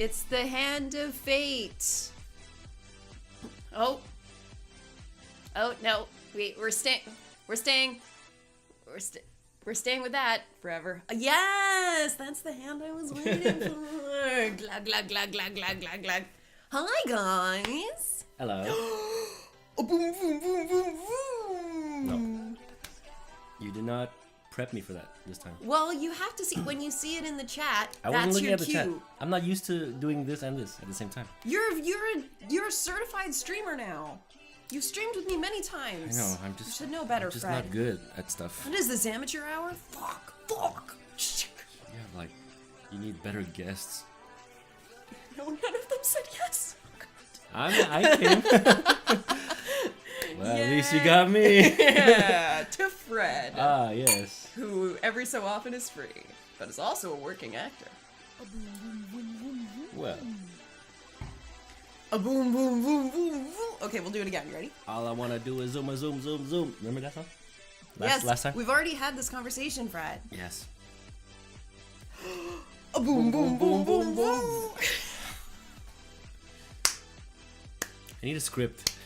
It's the hand of fate. Oh. Oh, no. Wait, we're staying with that forever. Yes, that's the hand I was waiting for. Glug, glug, glug, glug, glug, glug, glug. Hi, guys. Hello. Oh, boom, boom, boom, boom, boom. No. You did not prep me for that this time. Well, you have to see, when you see it in the chat, I wasn't that's looking your at the cue. chat. I'm not used to doing this and this at the same time. You're a certified streamer now. You've streamed with me many times. I know, You should know better, I'm just Fred. not good at stuff. What is this, amateur hour? Fuck. Yeah, like, you need better guests. No, none of them said yes. I came. Well, at least you got me. Yeah, to Fred. Ah, yes. Who every so often is free, but is also a working actor. Well, A boom, boom, boom, boom, boom. Okay, we'll do it again. You ready? all I want to do is zoom, zoom, zoom, zoom. Remember that song? Yes. Last time? We've already had this conversation, Fred. Yes. A boom, boom, boom, boom, boom. I need a script.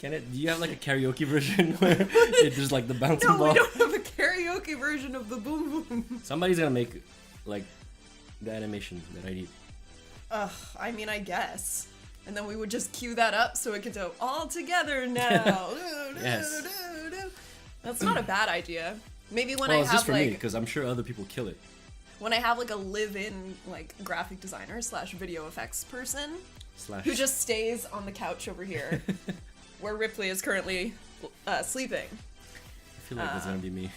Do you have like a karaoke version where it's just like the bouncing No, ball? we don't have a karaoke version of the boom, boom. Somebody's gonna make like the animation that I need. I mean, I guess. And then we would just cue that up so it could go all together now. Yes. That's not a bad idea. Maybe when Well, I it's have just for me like because I'm sure other people kill it. when I have like a live-in like graphic designer / video effects person Slash. who just stays on the couch over here where Ripley is currently sleeping. I feel like that's gonna be me.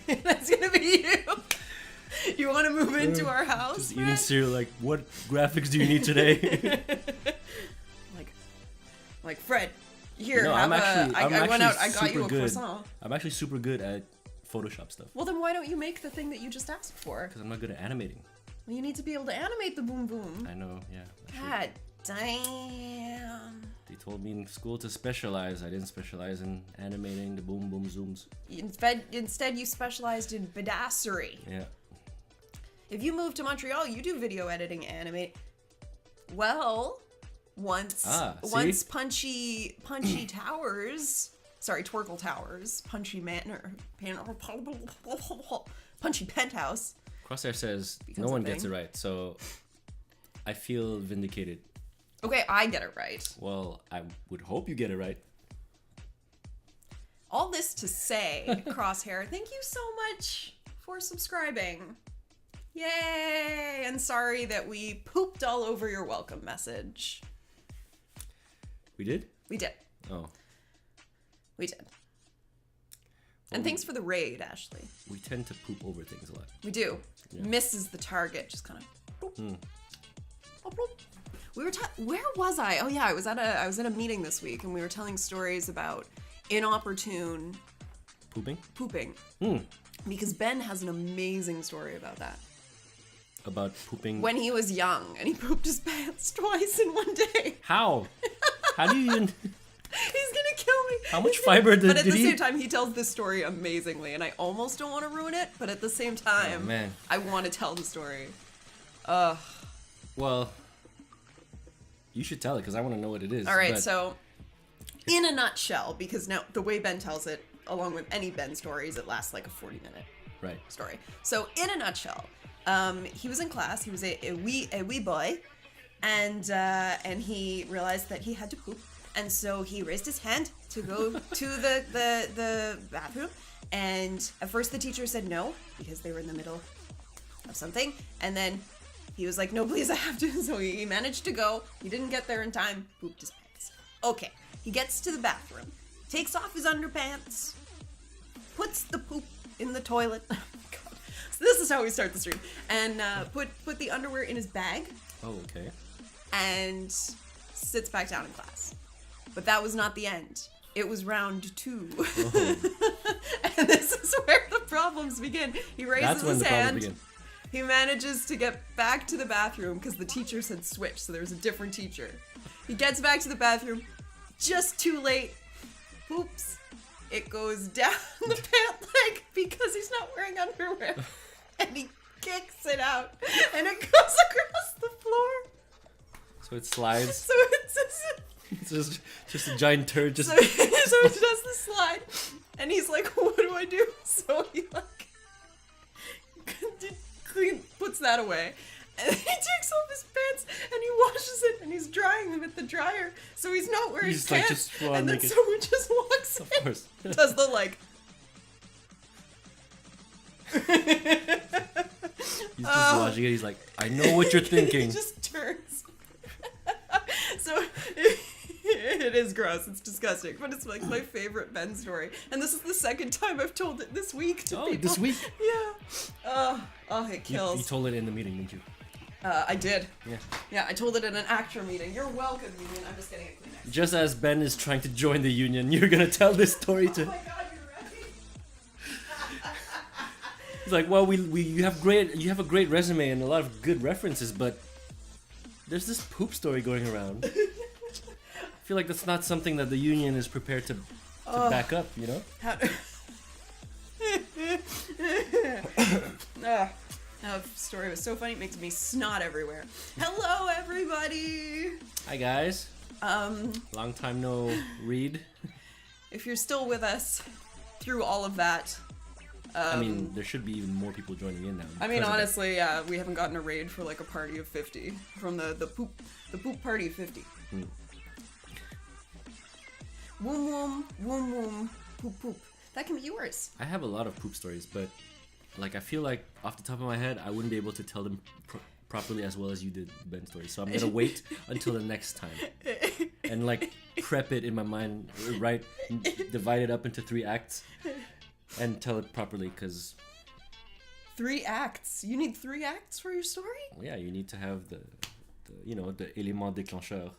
That's gonna be you. You want to move into our house? Just eating cereal. Like, what graphics do you need today? like Fred. Here, No, have I went out. I got super you a good. croissant. I'm actually super good at Photoshop stuff Well, then why don't you make the thing that you just asked for? because I'm not good at animating. Well, you need to be able to animate the boom boom. I know. Yeah. I should. God damn. They told me in school to specialize. I didn't specialize in animating the boom boom zooms. Instead, you specialized in badassery. Yeah. If you move to Montreal, you do video editing, animate. Well, once Punchy Towers, sorry, Twerkle Towers, Punchy Manor, Punchy Penthouse. Crosshair says Becomes no a one gets it thing. right, so I feel vindicated. Okay, I get it right. Well, I would hope you get it right. All this to say, Crosshair, thank you so much for subscribing. Yay! And sorry that we pooped all over your welcome message. We did? We did. Oh. We did. And thanks for the raid, Ashley. We tend to poop over things a lot. We do. Yeah. Misses the target, just kind of. Hmm. We were where was I? Oh yeah, I was at a meeting this week, and we were telling stories about inopportune Pooping? because Ben has an amazing story about that. About pooping? When he was young, and he pooped his pants twice in one day. How? How do you even... He's gonna kill me. How much fiber did But at the he... same time, he tells this story amazingly, and I almost don't want to ruin it, but at the same time, Oh, man. I want to tell the story. Well, you should tell it, because I want to know what it is. All right, but- so in a nutshell, because now the way Ben tells it, along with any Ben stories, it lasts like a 40-minute Right. story. So in a nutshell, he was in class. He was a wee boy, and he realized that he had to poop, and so he raised his hand to go to the bathroom. And at first the teacher said no because they were in the middle of something, and then he was like, "No, please, I have to." So he managed to go. He didn't get there in time. Pooped his pants. Okay, he gets to the bathroom, takes off his underpants, puts the poop in the toilet. Oh my God. So this is how we start the stream. And put the underwear in his bag Oh, okay. and sits back down in class. But that was not the end. It was round 2. Oh. And this is where the problems begin. He raises That's when his the problems hand. begin. He manages to get back to the bathroom because the teachers had switched, so there was a different teacher. He gets back to the bathroom just too late. Oops. It goes down the pant leg because he's not wearing underwear. And he kicks it out, and it goes across the floor. So it slides. So it's It's just a giant turd. Just so it does the slide, and he's like, "What do I do?" So he like puts that away, and he takes off his pants and he washes it, and he's drying them at the dryer, so he's not wearing He's pants. like just and then naked. someone just walks Of in, course. does the like. He's just watching it. He's like, I know what you're thinking. He just turns. So it is gross. It's disgusting, but it's like my favorite Ben story. And this is the second time I've told it this week to people. This week? Yeah. It kills. You told it in the meeting, didn't you? I did. Yeah. Yeah, I told it in an actor meeting. You're welcome, Union. I'm just getting a Kleenex. Just as Ben is trying to join the union, you're gonna tell this story Oh to. my god, you're ready? It's like, well, you have a great resume and a lot of good references, but there's this poop story going around. I feel like that's not something that the union is prepared to back up, you know? That story was so funny, it makes me snot everywhere. Hello, everybody! Hi, guys. Long time no read. If you're still with us through all of that, I mean, there should be even more people joining in now. I mean, honestly, we haven't gotten a raid for like a party of 50 from the poop party of 50. Woom woom, woom woom, poop poop. That can be yours. I have a lot of poop stories, but like I feel like off the top of my head, I wouldn't be able to tell them properly as well as you did Ben's story. So I'm gonna wait until the next time and like prep it in my mind, divide it up into 3 acts. And tell it properly, because 3 acts. You need 3 acts for your story? Yeah, you need to have the élément déclencheur.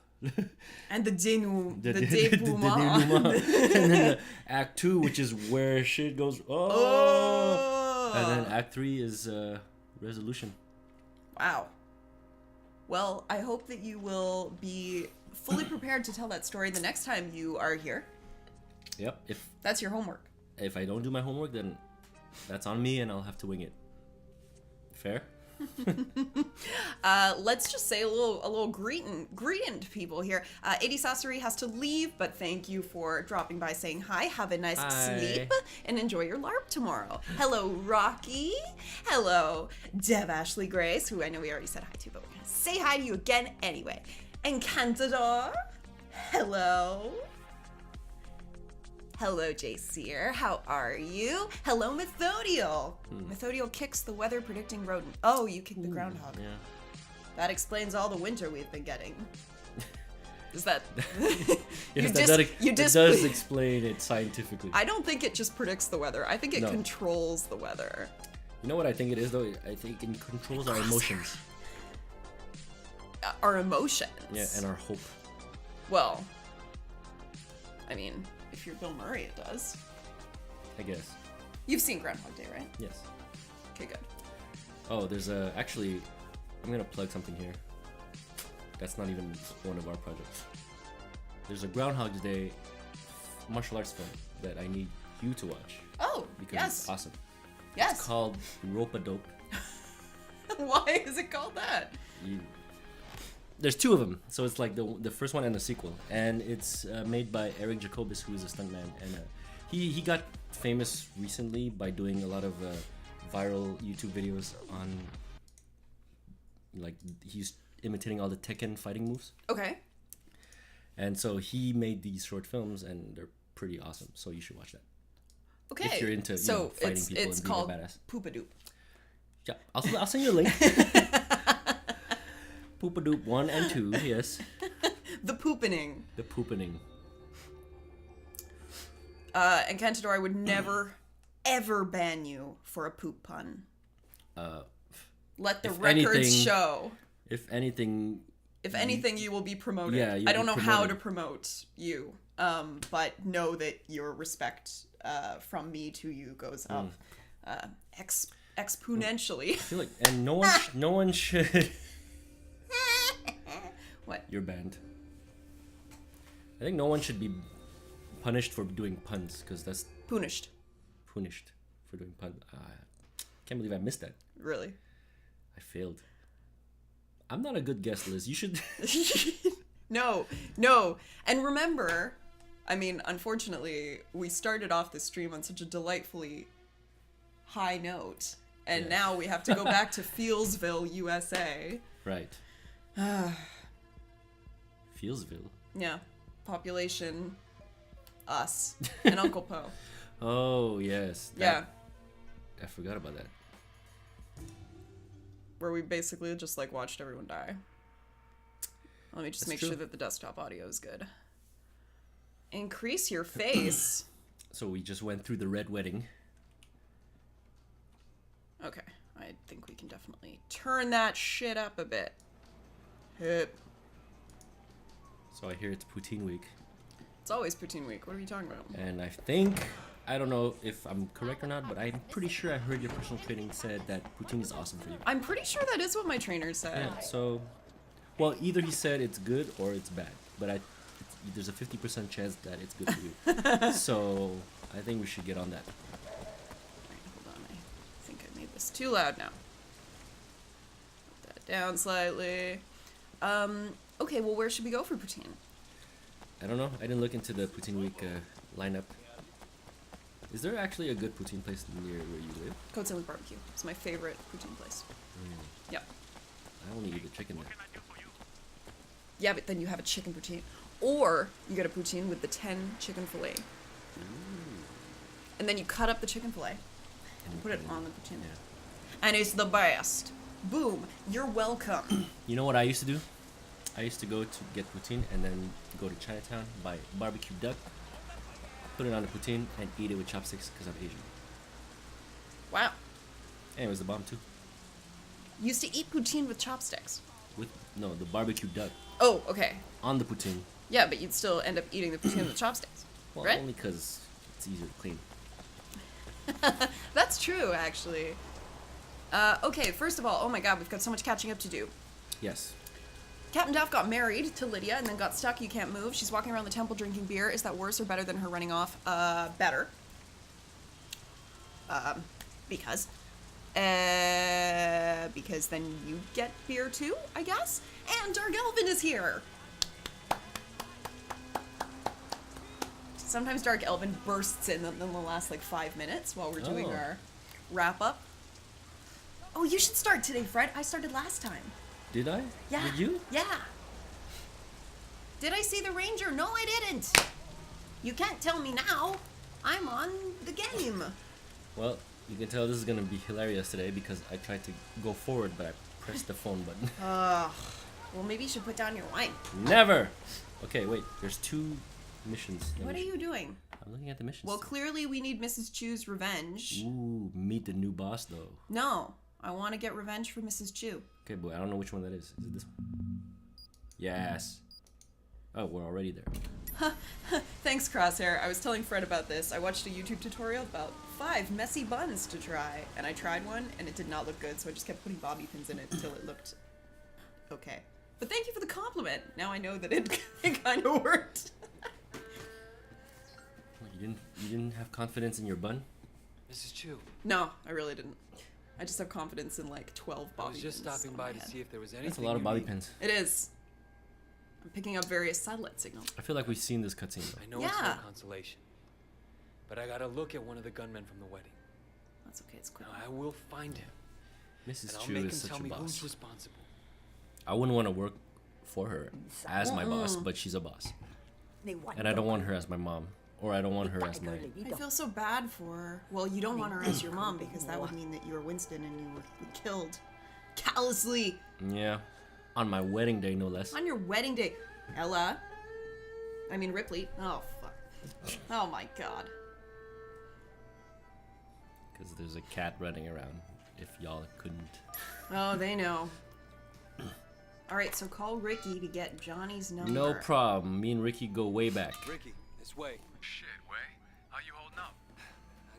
And the dénouement. The dénouement. And then the act 2, which is where shit goes. Oh. And then act 3 is resolution. Wow. Well, I hope that you will be fully prepared to tell that story the next time you are here. Yep. That's your homework. If I don't do my homework, then that's on me and I'll have to wing it. Fair? Let's just say a little greeting to people here. 80 Saucery has to leave, but thank you for dropping by, saying hi. Have a nice sleep and enjoy your LARP tomorrow. Hello, Rocky. Hello, Dev Ashley Grace, who I know we already said hi to, but we're gonna say hi to you again anyway. Encantador. Hello. Hello, JCer. How are you? Hello, Methodial. Methodial kicks the weather predicting rodent. Oh, you kicked the groundhog. Yeah. That explains all the winter we've been getting. Is that... It does explain it scientifically. I don't think it just predicts the weather. I think it controls the weather. You know what I think it is, though? I think it controls our emotions. Our emotions? Yeah, and our hope. Well, I mean... If you're Bill Murray, it does. I guess. You've seen Groundhog Day, right? Yes. Okay, good. Oh, there's actually, I'm gonna plug something here. That's not even one of our projects. There's a Groundhog Day martial arts film that I need you to watch. Oh, because it's awesome. Yes. It's called Rope-a-Dope. Why is it called that? There's 2 of them, so it's like the first one and the sequel, and it's made by Eric Jacobus, who is a stuntman, and he got famous recently by doing a lot of viral YouTube videos on, like, he's imitating all the Tekken fighting moves. Okay. And so he made these short films, and they're pretty awesome, so you should watch that. Okay. If you're into fighting people and being a badass. Poop-a-doop. Yeah, I'll send you a link. Poop-a-doop 1 and 2, yes. The poopening. The poopening. And Cantador, I would never, ever ban you for a poop pun. Let the records show. If anything, you will be promoted. Yeah, I don't know how to promote you, but know that your respect from me to you goes up exponentially. I feel like, and no one should. What? You're banned. I think no one should be punished for doing puns, because that's... Punished Punished for doing puns. Can't believe I missed that. Really? I failed. I'm not a good guest, Liz. You should. No. And remember, I mean, unfortunately, we started off the stream on such a delightfully high note. And now we have to go back to Feelsville, USA. Right. Feelsville? Yeah. Population, us, and Uncle Po. Oh, yes. Yeah. I forgot about that. Where we basically just like watched everyone die. Let me just make sure that the desktop audio is good. Increase your face. So we just went through the red wedding. Okay, I think we can definitely turn that shit up a bit. Hip. So I hear it's poutine week. It's always poutine week. What are you talking about? And I think, I don't know if I'm correct or not, but I'm pretty sure I heard your personal training said that poutine is awesome for you. I'm pretty sure that is what my trainer said. Yeah, so, well, either he said it's good or it's bad, but there's a 50% chance that it's good for you. So I think we should get on that. Alright, hold on. I think I made this too loud now. Put that down slightly. Okay, well, where should we go for poutine? I don't know. I didn't look into the poutine week lineup. Is there actually a good poutine place near where you live? Code Silly Barbecue. It's my favorite poutine place. Yep. I only eat the chicken there. Yeah, but then you have a chicken poutine. Or you get a poutine with the 10 chicken fillet. And then you cut up the chicken fillet and put it on the poutine. Yeah. And it's the best. Boom. You're welcome. You know what I used to do? I used to go to get poutine and then go to Chinatown, buy barbecue duck, put it on the poutine, and eat it with chopsticks because I'm Asian. Wow. And it was the bomb too. Used to eat poutine with chopsticks. No, the barbecue duck. Oh, okay. On the poutine. Yeah, but you'd still end up eating the poutine with chopsticks. Well, right? only because it's easier to clean. That's true, actually. Okay, first of all, oh my god, we've got so much catching up to do. Yes. Captain Duff got married to Lydia and then got stuck. You can't move. She's walking around the temple drinking beer. Is that worse or better than her running off? Better. Because then you get beer too, I guess? And Dark Elvin is here! Sometimes Dark Elvin bursts in the last, 5 minutes while we're doing our wrap-up. Oh, you should start today, Fred. I started last time. Did I? Yeah. Did you? Yeah. Did I see the Ranger? No, I didn't. You can't tell me now. I'm on the game. Well, you can tell this is going to be hilarious today because I tried to go forward, but I pressed the phone button. Well, maybe you should put down your wine. Never! Okay, wait. There's 2 missions. What are you doing? I'm looking at the missions. Well, clearly we need Mrs. Chu's revenge. Ooh, meet the new boss, though. No, I want to get revenge for Mrs. Chu. Okay, boy, I don't know which one that is. Is it this one? Yes. Oh, we're already there. Thanks, Crosshair. I was telling Fred about this. I watched a YouTube tutorial about 5 messy buns to try, and I tried one, and it did not look good, so I just kept putting bobby pins in it until it looked okay. But thank you for the compliment. Now I know that it kind of worked. You didn't have confidence in your bun? Mrs. Chu. No, I really didn't. I just have confidence in 12 bobby I was just pins stopping on by my to head. see if there was anything. That's a lot of you bobby need. pins. It is. I'm picking up various satellite signals. I feel like we've seen this cutscene, though. I know it's no Yeah. consolation, but I gotta look at one of the gunmen from the wedding. That's okay, it's quick. Now I will find him, Mrs. and I'll Chu make is him such tell a me boss. who's responsible. I wouldn't want to work for her as my boss, but she's a boss. And I don't want her as my mom. Or I don't want her as my... I feel so bad for her. Well, you don't want her as your mom because that would mean that you were Winston and you were killed callously Yeah. On my wedding day, no less. on your wedding day. Ripley. Oh, fuck. Oh my god. Because there's a cat running around, if y'all couldn't. Oh, they know. Alright, so call Ricky to get Johnny's number. No problem. Me and Ricky go way back. Ricky, this way. Shit, Way. How you holding up?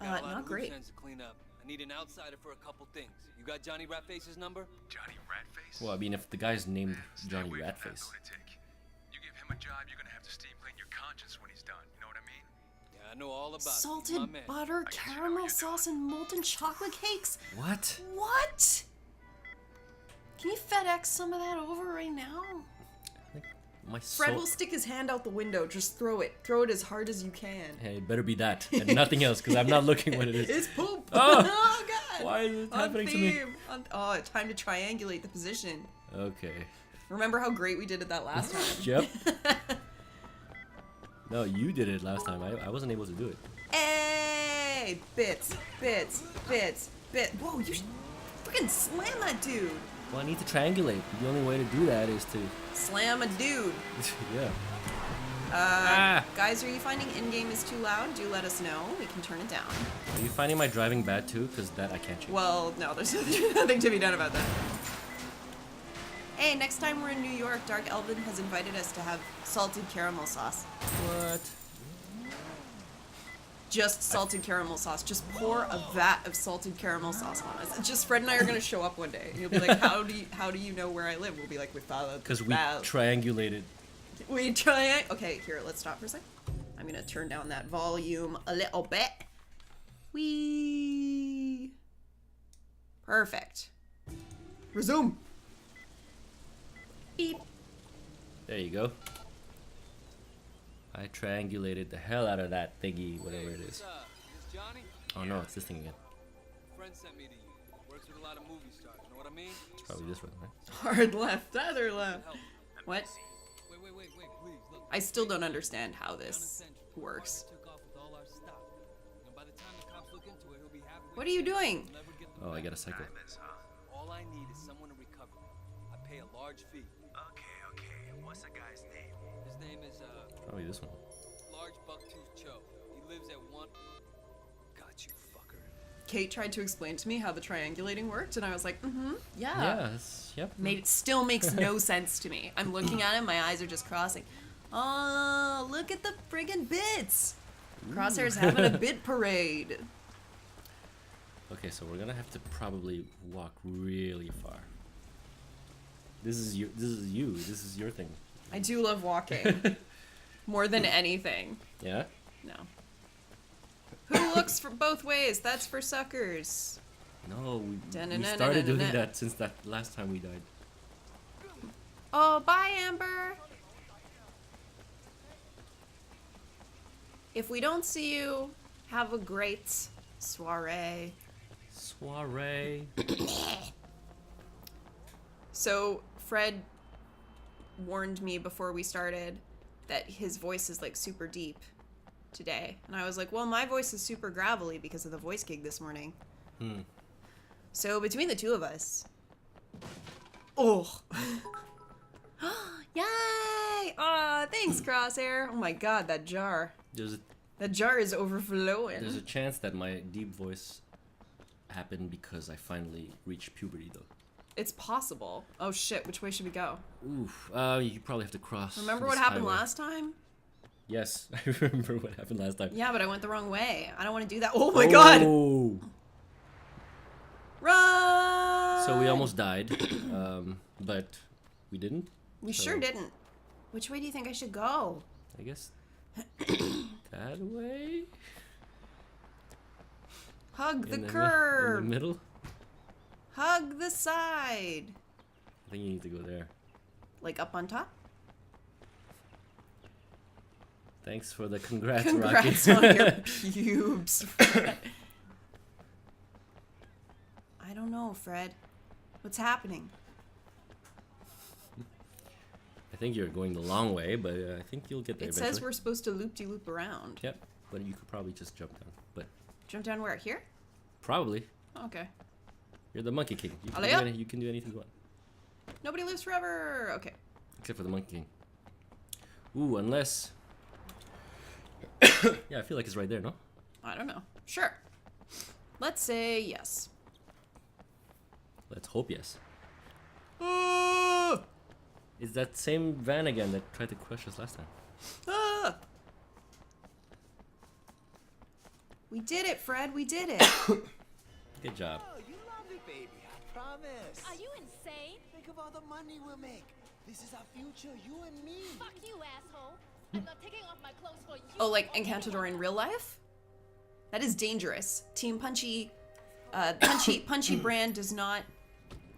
I got a lot not of great. loose ends to clean up. I need an outsider for a couple things. You got Johnny Ratface's number? Johnny Ratface? Well, I mean, if the guy's named Stay Johnny away from that Ratface. lunatic. You give him a job, you're gonna have to steam clean your conscience when he's done. You know what I mean? Yeah, I know all about it. Salted My man. butter, guess you know caramel what you're sauce, and molten chocolate cakes? What? What? Can you FedEx some of that over right now? My Fred soul. will stick his hand out the window. Just throw it. Throw it as hard as you can. Hey, it better be that and nothing else, because I'm not looking what it is. It's poop. Oh! God. Why is it On happening to me? theme. Oh, time to triangulate the position. Okay. Remember how great we did it that last time? Yep. No, you did it last time. I wasn't able to do it. Hey! Bits. Whoa, you should freaking slam that dude. Well, I need to triangulate. The only way to do that is to... Slam a dude. yeah. Guys, are you finding in-game is too loud? Do let us know. We can turn it down. Are you finding my driving bad too? Because that I can't change. Well, no, there's nothing to be done about that. Hey, next time we're in New York, Dark Elvin has invited us to have salted caramel sauce. What? Just salted caramel sauce. Just pour a vat of salted caramel sauce on us. It's just Fred and I are gonna show up one day. And you'll be like, how do you know where I live? We'll be like, we followed. Because we triangulated. We try. Okay, here, let's stop for a sec. I'm gonna turn down that volume a little bit. Wee. Perfect. Resume. Beep. There you go. I triangulated the hell out of that thingy, whatever it is. This Johnny? Oh no, it's this thing again. Friend sent me to you. Works with a lot of movie stars. Know what I mean? It's probably this one, right? Hard left, other left. Help. What? Wait, please. Look. I still don't understand how this works. Took off with all our stuff. And by the time the cops look into it, he'll be happy. What are you doing? Never get Oh, I got a cycle. All I need is someone to recover me. I pay a large fee. Okay. What's the guy's name? His name is Probably this one. Large Bucktooth Cho. He lives at one. Got you, fucker. Kate tried to explain to me how the triangulating worked, and I was like, Yeah, yep. It still makes no sense to me. I'm looking at him, my eyes are just crossing. Oh, look at the friggin' bits! Crosshair's having a bit parade. Okay, so we're gonna have to probably walk really far. This is you. This is your thing. I do love walking. More than anything. Yeah? No. Who looks for both ways? That's for suckers. No, we Dun-dun-dun-dun-dun-dun. started doing that since that last time we died. Oh, bye, Amber. If we don't see you, have a great soiree. Soiree. So, Fred warned me before we started that his voice is like super deep today. And I was like, well, my voice is super gravelly because of the voice gig this morning. So between the two of us. Oh. Yay! Aw, thanks, Crosshair. Oh my god, that jar. That jar is overflowing. There's a chance that my deep voice happened because I finally reached puberty, though. It's possible. Oh shit, which way should we go? Oof. You probably have to cross. Remember this what happened highway. last time? Yes, I remember what happened last time. Yeah, but I went the wrong way. I don't want to do that. Oh my god! Oh. Run! So we almost died, but we didn't. We sure didn't. Which way do you think I should go? I guess that way. Hug the In the curb. middle. Hug the side. I think you need to go there. Like up on top? Thanks for the congrats, Congrats Rocky. on your pubes. I don't know, Fred. What's happening? I think you're going the long way, but I think you'll get there It eventually. says we're supposed to loop-de-loop around. Yep, but you could probably just jump down. But Jump down where? Here? probably. Okay. You're the Monkey King. You can, Alley up. you can do anything you want. Nobody lives forever. Okay. Except for the Monkey King. Ooh, unless... yeah, I feel like it's right there, no? I don't know. Sure. Let's say yes. Let's hope yes. Ah! It's that same van again that tried to crush us last time. Ah! We did it, Fred. We did it. Good job. Oh, you love it, baby. I promise. Are you insane? Think of all the money we'll make. This is our future, you and me. Fuck you, asshole. I'm not taking off my clothes for you. Oh, like Encantador in real life? That is dangerous. Team Punchy, Punchy brand does not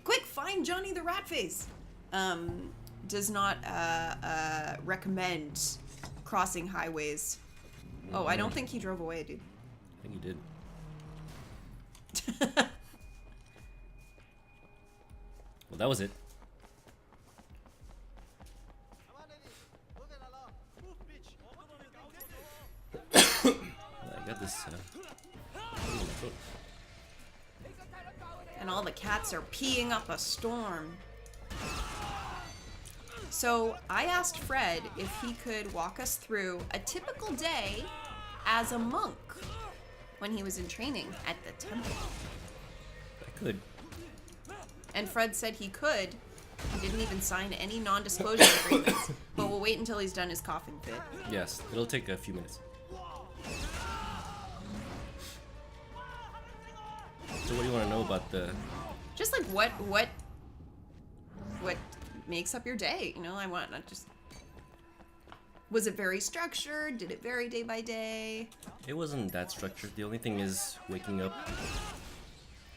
Quick, find Johnny the Ratface. Does not recommend crossing highways. Oh, I don't think he drove away, dude. I think he did. Well, that was it. I got this. And all the cats are peeing up a storm. So I asked Fred if he could walk us through a typical day as a monk when he was in training at the temple. I could. And Fred said he could. He didn't even sign any non-disclosure agreements. But we'll wait until he's done his coughing fit. Yes, it'll take a few minutes. So what do you want to know about the... Just like what makes up your day? You know, I want to just... Was it very structured? Did it vary day by day? It wasn't that structured. The only thing is waking up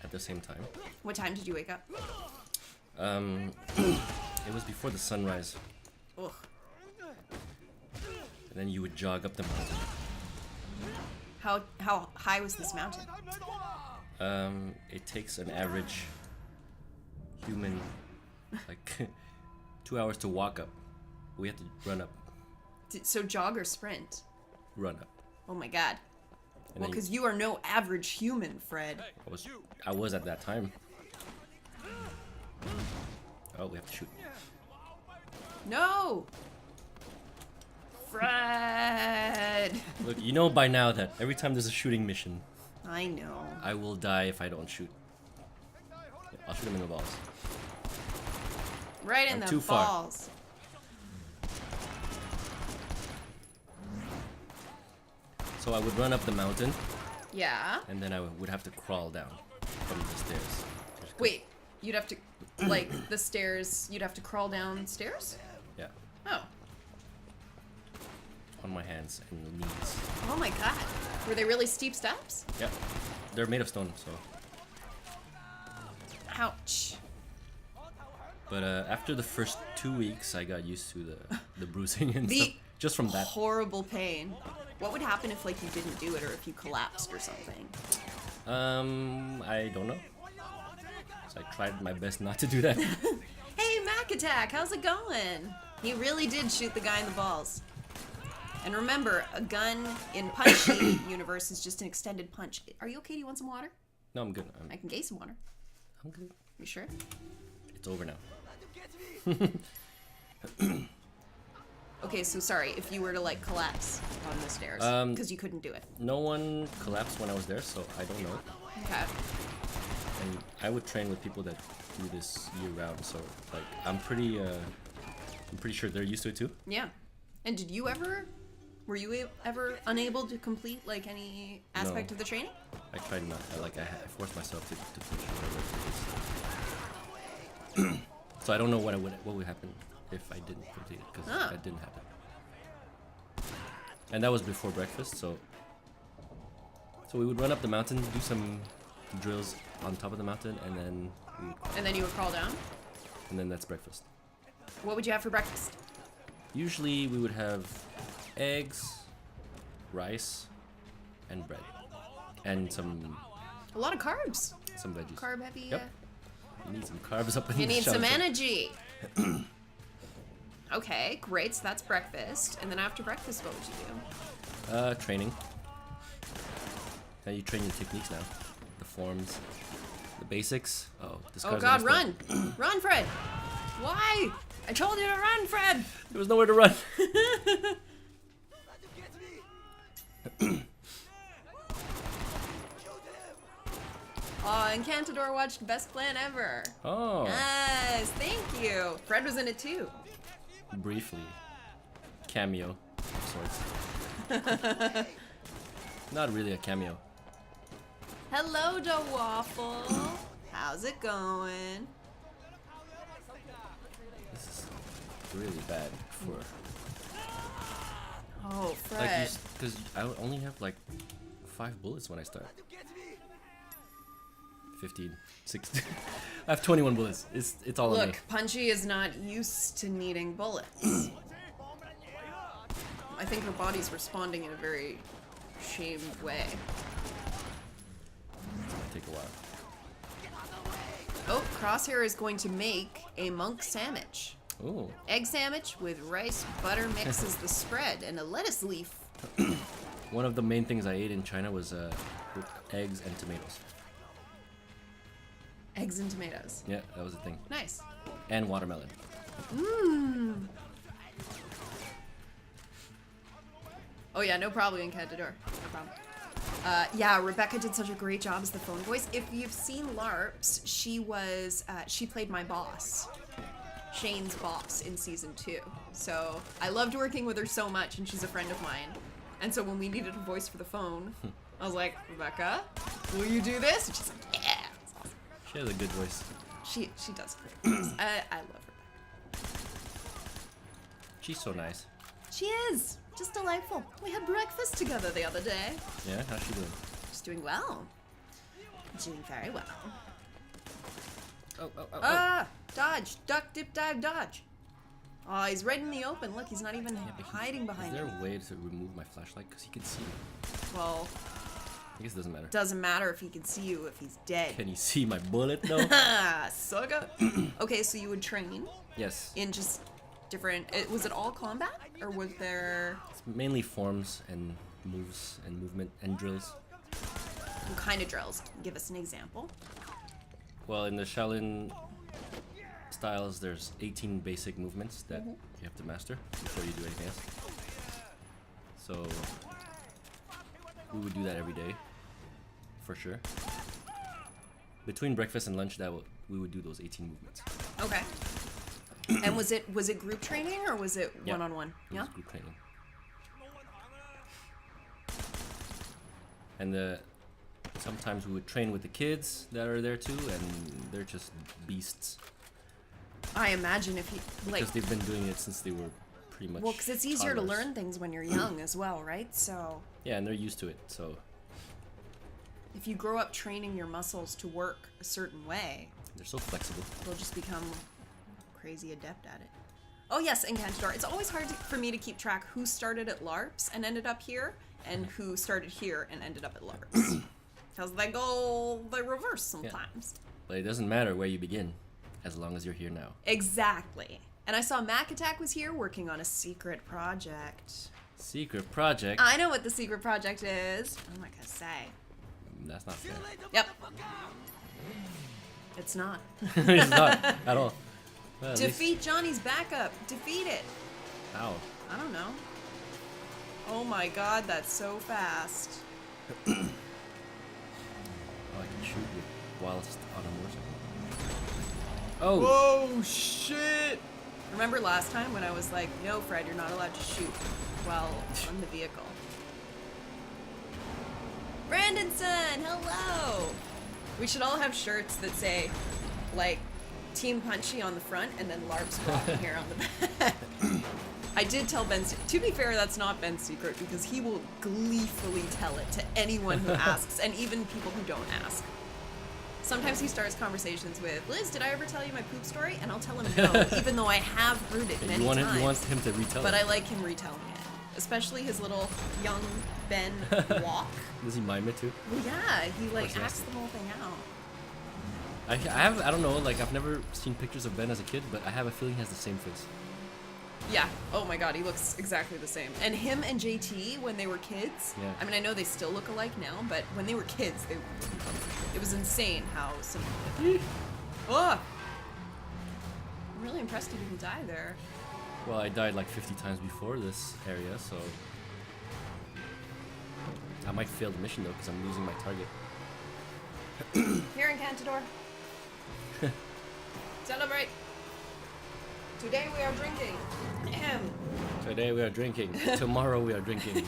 at the same time. What time did you wake up? It was before the sunrise. Ugh. And then you would jog up the mountain. How high was this mountain? It takes an average human like 2 hours to walk up. We have to run up. So jog or sprint? Run up. Oh my god. And Well, then because you are no average human, Fred. I was at that time. Oh, we have to shoot. No! Fred! Look, you know by now that every time there's a shooting mission, I know. I will die if I don't shoot. Yeah, I'll shoot him in the balls. Right in I'm the too far. balls. So I would run up the mountain, Yeah. and then I would have to crawl down from the stairs. Wait, you'd have to, like, the stairs, you'd have to crawl downstairs? Yeah, Oh. on my hands and knees. Oh my god. Were they really steep steps? Yeah, they're made of stone, so. Ouch. But after the first 2 weeks, I got used to the bruising and The stuff. Just from that. horrible pain. What would happen if, like, you didn't do it or if you collapsed or something? I don't know. So I tried my best not to do that. Hey, Mac Attack, how's it going? He really did shoot the guy in the balls. And remember, a gun in Punchy universe is just an extended punch. Are you okay? Do you want some water? No, I'm good. I can get you some water. I'm good. You sure? It's over now. Okay, so sorry, if you were to, like, collapse on the stairs, because you couldn't do it. No one collapsed when I was there, so I don't know. Okay. And I would train with people that do this year round, so like I'm pretty sure they're used to it too. Yeah. And did you ever, were you ever unable to complete, like, any aspect No. of the training? I tried not. I forced myself to finish whatever it is. So I don't know what would happen if I didn't complete it, because Ah. that didn't happen. And that was before breakfast, so we would run up the mountain, do some drills on top of the mountain, and then And then you would crawl down? that's breakfast. What would you have for breakfast? Usually we would have eggs, rice, and bread, and some A lot of carbs. veggies. Carb heavy. Yep. You need some carbs up in You the need some shop. energy. Okay, great. So that's breakfast. And then after breakfast, what would you do? Training. Now you train your techniques now. The forms, the basics. Oh, this Oh car's god, gonna run! Run, Fred! Why? I told you to run, Fred! There was nowhere to run. Oh, Encantador watched Best Plan Ever. Oh, Yes, thank you. Fred was in it too. briefly. Cameo of sorts. Not really a cameo. Hello, Da Waffle. How's it going? This is really bad for Oh, like Fred. because I only have like 5 bullets when I start. 15, 16. I have 21 bullets. It's all on me. Look, Punchy is not used to needing bullets. I think her body's responding in a very shamed way. Take a while. Oh, Crosshair is going to make a monk sandwich. Ooh. Egg sandwich with rice, butter mix as the spread, and a lettuce leaf. One of the main things I ate in China was eggs and tomatoes. Eggs and tomatoes. Yeah, that was a thing. Nice. And watermelon. Mmm. Oh yeah, no problem, Encantador. No problem. Yeah, Rebecca did such a great job as the phone voice. If you've seen LARPs, she played my boss. Shane's boss in season 2. So I loved working with her so much, and she's a friend of mine. And so when we needed a voice for the phone, I was like, Rebecca, will you do this? And she's like, yeah. It's awesome. She has a good voice. She does a great voice. I love Rebecca. She's so nice. She is. Just delightful. We had breakfast together the other day. Yeah, how's she doing? She's doing well. Doing very well. Oh. Ah! Dodge! Duck, dip, dive, dodge! Oh, he's right in the open. Look, he's not even hiding Is behind there it. a way to remove my flashlight? Because he can see me. Well, I guess it doesn't matter. doesn't matter if he can see you if he's dead. Can you see my bullet though? Ah, sucker! Okay, so you would train Yes. in just different... was it all combat? Or was there... It's mainly forms and moves and movement and drills. What kind of drills? Give us an example. Well, in the Shaolin styles, there's 18 basic movements that you have to master before you do anything else. So we would do that every day, for sure. Between breakfast and lunch, we would do those 18 movements. Okay. And was it group training or was it Yeah, one-on-one? It Yeah. was group training. And sometimes we would train with the kids that are there too, and they're just beasts. I imagine if you like. Because they've been doing it since they were pretty much. Well, because it's easier to toddlers. learn things when you're young as well, right? So Yeah, and they're used to it, so if you grow up training your muscles to work a certain way, they're so flexible. they'll just become crazy adept at it. Oh yes, Encantador. It's always hard for me to keep track who started at LARPs and ended up here, and who started here and ended up at LARPs. Because they go the reverse sometimes. But it doesn't matter where you begin, as long as you're here now. Exactly. And I saw Mac Attack was here working on a secret project. Secret project? I know what the secret project is. I'm not gonna say. That's not fair. Yep. It's not. It's not at all. Well, at Defeat Johnny's backup. Defeat it. least- Ow. I don't know. Oh my god, that's so fast. Oh, I can shoot with whilst on a motorcycle. Oh! Whoa, shit! Remember last time when I was like, no, Fred, you're not allowed to shoot while on the vehicle. Brandonson, hello! We should all have shirts that say, like, Team Punchy on the front and then LARP Squad here on the back. I did tell Ben, to be fair, that's not Ben's secret because he will gleefully tell it to anyone who asks, and even people who don't ask. Sometimes he starts conversations with, Liz, did I ever tell you my poop story? And I'll tell him no, even though I have heard it many times. You want him to retell But it. I like him retelling it. Especially his little young Ben walk. Does he mime it too? Well, yeah, he like course he has acts to. the whole thing out. I don't know, like I've never seen pictures of Ben as a kid, but I have a feeling he has the same face. Yeah. Oh my god, he looks exactly the same. And him and JT, when they were kids, Yeah. I mean, I know they still look alike now, but when they were kids, it was insane how similar. Oh! I'm really impressed you didn't die there. Well, I died like 50 times before this area, so I might fail the mission though, because I'm losing my target. Here in Cantador. Celebrate. Today we are drinking. Ahem. Today we are drinking. Tomorrow we are drinking.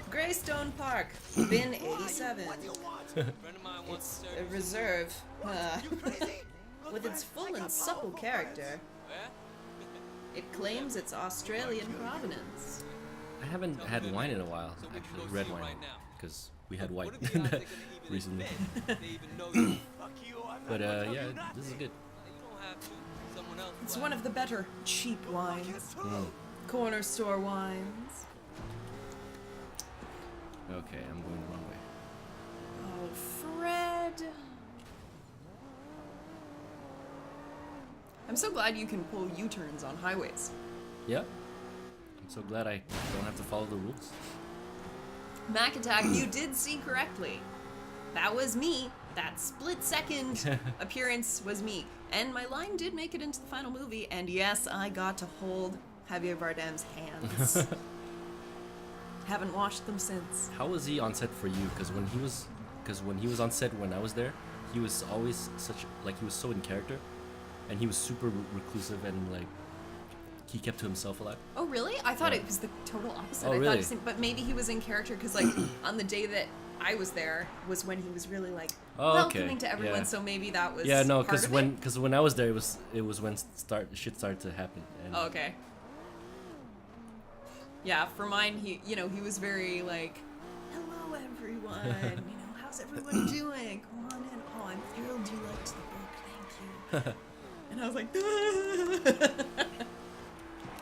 Greystone Park, bin 87. Friend of mine wants It's a reserve. With its full and supple character, it claims its Australian provenance. I haven't had wine in a while, So we can actually, go red see wine, right now. because we had What white are the odds they're gonna even recently. admit they even know you? Fuck you, I'm But not gonna tell yeah, you this is nothing. good. You don't have to. Someone else. It's will. one of the better cheap wines. Yes, too. Corner store wines. Okay, I'm going the wrong way. Oh, Fred. I'm so glad you can pull U-turns on highways. Yeah. I'm so glad I don't have to follow the rules. Mac Attack, you did see correctly. That was me. That split second appearance was me. And my line did make it into the final movie, and yes, I got to hold Javier Bardem's hands. Haven't washed them since. How was he on set for you? Because when he was on set when I was there, he was always he was so in character, and he was super reclusive and like he kept to himself a lot. Oh, really? I thought Yeah. it was the total opposite. Oh, I really? thought but maybe he was in character because, like, on the day that I was there was when he was really like welcoming to everyone. Yeah. So maybe that was Yeah, no, part of because when I was there, it was when shit started to happen. And Oh, okay. Yeah, for mine, he was very like, hello everyone. How's everyone doing? Come on in. Oh, I'm thrilled you liked the book. Thank you. And I was like,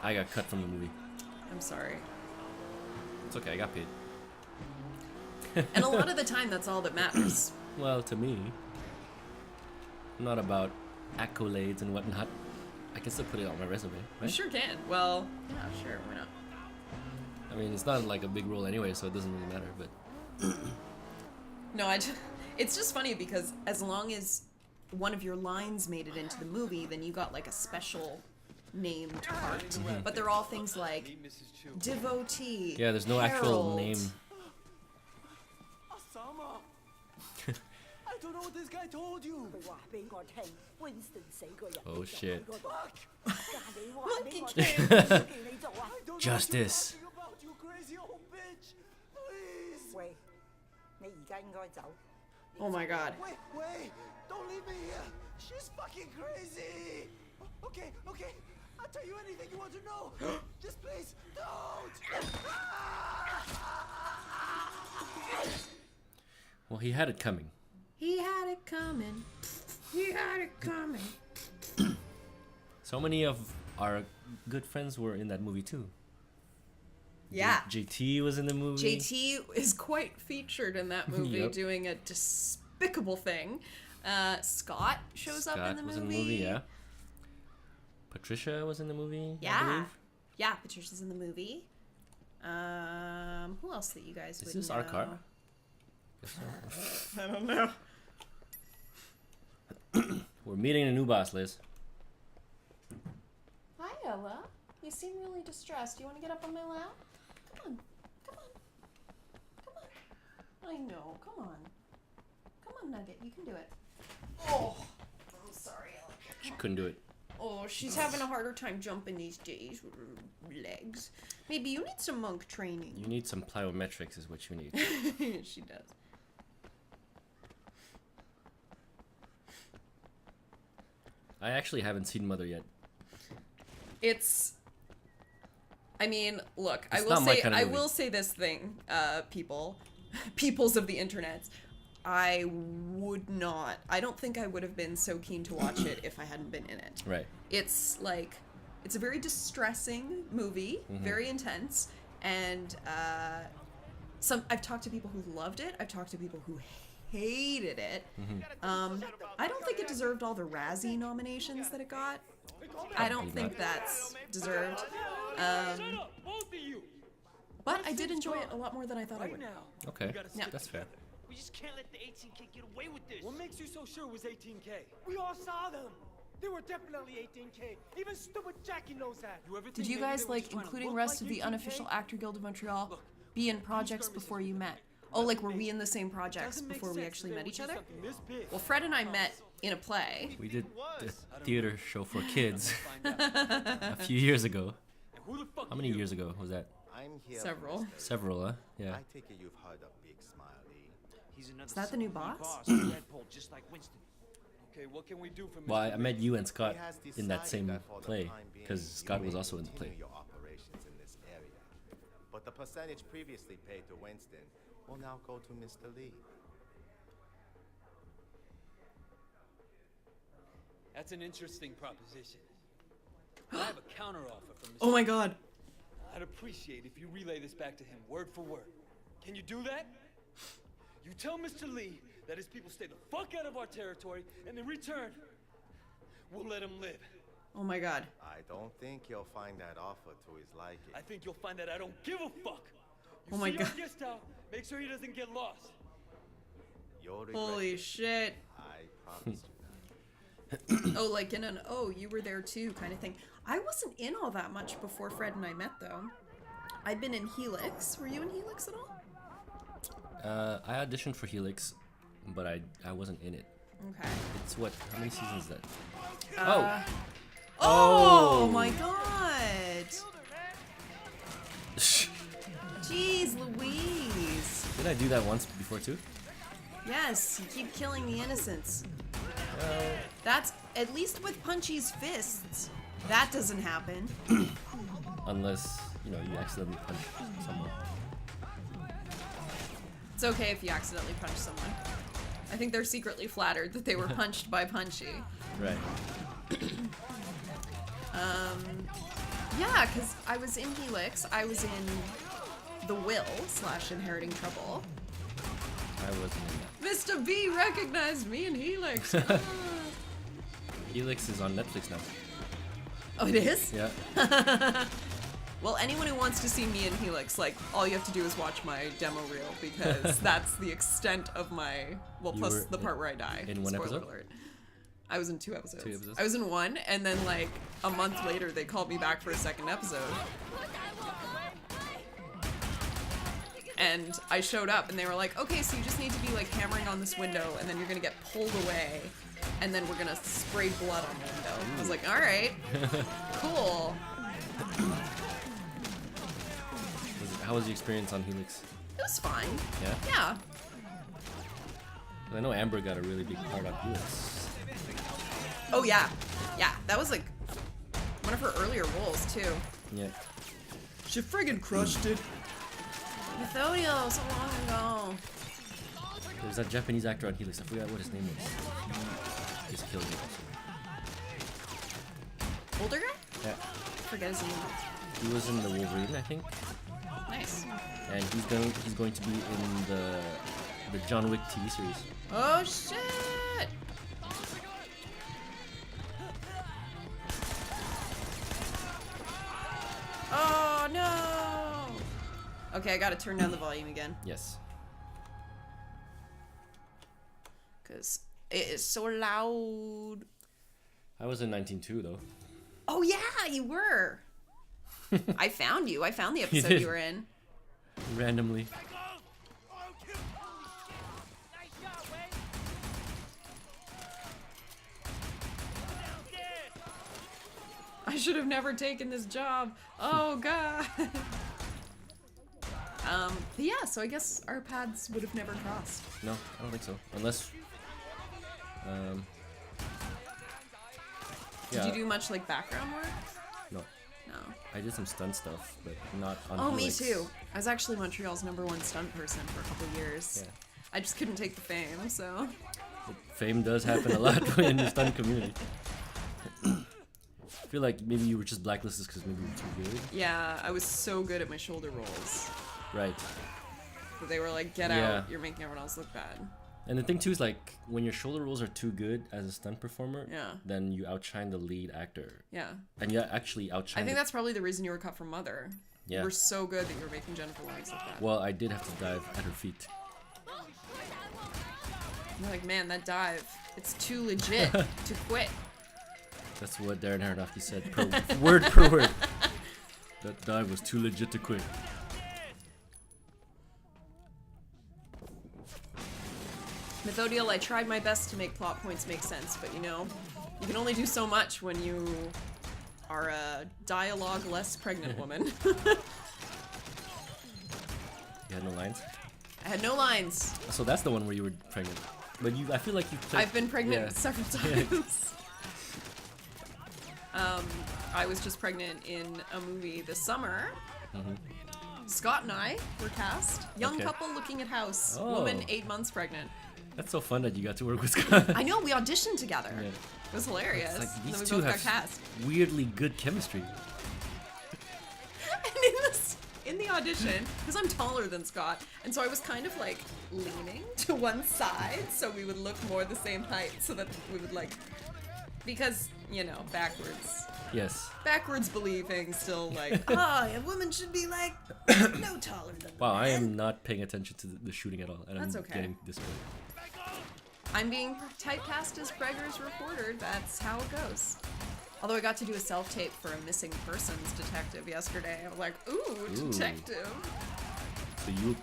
I got cut from the movie. I'm sorry. It's okay, I got paid. And a lot of the time, that's all that matters. Well, to me, I'm not about accolades and whatnot. I can still put it on my resume, You right? sure can. Well, yeah, sure. Why not? I mean, it's not like a big role anyway, so it doesn't really matter. But No, it's just funny because as long as one of your lines made it into the movie, then you got like a special named part. But they're all things like Meet Mrs. Chu. devotee. yeah, there's no actual herald. name. Osama! I don't know what this guy told you. 佢話俾我聽，Winston 死個人。 Oh shit. 但你話俾我 Monkey 聽，叫你做啊！ I don't know Justice. nothing about you crazy old bitch. Please. 喂，你而家應該走。 Oh my god. Wait, don't leave me here. She's fucking crazy. Okay, I'll tell you anything you want to know. Just please, don't. Well, he had it coming. He had it coming. He had it coming. So many of our good friends were in that movie too. Yeah. JT was in the movie. JT is quite featured in that movie Yep. doing a despicable thing. Scott shows up Scott in the movie. was in the movie, yeah. Patricia was in the movie, I Yeah. believe. Yeah, Patricia's in the movie. Who else that you guys Is would this know? our car? Guess so. I don't know. We're meeting a new boss, Liz. Hi, Ella. You seem really distressed. Do you want to get up on my lap? Come on. I know. Come on, Nugget. You can do it. Oh, I'm sorry, Ella. She couldn't do it. Oh, she's having a harder time jumping these days with her legs. Maybe you need some monk training. You need some plyometrics, is what you need. She does. I actually haven't seen Mother yet. I mean, look, It's not my kind of I movie. will say this thing, peoples of the internet. I don't think I would have been so keen to watch it if I hadn't been in it. Right. It's a very distressing movie, very intense, and I've talked to people who loved it. I've talked to people who hated it. I don't think it deserved all the Razzie nominations that it got. I don't think that's deserved. But I did enjoy it a lot more than I thought I would. Okay. Yeah. That's fair. We just can't let the 18K get away with this. What makes you so sure it was 18K? We all saw them. They were definitely 18K. Even stupid Jackie knows that. Did you guys, including rest of the unofficial Actor Guild of Montreal, be in projects before you met? Oh, were we in the same projects before we actually met each other? Well, Fred and I met in a play. We did the theater show for kids a few years ago. How many years ago was that? I'm here. Several. Several, huh? Yeah. I take it you've heard of Big Smiley. He's another Is that the new celebrity boss? Red Bull, just like Winston. Okay, what can we do for Mr. Well, I met you and Scott He has in that decided same that for the play time being, because you Scott may was also in the play. continue your operations in this area. but the percentage previously paid to Winston will now go to Mr. Lee. That's an interesting proposition. I have a counteroffer from Mr. Oh my god. I'd appreciate if you relay this back to him word for word. Can you do that? You tell Mr. Lee that his people stay the fuck out of our territory, and in return, we'll let him live. Oh my god. I don't think you'll find that offer to his liking. I think you'll find that I don't give a fuck. You Oh my see god. our guest out, make sure he doesn't get lost. You'll regret Holy it. shit. I promise you that. Oh, like in an oh, you were there too kind of thing. I wasn't in all that much before Fred and I met though. I'd been in Helix. Were you in Helix at all? I auditioned for Helix, but I wasn't in it. Okay. It's what? How many seasons is that? Oh my god. Jeez Louise. Did I do that once before too? Yes, you keep killing the innocents. That's at least with Punchy's fists. That doesn't happen. Unless, you accidentally punch someone. It's okay if you accidentally punch someone. I think they're secretly flattered that they were punched by Punchy. Right. Yeah, because I was in Helix. I was in The Will / Inheriting Trouble. I wasn't in Mr. B recognized me in Helix. that. Helix is on Netflix now. Oh, it is? Yeah. Well, anyone who wants to see me in Helix, like, all you have to do is watch my demo reel, because that's the extent of my... Well, You plus were the part where I die. in one Spoiler episode? alert. I was in 2 episodes. 2 episodes? I was in 1, and then, like, a month later, they called me back for a 2nd episode. And I showed up, and they were like, okay, so you just need to be, like, hammering on this window, and then you're gonna get pulled away, and then we're gonna spray blood on the window. I was like, alright, cool. How was the experience on Helix? It was fine. Yeah? Yeah. I know Amber got a really big part on Helix. Oh, yeah. Yeah, that was, like, one of her earlier roles, too. Yeah. She friggin' crushed it. Methodio, so long ago. There's that Japanese actor on Helix. I forgot what his name was. He just killed me also. Older guy? Yeah. Forget his name. He was in the Wolverine, I think. Nice. And he's going to be in the John Wick TV series. Oh, shit! Oh, no! Okay, I gotta turn down the volume again. Yes. Because it is so loud. I was in 19.2 though. Oh, yeah, you were. I found you. I found the episode did. you were in. Randomly. I should have never taken this job. Oh, God. But yeah, so I guess our paths would have never crossed. No, I don't think so. Unless. Did you do much, like, background work? No. No. I did some stunt stuff, but not on Oh, Helix. me too. I was actually Montreal's #1 stunt person for a couple years. Yeah. I just couldn't take the fame, so. Fame does happen a lot in the stunt community. I feel like maybe you were just blacklisted because maybe you were too good. Yeah, I was so good at my shoulder rolls. Right. But they were like, get Yeah. out, you're making everyone else look bad. And the thing too is like when your shoulder rolls are too good as a stunt performer, Yeah. then you outshine the lead actor. Yeah. And you actually outshine. I think that's probably the reason you were cut from Mother. Yeah. You were so good that you were making Jennifer Lawrence look bad. Well, I did have to dive at her feet. You're like, man, that dive, it's too legit to quit. That's what Darren Aronofsky said, word per word. That dive was too legit to quit. Methodial, I tried my best to make plot points make sense, but you know, you can only do so much when you are a dialogue-less pregnant woman. You had no lines? I had no lines. So that's the one where you were pregnant. But I feel like you played... I've been pregnant yeah. several times. I was just pregnant in a movie this summer. Scott and I were cast. Young Okay. couple looking at house. Oh. Woman 8 months pregnant. That's so fun that you got to work with Scott. I know, we auditioned together. Yeah. It was hilarious. It's like And these then we two both got have cast. weirdly good chemistry. And in the audition, because I'm taller than Scott, and so I was kind of like leaning to one side so we would look more the same height, so that we would like, because, you know, Yes. backwards believing still like, a woman should be like no taller than Wow, I men. am not paying attention to the shooting at all, and That's I'm okay. getting this way. I'm being typecast as Gregor's reporter. That's how it goes. Although I got to do a self-tape for a missing persons detective yesterday. I was like, ooh, detective. So you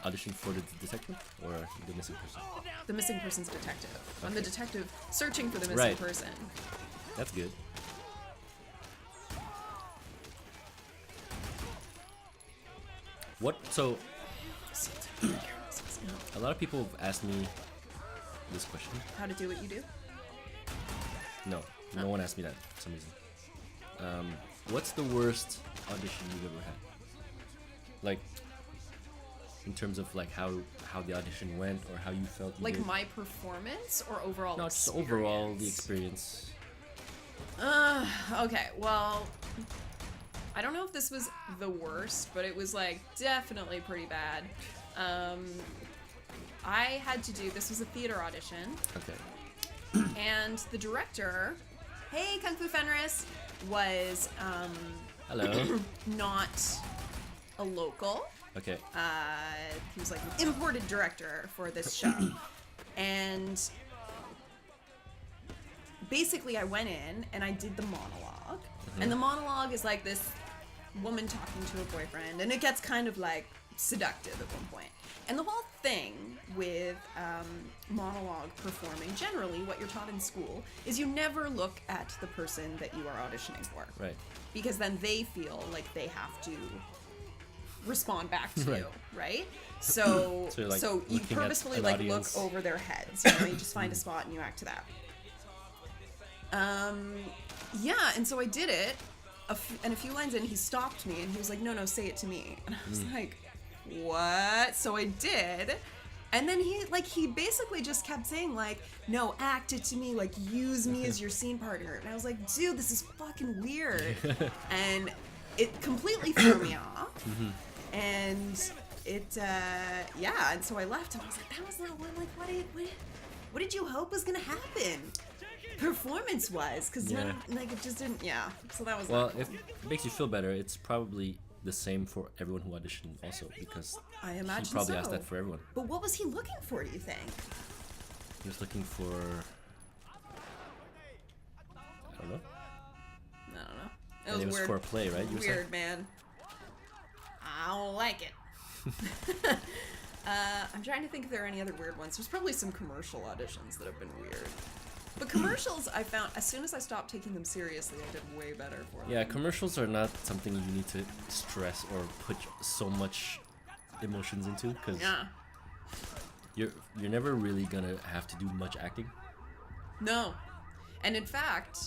auditioned for the detective or the missing person? The missing persons detective. I'm the Okay. detective searching for the missing Right. person. That's good. What? So a lot of people have asked me this question. How to do what you do? No, no one asked me that for some reason. What's the worst audition you've ever had? Like, in terms of like how the audition went or how you felt. You Like did. my performance or overall No, just experience? overall the experience. Okay, well, I don't know if this was the worst, but it was like definitely pretty bad. I had to do, this was a theater audition, Okay. and the director, hey Kung Fu Fenris, was Hello. not a local. Okay. He was like an imported director for this show. And basically I went in and I did the monologue. And the monologue is like this woman talking to her boyfriend, and it gets kind of like seductive at one point. And the whole thing with monologue performing, generally what you're taught in school, is you never look at the person that you are auditioning for. Right. Because then they feel like they have to respond back to you, right? So, So you're, like, so you looking at purposefully an like audience. look over their heads. You know, you just find a spot and you act to that. Yeah, and so I did it, and a few lines in, he stopped me and he was like, "No, say it to me." And I was like, "What?" So I did. And then he basically just kept saying like, "No, act it to me, like use me as your scene partner." And I was like, "Dude, this is fucking weird." And it completely threw me off. And it, yeah, and so I left and I was like, that was not one, like, what did you hope was gonna happen? Performance-wise, because Yeah. it just didn't, yeah. So that was Well, not cool. if it makes you feel better, it's probably the same for everyone who auditioned also, because I imagine he probably asked so. that for everyone. But what was he looking for, do you think? He was looking for, I don't know. I don't know. And it was weird. for a play, right? You were saying? Weird, man. I don't like it. I'm trying to think if there are any other weird ones. There's probably some commercial auditions that have been weird. But commercials, I found, as soon as I stopped taking them seriously, I did way better for them. Yeah, commercials are not something you need to stress or put so much emotions into, because Yeah. you're never really gonna have to do much acting. No. And in fact,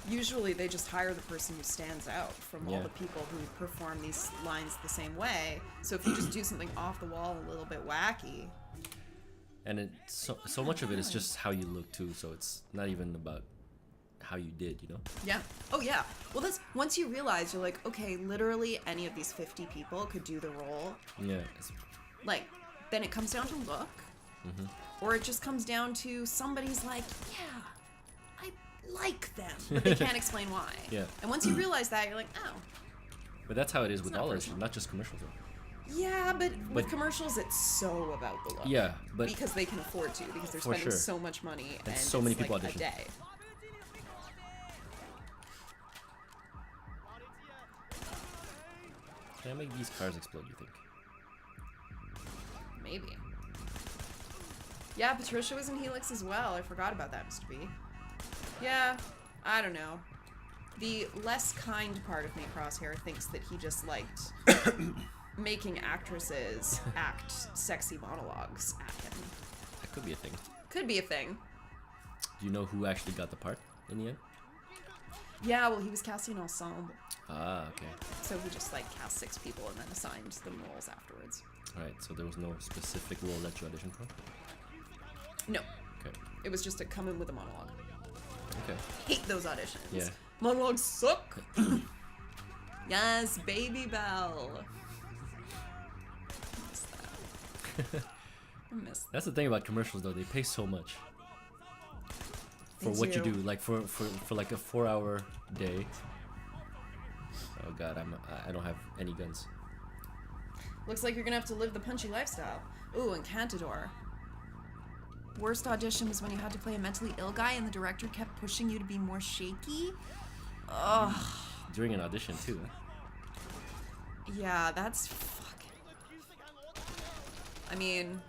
usually they just hire the person who stands out from all Yeah. the people who perform these lines the same way. So if you just do something off the wall, a little bit wacky. And so much of it is just how you look too, so it's not even about how you did, you know? Yeah. Oh, yeah. Well, that's once you realize, you're like, okay, literally any of these 50 people could do the role. Yeah. Like, then it comes down to look, or it just comes down to somebody's like, yeah, I like them, but they can't explain why. Yeah. And once you realize that, you're like, oh, But that's how it is with not all personal. this, not just commercials. Though. yeah, but with But- commercials, it's so about the look. Yeah, but Because they can afford to, because they're For spending sure. so much money and so many it's people like audition. a day. can I make these cars explode, you think? Maybe. Yeah, Patricia was in Helix as well. I forgot about that, Mr. B. Yeah, I don't know. The less kind part of me, Crosshair, thinks that he just liked making actresses act sexy monologues at him. That could be a thing. Could be a thing. Do you know who actually got the part in the end? Yeah, well, he was casting an ensemble. Ah, okay. So he just like cast 6 people and then assigned them roles afterwards. Alright, so there was no specific role that you auditioned for? No, Okay. it was just to come in with a monologue. Okay. Hate those auditions. Yeah. Monologues suck. Yes, Baby Bell. I miss that. I miss that. That's the thing about commercials though, they pay so much. For They what you do. do, like for like a 4-hour day. Oh god, I don't have any guns. Looks like you're gonna have to live the Punchy lifestyle. Ooh, and Cantador. Worst audition was when you had to play a mentally ill guy and the director kept pushing you to be more shaky. Ugh. During an audition too. Yeah, that's fucking... I mean...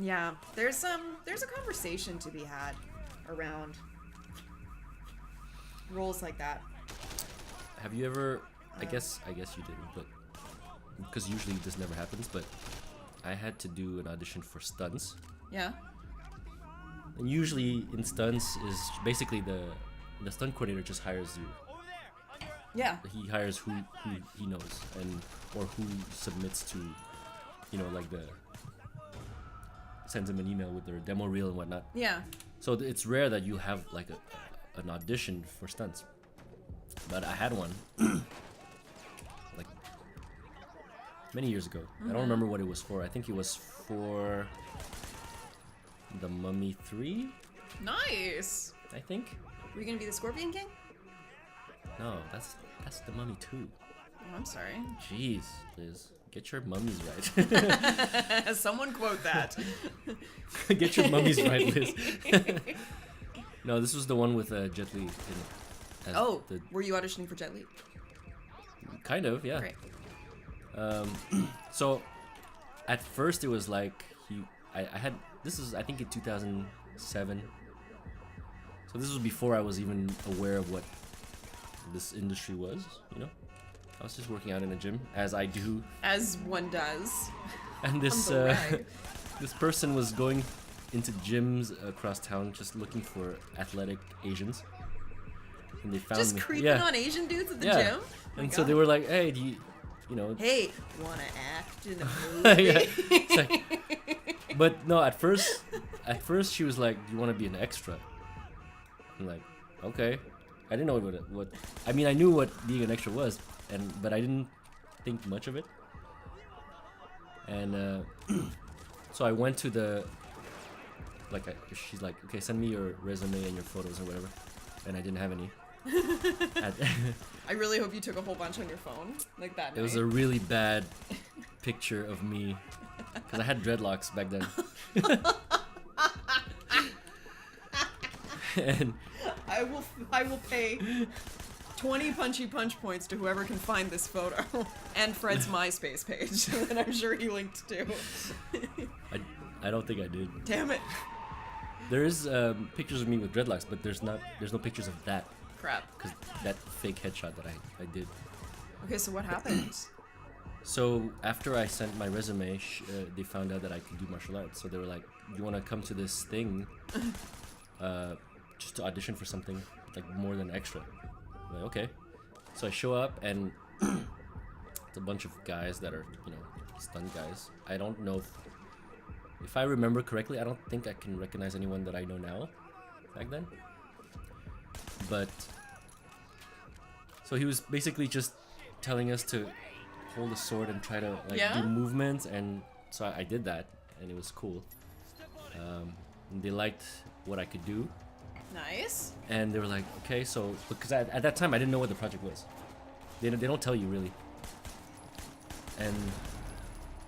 Yeah, there's a conversation to be had around roles like that. Have you ever? I guess you didn't, but because usually this never happens. But I had to do an audition for stunts, Yeah? and usually in stunts is basically the stunt coordinator just hires you. Yeah. He hires who he knows and or who submits to, like sends him an email with their demo reel and whatnot. Yeah. So it's rare that you have like an audition for stunts, but I had one like many years ago. I don't remember what it was for. I think it was for The Mummy 3, Nice! I think. Were you gonna be the Scorpion King? No, that's The Mummy 2. Oh, I'm sorry. Jeez, Liz, get your mummies right. Someone quote that. Get your mummies right, Liz. No, this was the one with Jet Li in it. as Oh, the, were you auditioning for Jet Li? kind of, yeah. Great. So at first it was like I had this is I think in 2007. So this was before I was even aware of what this industry was, I was just working out in a gym as I do, As one does. and this On the rag. this person was going into gyms across town just looking for athletic Asians, and they found Just me. creeping yeah. on Asian dudes at the yeah. gym? Oh my And so they God. were like, "Hey, do you know?" Hey, wanna act in a movie? Yeah. It's like, but no, at first she was like, "Do you want to be an extra?" I'm like, "Okay." I didn't know what I mean. I knew what being an extra was, but I didn't think much of it. And so I went to the she's like, "Okay, send me your resume and your photos or whatever," and I didn't have any. I really hope you took a whole bunch on your phone, like that It was night. a really bad picture of me because I had dreadlocks back then. And I will pay 20 Punchy Punch points to whoever can find this photo and Fred's MySpace page that I'm sure he linked to. I don't think I did. Damn it. There is pictures of me with dreadlocks, but there's no pictures of that Crap. because that fake headshot that I did. Okay, so what happened? So after I sent my resume, they found out that I could do martial arts. So they were like, "You want to come to this thing, just to audition for something like more than extra?" I'm like, okay. So I show up and it's a bunch of guys that are stunt guys. I don't know if I remember correctly. I don't think I can recognize anyone that I know now back then. But so he was basically just telling us to hold a sword and try to Yeah? do movements, and so I did that, and it was cool. And they liked what I could do, Nice. and they were like, "Okay, so," because at that time I didn't know what the project was. They don't tell you really. And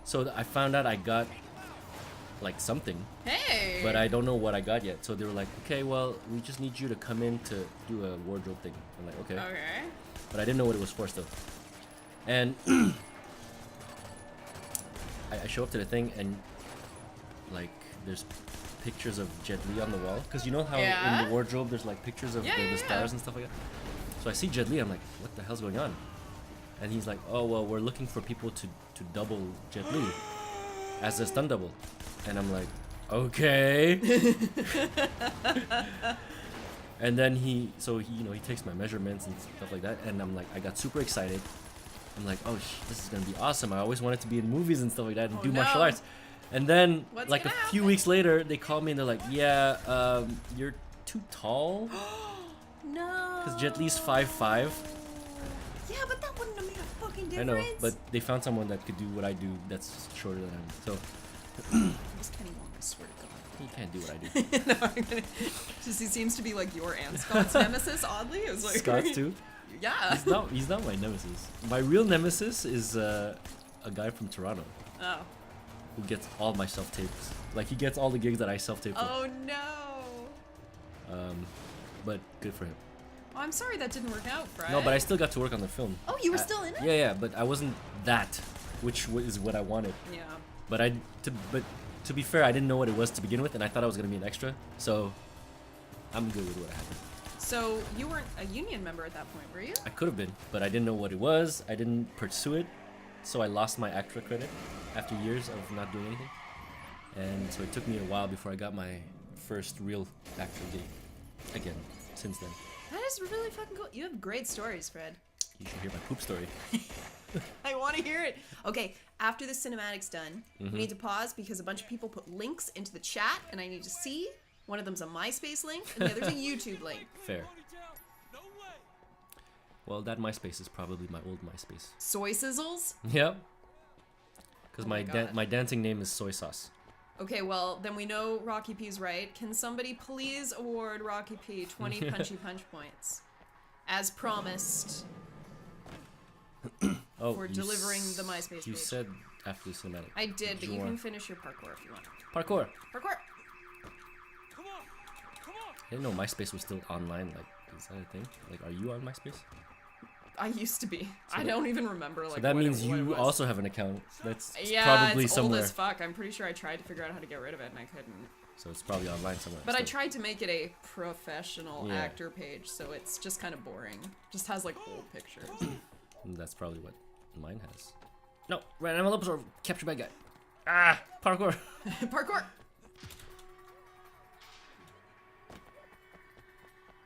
so I found out I got like something, Hey. but I don't know what I got yet. So they were like, "Okay, well, we just need you to come in to do a wardrobe thing." I'm like, "Okay," Okay. but I didn't know what it was for still. And I show up to the thing, and like there's pictures of Jet Li on the wall, because you know how Yeah. in the wardrobe there's like pictures of Yeah, the yeah, stars yeah. and stuff like that. So I see Jet Li, I'm like, "What the hell's going on?" And he's like, "Oh well, we're looking for people to double Jet Li as a stunt double." And I'm like, "Okay." And then he takes my measurements and stuff like that, and I got super excited. I'm like, oh, this is gonna be awesome. I always wanted to be in movies and stuff like that and do martial arts. And then What's like a gonna few happen? weeks later, they call me and they're like, yeah, you're too tall. No. Because Jet Li's 5'5". Yeah, but that wouldn't have made a fucking I difference. know, but they found someone that could do what I do that's shorter than him. So Just Kenny Wong, I swear to God. he can't do what I do. No, I'm gonna, just he seems to be like your and Scott's nemesis. Oddly, it was like Scott's too. Yeah. He's not my nemesis. My real nemesis is a guy from Toronto Oh. who gets all my self tapes. Like he gets all the gigs that I self tape. Oh no. But good for him. Oh, I'm sorry that didn't work out, Fred. No, but I still got to work on the film. Oh, you were still in it? Yeah, but I wasn't that, which is what I wanted. Yeah. But to be fair, I didn't know what it was to begin with, and I thought I was gonna be an extra. So I'm good with what happened. So you weren't a union member at that point, were you? I could have been, but I didn't know what it was. I didn't pursue it, so I lost my extra credit after years of not doing anything. And so it took me a while before I got my first real actual gig again. Since then, That is really fucking cool. You have great stories, Fred. you should hear my poop story. I want to hear it. Okay, after the cinematic's done, we need to pause because a bunch of people put links into the chat, and I need to see. One of them's a MySpace link, and the other's a YouTube link. Fair. Well, that MySpace is probably my old MySpace. Soy Sizzles? Yep. Because Oh my God. my dancing name is Soy Sauce. Okay, well, then we know Rocky P's right. Can somebody please award Rocky P 20 Punchy Punch points? As promised, Oh, for delivering the MySpace You page. said after the cinematic. I did, but you Sure. can finish your parkour if you want. Parkour. Parkour! I didn't know MySpace was still online. Like, is that a thing? Like, are you on MySpace? I used to be. I don't even remember, like, So that what means it, what it you was. also have an account. That's Yeah, probably it's somewhere. old as fuck. I'm pretty sure I tried to figure out how to get rid of it and I couldn't. So it's probably online somewhere. But I still. tried to make it a professional Yeah. actor page, so it's just kind of boring. Just has like old pictures. And that's probably what mine has. No, red envelopes or capture bad guy. Ah, parkour. Parkour!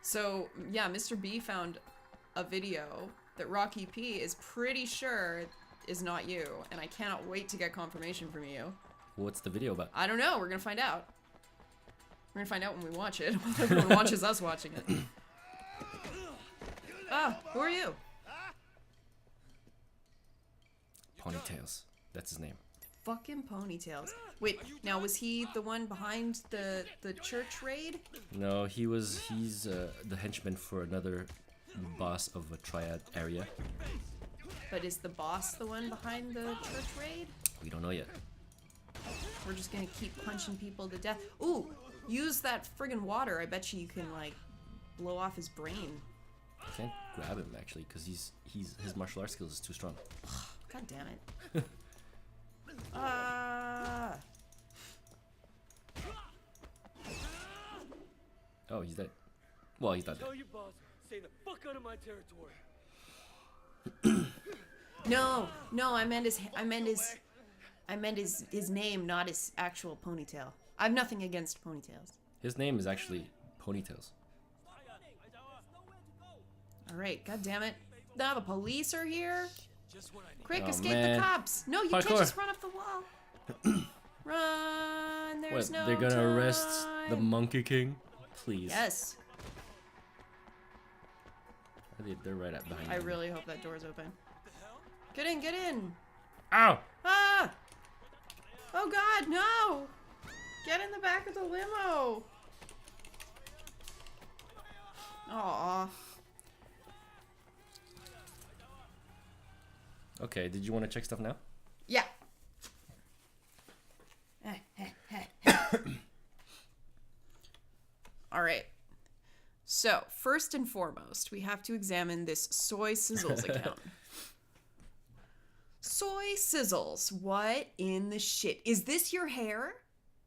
So, yeah, Mr. B found a video that Rocky P is pretty sure is not you, and I cannot wait to get confirmation from you. What's the video about? I don't know, we're gonna find out. We're gonna find out when we watch it. When everyone watches us watching it. Ah, who are you? Ponytails. That's his name. Fucking Ponytails. Wait, now was he the one behind the church raid? No, he's the henchman for another boss of a triad area. But is the boss the one behind the church raid? We don't know yet. We're just gonna keep punching people to death. Ooh, use that friggin' water. I bet you can like blow off his brain. I can't grab him actually because his martial arts skills is too strong. God damn it. Ah. Oh, he's dead. Well, he's not dead. Tell your boss, stay the fuck out of my territory. No, I meant his name, not his actual ponytail. I have nothing against ponytails. His name is actually Ponytails. All right, god damn it. Now the police are here. Quick, Oh, escape man. the cops. No, you Parkour. can't just run up the wall. Run, there's What? no They're gonna arrest the time. Monkey King? Please. Yes, They're right up behind I you. really hope that door's open. Get in, get in. Ow! Ah! Oh god, no! Get in the back of the limo. Aw. Okay, did you want to check stuff now? Yeah. All right. So, first and foremost, we have to examine this Soy Sizzles account. Soy Sizzles, what in the shit? Is this your hair?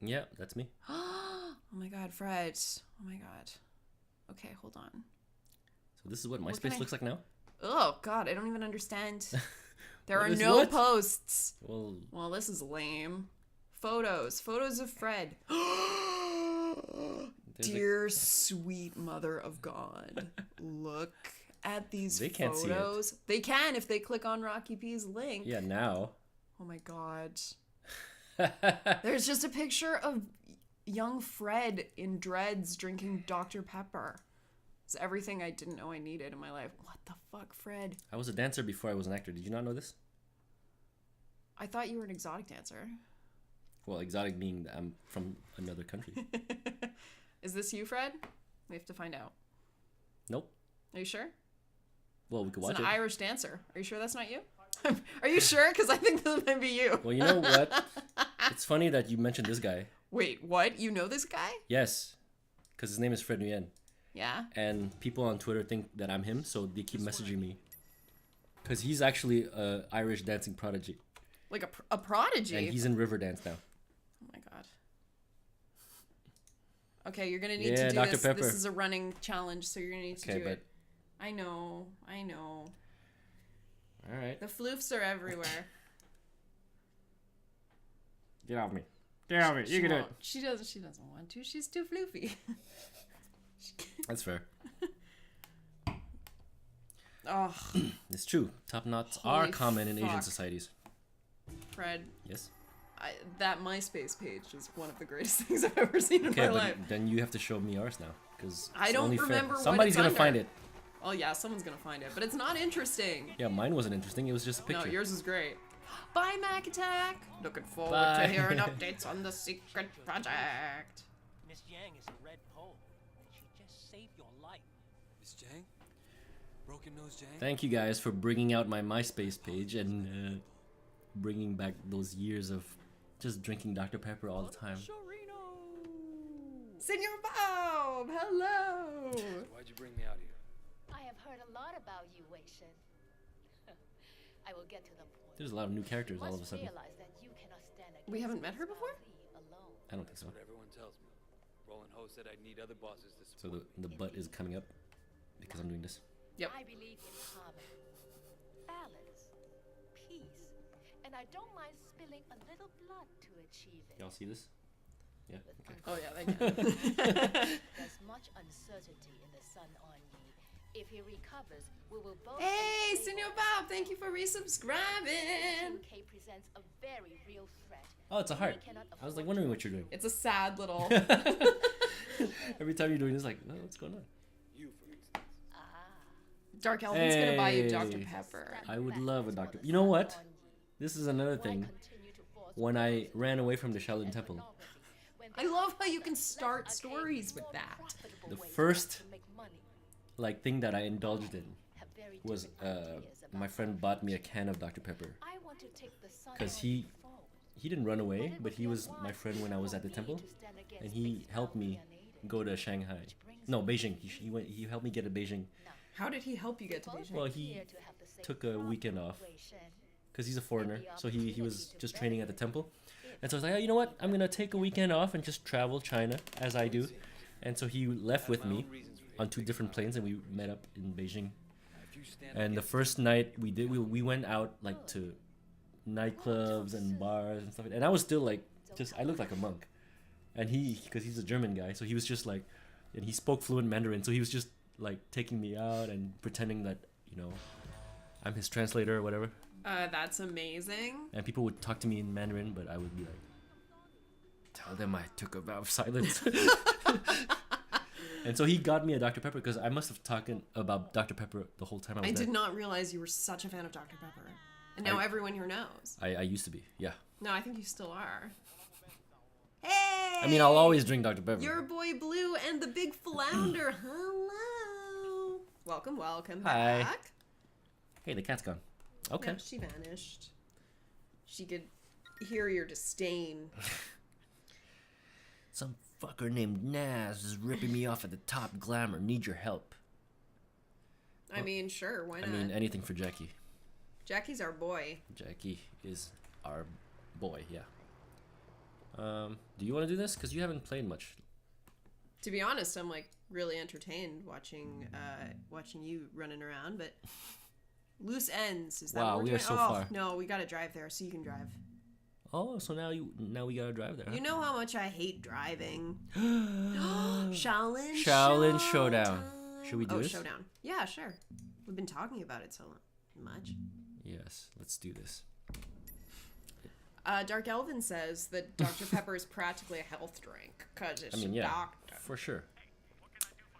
Yeah, that's me. Oh my god, Fred. Oh my god. Okay, hold on. So this is what can MySpace I- looks like now? Oh god, I don't even understand. There What are is no what? posts. Well, This is lame. Photos of Fred. Dear sweet mother of God, look at these They can't see it. photos. They can if they click on Rocky P's link. Yeah, now. Oh my God. There's just a picture of young Fred in dreads drinking Dr. Pepper. It's everything I didn't know I needed in my life. What the fuck, Fred? I was a dancer before I was an actor. Did you not know this? I thought you were an exotic dancer. Well, exotic being I'm from another country. Is this you, Fred? We have to find out. Nope. Are you sure? Well, we could It's watch an it. Irish dancer. Are you sure that's not you? Are you sure? Because I think this might be you. Well, you know what? It's funny that you mentioned this guy. Wait, what? You know this guy? Yes, because his name is Fred Nguyen. Yeah. And people on Twitter think that I'm him, so they keep messaging me. Because he's actually a Irish dancing prodigy. Like a prodigy? And he's in Riverdance now. Oh my God. Okay, you're going to need to do Dr. this. Pepper. This is a running challenge, so you're going to need to do but it. I know. all right. The floofs are everywhere. Get off me. Get off me. You can do it. She doesn't want to. She's too floofy. That's fair. Oh, It's true. Top knots are Holy common in Asian fuck. societies. Fred, Yes. that MySpace page is one of the greatest things I've ever seen in Okay, my but life. then you have to show me yours now, because I don't remember what Somebody's it's gonna under. find it. Oh yeah, someone's gonna find it, but it's not interesting. Yeah, mine wasn't interesting. It was just a picture. No, yours is great. Bye, Mac Attack. Looking forward Bye. to hearing updates on the secret project. Miss Yang is a red pole, and she just saved your life. Miss Jang? Broken Nose Jang? Thank you guys for bringing out my MySpace page and bringing back those years of just drinking Dr. Pepper all the time. Senor Bob, hello. Why'd you bring me out here? I have heard a lot about you, Wei Shen. I will get to the point. There's a lot of new characters all of a Must sudden. realize that you cannot stand We haven't against met her Miss before? Ma P alone. I don't think so. That's what everyone tells me. Roland Ho said I'd need other bosses to So support the butt is coming up because I'm doing this. Yep. I believe in harmony, balance, peace, and I don't mind spilling a little blood to achieve it. Y'all see this? Yeah. Okay. Oh yeah, they can. There's much uncertainty in the sun on Yi. If he recovers, we will both. Hey, be stable. Senor Bob, thank you for resubscribing. K presents a very real threat. Oh, it's a heart. We cannot I was like afford wondering to what you're doing. It's a sad little. Every time you're doing this, like, oh, what's going on? you, for instance. Dark Elvin's gonna buy you Dr. Hey. Pepper. I would love a doctor. You know what? This is another thing. When I ran away from the Shaolin Temple, I love how you can start stories with that. the first thing that I indulged in was my friend bought me a can of Dr. Pepper because he didn't run away, but he was my friend when I was at the temple, and he helped me go to Shanghai. No, Beijing. He helped me get a Beijing. How did he help you get to Beijing? Well, he took a weekend off because he's a foreigner, so he was just training at the temple. And so I was like, oh, you know what? I'm gonna take a weekend off and just travel China as I do. And so he left with me on 2 different planes, and we met up in Beijing. And the first night we went out like to nightclubs and bars and stuff. And I was still like, I looked like a monk. And because he's a German guy, so he was just like, and he spoke fluent Mandarin, so he was just like taking me out and pretending that, I'm his translator or whatever. That's amazing. And people would talk to me in Mandarin, but I would be like, tell them I took a vow of silence. And so he got me a Dr. Pepper because I must have talked about Dr. Pepper the whole time I was I there. did not realize you were such a fan of Dr. Pepper. And now everyone here knows. I used to be, yeah. No, I think you still are. Hey! I mean, I'll always drink Dr. Pepper. Your boy Blue and the Big Flounder. Hello. Welcome Hi. back. Hey, the cat's gone. Okay. Yeah, she vanished. She could hear your disdain. Some fucker named Naz is ripping me off at the top glamour. Need your help. I mean, sure, why not? I mean, anything for Jackie. Jackie's our boy. Jackie is our boy, yeah. Do you want to do this? Because you haven't played much. To be honest, I'm like really entertained watching you running around, but loose ends is that Wow, what we're we doing? are so oh, far. No, we gotta drive there so you can drive. Oh, so now we gotta drive there. You Huh? know how much I hate driving. Shaolin Showdown. Should we do this? Showdown. Yeah, sure. We've been talking about it so much. Yes, let's do this. Dark Elvin says that Dr. Pepper is practically a health drink because it's a doctor. For sure.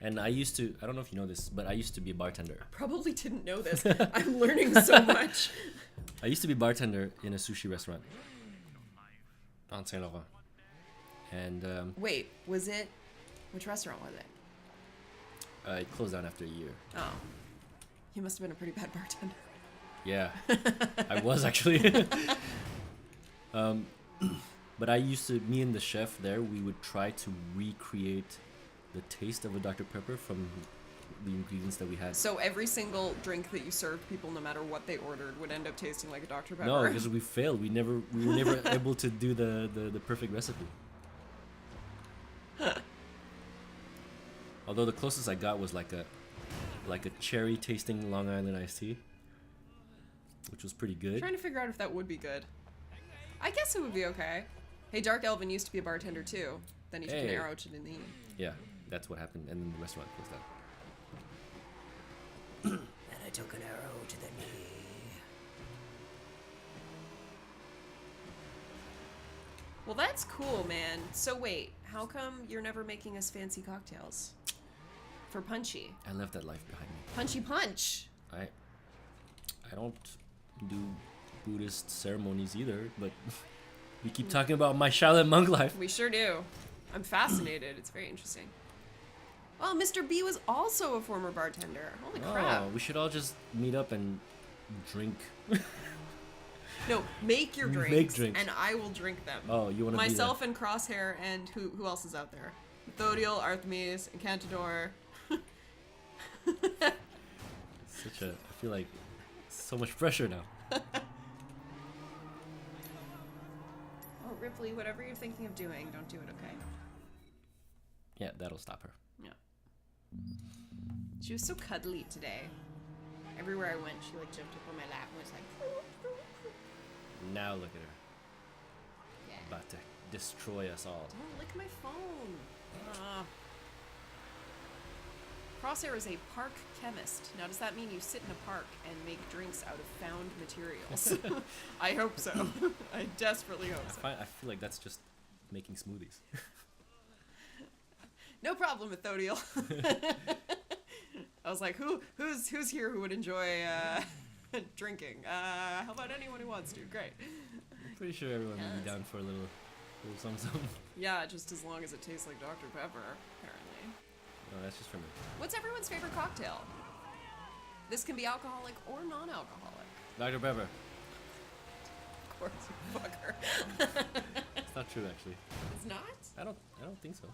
And I don't know if you know this, but I used to be a bartender. Probably didn't know this. I'm learning so much. I used to be a bartender in a sushi restaurant on Saint Laurent. And Wait, which restaurant was it? it closed down after a year. Oh. You must have been a pretty bad bartender. Yeah, I was actually. But me and the chef there, we would try to recreate the taste of a Dr. Pepper from the ingredients that we had. So every single drink that you served people, no matter what they ordered, would end up tasting like a Dr. Pepper? No, because we failed. We were never able to do the perfect recipe. Although the closest I got was like a cherry tasting Long Island iced tea, which was pretty good. I'm trying to figure out if that would be good. I guess it would be okay. Hey, Dark Elvin used to be a bartender too. Then he took an arrow to the knee. Yeah, that's what happened, and then the restaurant closed down. And I took an arrow to the knee. Well, that's cool, man. So wait, how come you're never making us fancy cocktails? For Punchy. I left that life behind me. Punchy Punch. I don't do Buddhist ceremonies either, but we keep talking about my Shaolin monk life. We sure do. I'm fascinated. It's very interesting. Oh, Mr. B was also a former bartender. Holy crap. Oh, we should all just meet up and drink. No, make your drinks. Make drinks. And I will drink them. Oh, you want to be Myself and Crosshair and who else is out there? Methodiel, Artemis, Encantador. I feel like so much pressure now. Oh, Ripley, whatever you're thinking of doing, don't do it, okay? Yeah, that'll stop her. Yeah. She was so cuddly today. Everywhere I went, she jumped up on my lap and was like... Now look at her. Yeah. About to destroy us all. Don't lick my phone. Crosshair is a park chemist. Now, does that mean you sit in a park and make drinks out of found materials? I hope so. I desperately hope so. I feel like that's just making smoothies. No problem, Methodiel. I was like, who's here who would enjoy drinking? How about anyone who wants to? Great. I'm pretty sure everyone would be down for a little something. Yeah, just as long as it tastes like Dr. Pepper, apparently. No, that's just for me. What's everyone's favorite cocktail? This can be alcoholic or non-alcoholic. Dr. Pepper. Of course, you fucker. It's not true, actually. It's not? I don't think so.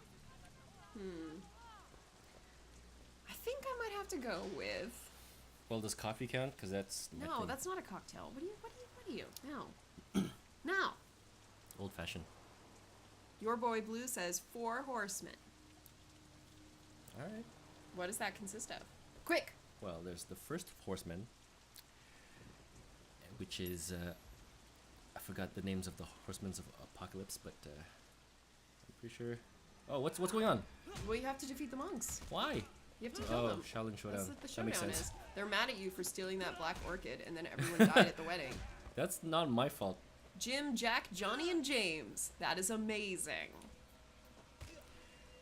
I think I might have to go with... Well, does coffee count? Because that's... No, that's not a cocktail. What are you? No. No. Old fashioned. Your boy Blue says 4 horsemen. Alright. What does that consist of? Quick! Well, there's the first horseman, which is... I forgot the names of the horsemen of apocalypse, but I'm pretty sure... Oh, what's going on? Well, you have to defeat the monks. Why? You have to kill them. Oh, Shaolin Showdown. That's what the That makes showdown sense. is. They're mad at you for stealing that black orchid, and then everyone died at the wedding. That's not my fault. Jim, Jack, Johnny, and James. That is amazing.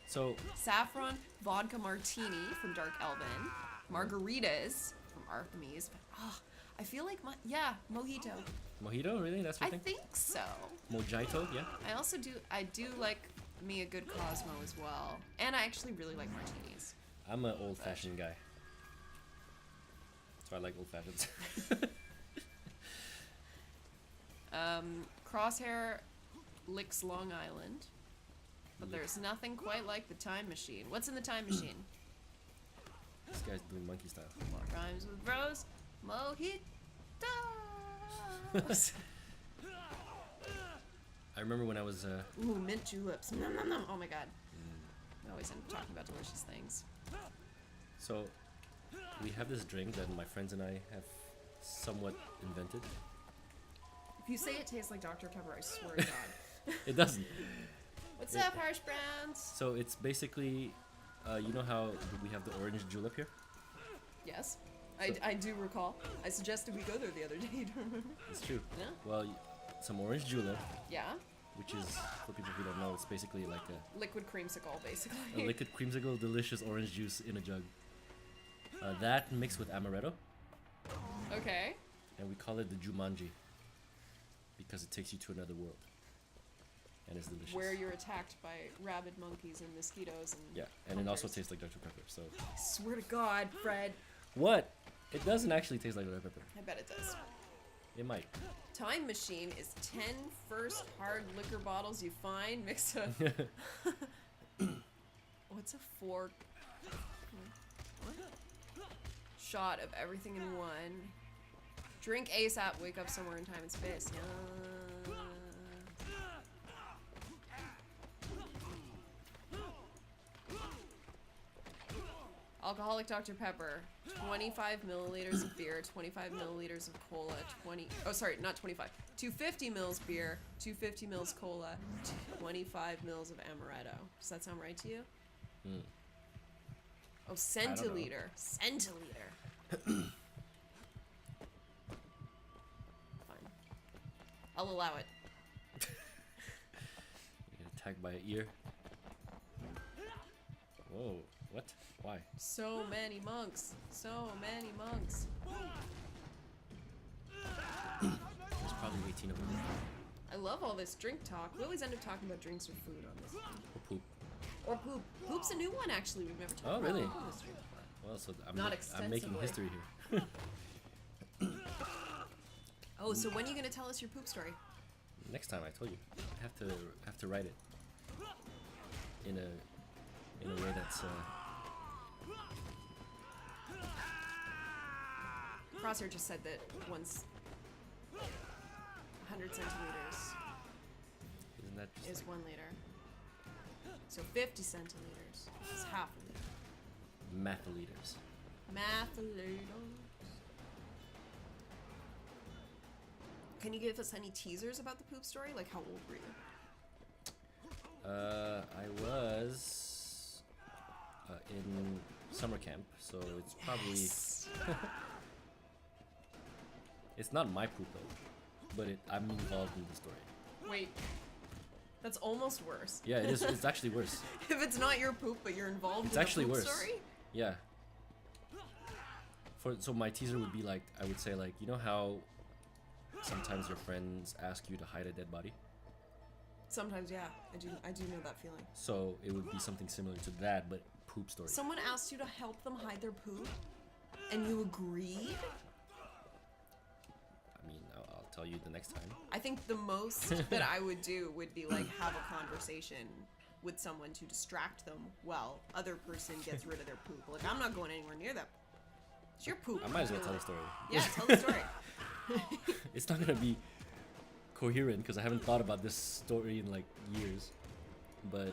So... Saffron vodka martini from Dark Elvin. Margaritas from Artemis. Oh, I feel like mojito. Mojito? Really? That's your I thing? think so. Mojito? Yeah? I do like me a good Cosmo as well. And I actually really like martinis. I'm an old-fashioned guy. So I like old fashions. Crosshair licks Long Island. But there's nothing quite like the time machine. What's in the time machine? This guy's doing monkey style. What rhymes with bros? Mojitos! I remember when I was... Ooh, mint juleps. Nom, nom, nom. Oh my god. I always end up talking about delicious things. So, we have this drink that my friends and I have somewhat invented. If you say it tastes like Dr. Pepper, I swear to God. It doesn't. What's up, Harsh Brands? So it's basically, you know how we have the orange julep here? Yes. I do recall. I suggested we go there the other day. You don't remember? It's true. Yeah. Well, some orange julep, Yeah. which is, for people who don't know, it's basically like Liquid creamsicle, basically. a liquid creamsicle, delicious orange juice in a jug. That mixed with amaretto, Okay. and we call it the Jumanji because it takes you to another world, and it's delicious. Where you're attacked by rabid monkeys and mosquitoes and. Yeah, and it also hunters. tastes like Dr. Pepper. So I swear to God, Fred. what? It doesn't actually taste like Dr. Pepper. I bet it does. It might. Time machine is 10 first hard liquor bottles you find mixed up. What's a fork? What? Shot of everything in one. Drink ASAP, wake up somewhere in time and space. Yeah. Alcoholic Dr. Pepper, 25 milliliters of beer, 25 milliliters of cola, 250 mils beer, 250 mils cola, 25 mils of amaretto. Does that sound right to you? Mm. Oh, centiliter. Centiliter. Fine. I'll allow it. You get attacked by an ear. Whoa, what? Why? So many monks. So many monks. There's probably 18 of them. I love all this drink talk. We always end up talking about drinks or food on this. Or poop. Or poop. Poop's a new one, actually. We've never talked Oh, about really? poop on this stream before. Well, so I'm, Not I'm making extensively. history here. Oh, so when are you going to tell us your poop story? Next time, I told you, I have to write it in a way that's Crosshair just said that once 100 centiliters isn't that just is like 1 liter. So 50 centiliters is half a liter. mathliters? Mathliters. Can you give us any teasers about the poop story? Like, how old were you? I was in summer camp, so it's probably it's not my poop though, but I'm involved in the story. Wait. That's almost worse. Yeah, it is. It's actually worse. If it's not your poop, but you're involved It's in actually the poop worse. story? Yeah. So my teaser would be like, I would say like, you know how sometimes your friends ask you to hide a dead body? Sometimes, yeah. I do know that feeling. So it would be something similar to that, but poop story. Someone asked you to help them hide their poop, and you agreed? I mean, I'll tell you the next time. I think the most that I would do would be like have a conversation with someone to distract them while other person gets rid of their poop. Like, I'm not going anywhere near that. It's your poop. I might as well tell the story. Yeah, tell the story. It's not gonna be coherent because I haven't thought about this story in like years. But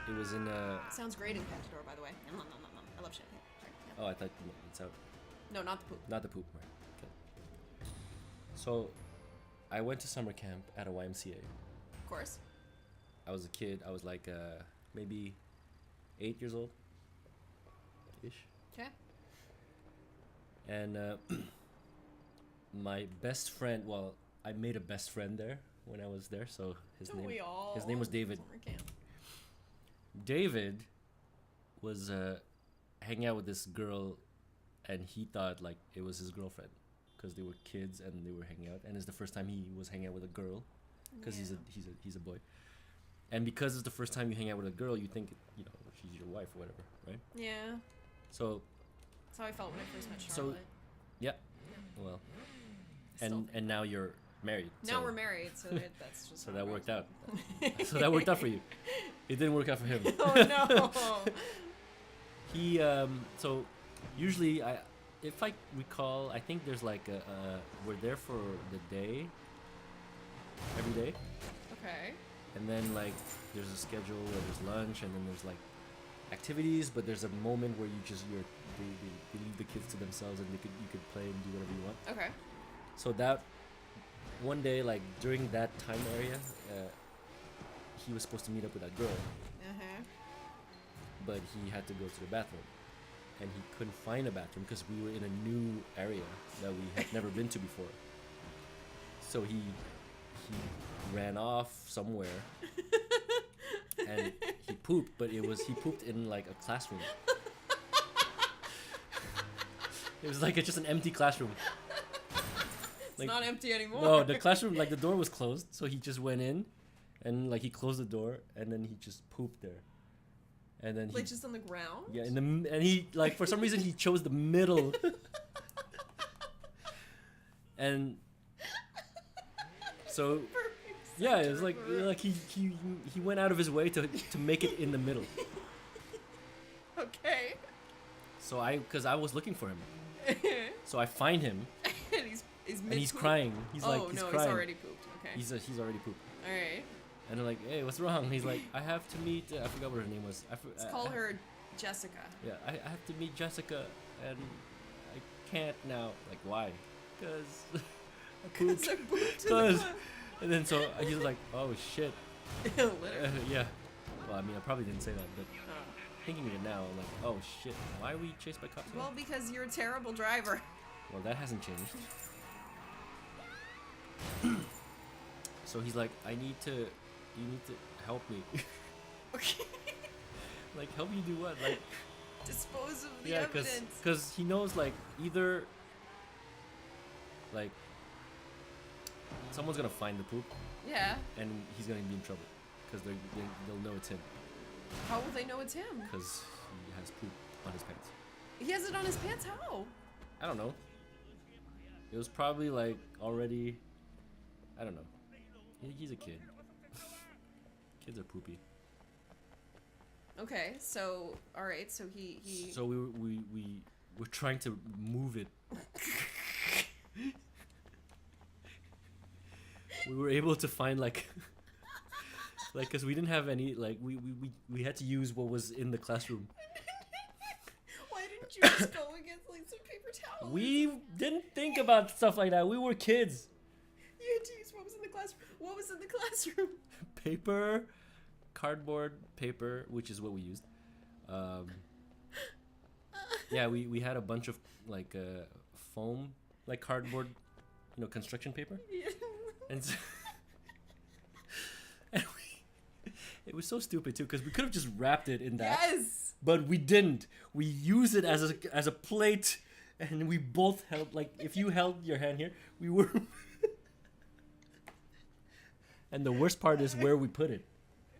it was in Sounds great in Cactador, by the way. I love champagne. Sorry. Yeah. oh, I thought it's out. No, not the poop. Not the poop, right? Okay. So, I went to summer camp at a YMCA. Of course. I was a kid. I was like maybe 8 years old, ish. Okay. And my best friend. Well, I made a best friend there when I was there. So his Don't we all? name was David. Summer camp. David was hanging out with this girl, and he thought like it was his girlfriend because they were kids and they were hanging out. And it's the first time he was hanging out with a girl because he's a boy. And because it's the first time you hang out with a girl, you think she's your wife or whatever, right? Yeah. So That's how I felt when I first met So- Charlotte. yeah, well, Still. and now you're married. Now so, we're married, so that's just So how that it worked goes. out. So that worked out for you. It didn't work out for him. Oh no. He so usually if I recall, I think there's like we're there for the day every day, Okay. and then like there's a schedule where there's lunch, and then there's like activities, but there's a moment where they leave the kids to themselves, and you could play and do whatever you want. Okay. So that one day, like during that time area, he was supposed to meet up with that girl, but he had to go to the bathroom, and he couldn't find a bathroom because we were in a new area that we had never been to before. So he ran off somewhere, and he pooped, but he pooped in like a classroom. It was like just an empty classroom. It's not empty anymore. No, the classroom, like the door was closed, so he just went in, and like he closed the door, and then he just pooped there, and then like just on the ground. Yeah, and he like for some reason he chose the middle, and so yeah, it was like he went out of his way to make it in the middle. Okay. So because I was looking for him, so I find him. And he's crying. He's crying. He's already pooped. Okay. He's already pooped. All right. And they're like, hey, what's wrong? He's like, I have to meet. I forgot what her name was. Let's call her Jessica. Yeah, I have to meet Jessica, and I can't now. Like, why? Because I pooped. Because. And then so he's like, oh shit. Yeah. Well, I mean, I probably didn't say that, but thinking of it now, I'm like, oh shit, why are we chased by cops? Well, because you're a terrible driver. Well, that hasn't changed. So he's like, you need to help me. Okay. Like, help you do what? Like, dispose of the evidence. Because he knows, like, either, like, someone's gonna find the poop. Yeah. And he's gonna be in trouble. Because they'll know it's him. How will they know it's him? Because he has poop on his pants. He has it on his pants? How? I don't know. It was probably, like, already... I don't know. He's a kid. Kids are poopy. Okay, so all right, so he. So we were trying to move it. We were able to find like because we didn't have any we had to use what was in the classroom. Why didn't you just go and get like some paper towels? We didn't think about stuff like that. We were kids. You had to use what was in the classroom. What was in the classroom? Paper, cardboard, paper, which is what we used. Yeah, we had a bunch of like foam, like cardboard, construction paper. Yeah. And, it was so stupid too, because we could have just wrapped it in that. Yes. But we didn't. We used it as a plate, and we both held, like, if you held your hand here, we were. And the worst part is where we put it.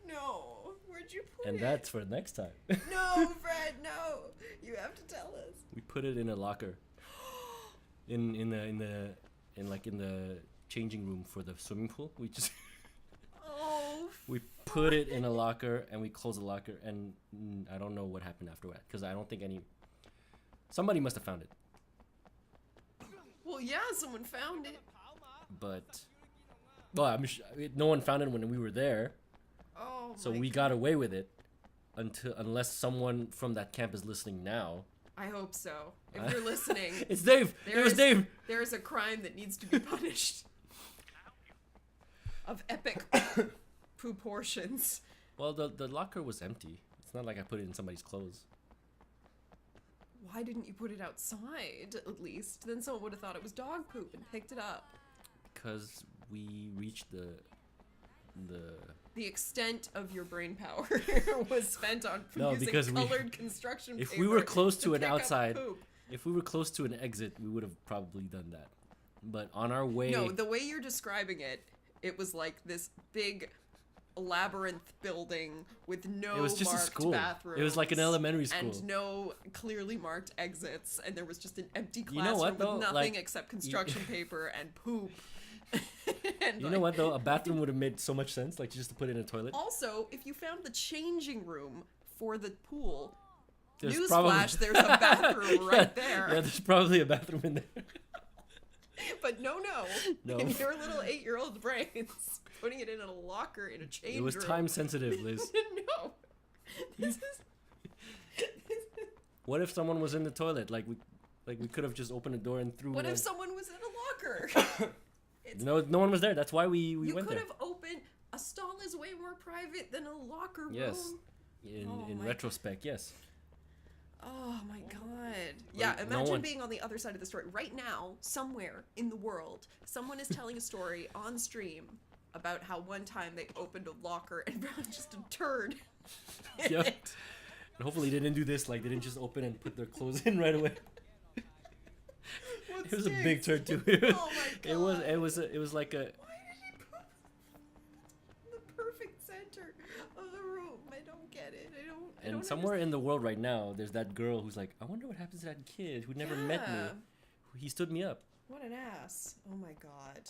No, where'd you put it? And that's for next time. No, Fred, no. You have to tell us. We put it in a locker. In the changing room for the swimming pool. We just. We put it in a locker and we closed the locker, and I don't know what happened after that, because I don't think somebody must have found it. Well, yeah, someone found it. But, well, I'm no one found it when we were there. Oh. So we got away with it unless someone from that camp is listening now. I hope so. If you're listening, it's Dave. It was Dave. There is a crime that needs to be punished. Of epic proportions. Well, the locker was empty. It's not like I put it in somebody's clothes. Why didn't you put it outside, at least? Then someone would have thought it was dog poop and picked it up. Because we reached the extent of your brain power was spent on using colored construction paper. If we were close to an outside, poop. If we were close to an exit, we would have probably done that. But on our way... No, the way you're describing it, it was like this big labyrinth building with no it was just marked a school. bathrooms. It was like an elementary school. And no clearly marked exits. And there was just an empty classroom you know what, though? with nothing except construction paper and poop. And you know what, though? A bathroom would have made so much sense, like just to put it in a toilet. Also, if you found the changing room for the pool, there's newsflash, there's a bathroom right there. Yeah, there's probably a bathroom in there. But no. In your little 8-year-old brains, putting it in a locker in a change room. It was time sensitive, Liz. No. This is... What if someone was in the toilet? Like we could have just opened the door and threw. What if someone was in a locker? No one was there. That's why we You went could there. have opened a stall is way more private than a locker room. Yes. In Oh my retrospect, yes. Oh my god. Yeah, no imagine one- being on the other side of the story. Right now, somewhere in the world, someone is telling a story on stream about how one time they opened a locker and found just a turd. in Yep. it. And hopefully they didn't do this. Like they didn't just open and put their clothes in right away. What It was a stinks? big turd too. Oh my god. It was like a. Why did he put the perfect center of the room? I don't get it. I don't And somewhere in the world right now, there's that girl who's like, I wonder what happens to that kid who never met me. Yeah. He stood me up. What an ass. Oh my god.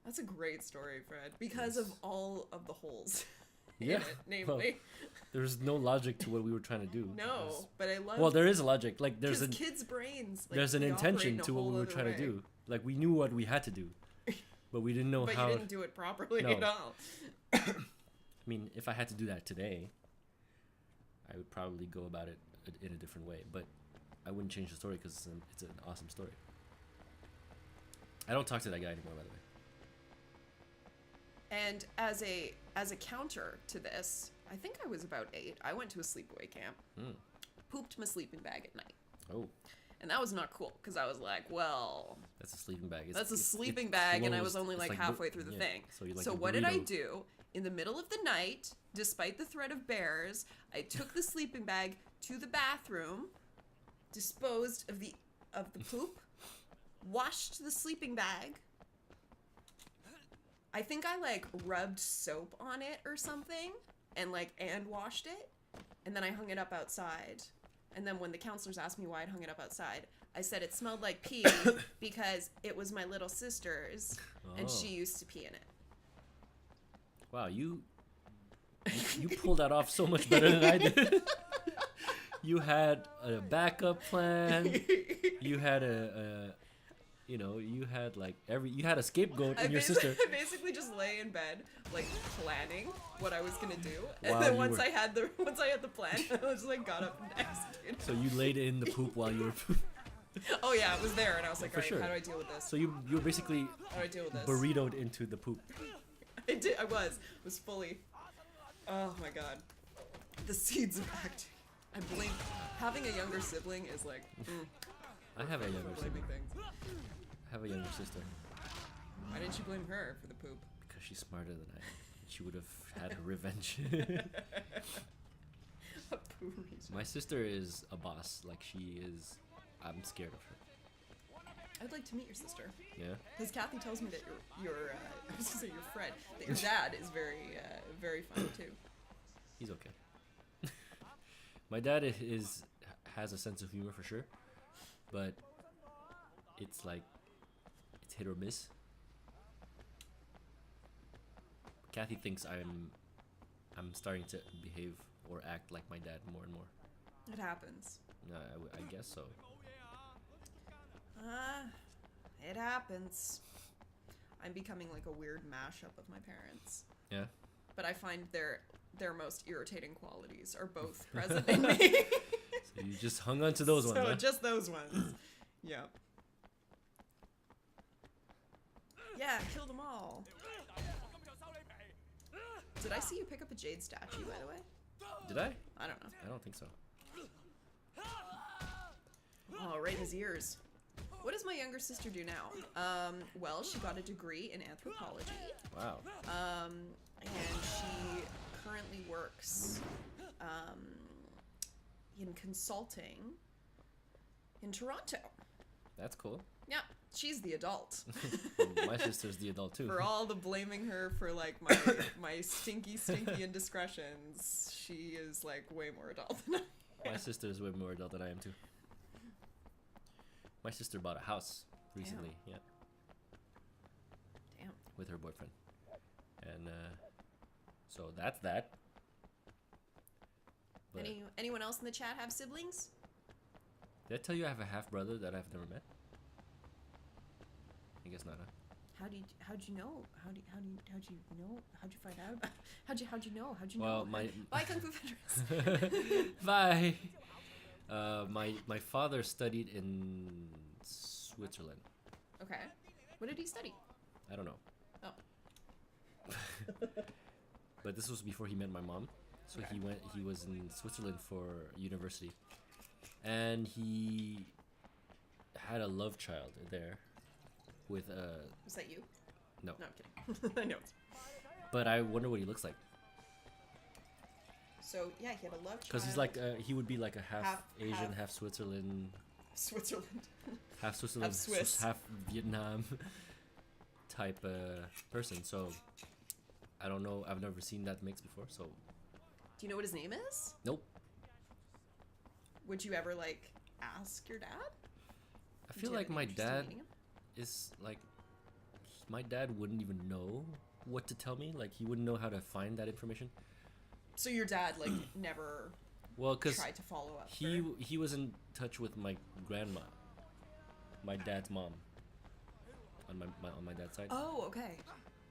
That's a great story, Fred. Because of all of the holes. Yeah. In it, namely. There's no logic to what we were trying to do. No, but I love. Well, there is a logic. Like there's Because an kids' brains. Like, there's an they operate intention in a to what whole we were other trying way. to do. Like we knew what we had to do, but we didn't know But how. you didn't do it properly No. at all. I mean, if I had to do that today, I would probably go about it in a different way. But I wouldn't change the story because it's an awesome story. I don't talk to that guy anymore, by the way. And as a counter to this, I think I was about 8. I went to a sleepaway camp, pooped my sleeping bag at night, Oh, and that was not cool because I was like, well, that's a sleeping bag. that's a it's sleeping bag, and I was closed. only It's like bu- halfway through the yeah. thing. So you're like So a what did I burrito. do? In the middle of the night, despite the threat of bears, I took the sleeping bag to the bathroom, disposed of the poop, washed the sleeping bag. I think I like rubbed soap on it or something and washed it, and then I hung it up outside. And then when the counselors asked me why I'd hung it up outside, I said it smelled like pee because it was my little sister's and she used to pee in it. Wow, you pulled that off so much better than I did. You had a backup plan. You had you had like you had a scapegoat in your sister. I basically just lay in bed, like planning what I was gonna do, and While then you once were- I had the plan, I just like got up and executed. So you laid in the poop while you were. Oh yeah, it was there, and I was like, For alright, sure. how do I deal with this? So you were basically How do I deal with this? burritoed into the poop. I did. I was fully. Oh my god, the seeds of acting. I blame having a younger sibling is like I have a younger blaming sibling. things. I have a younger sister Why didn't you blame her for the poop? because she's smarter than I am. She would have had her revenge. A poo reason. My sister is a boss. Like she is. I'm scared of her. I'd like to meet your sister. Yeah. Because Kathy tells me that your I was gonna say your friend, that your dad is very fun too. He's okay. My dad has a sense of humor for sure, but it's like it's hit or miss. Kathy thinks I'm starting to behave or act like my dad more and more. It happens. I guess so. It happens. I'm becoming like a weird mashup of my parents. Yeah. But I find their most irritating qualities are both present in me. So you just hung on to those ones, So huh? just those ones. Yeah. Yeah, kill them all. Did I see you pick up a jade statue, by the way? Did I? I don't know. I don't think so. Oh, right in his ears. What does my younger sister do now? Well, she got a degree in anthropology. Wow. And she currently works in consulting in Toronto. That's cool. Yeah, she's the adult. My sister's the adult too. For all the blaming her for like my stinky indiscretions, she is like way more adult than I am. My sister is way more adult than I am too. My sister bought a house recently, yeah, Damn. with her boyfriend, and so that's that. But Anyone else in the chat have siblings? did I tell you I have a half brother that I've never met? I guess not. Huh? How'd you know? How'd you know? How'd you find out about? How'd you know? How'd you Well, know? my Bye, Kung Fu Federals. bye. My father studied in Switzerland. Okay. What did he study? I don't know. Oh. But this was before he met my mom. So Okay. he was in Switzerland for university. And he had a love child there with Was that you? no. No, I'm kidding. I know. But I wonder what he looks like. So yeah, he had a love child. Because he's like he would be like a half Asian, half- half Switzerland, Switzerland. half Switzerland, Half Swiss. half Vietnam type person. So I don't know. I've never seen that mix before. So Do you know what his name is? nope. Would you ever like ask your dad? I Do feel you have like any my interest in dad meeting him? is like my dad wouldn't even know what to tell me. Like he wouldn't know how to find that information. So your dad like never Well, because tried to follow up. he was in touch with my grandma, my dad's mom, on my dad's side, Oh, okay.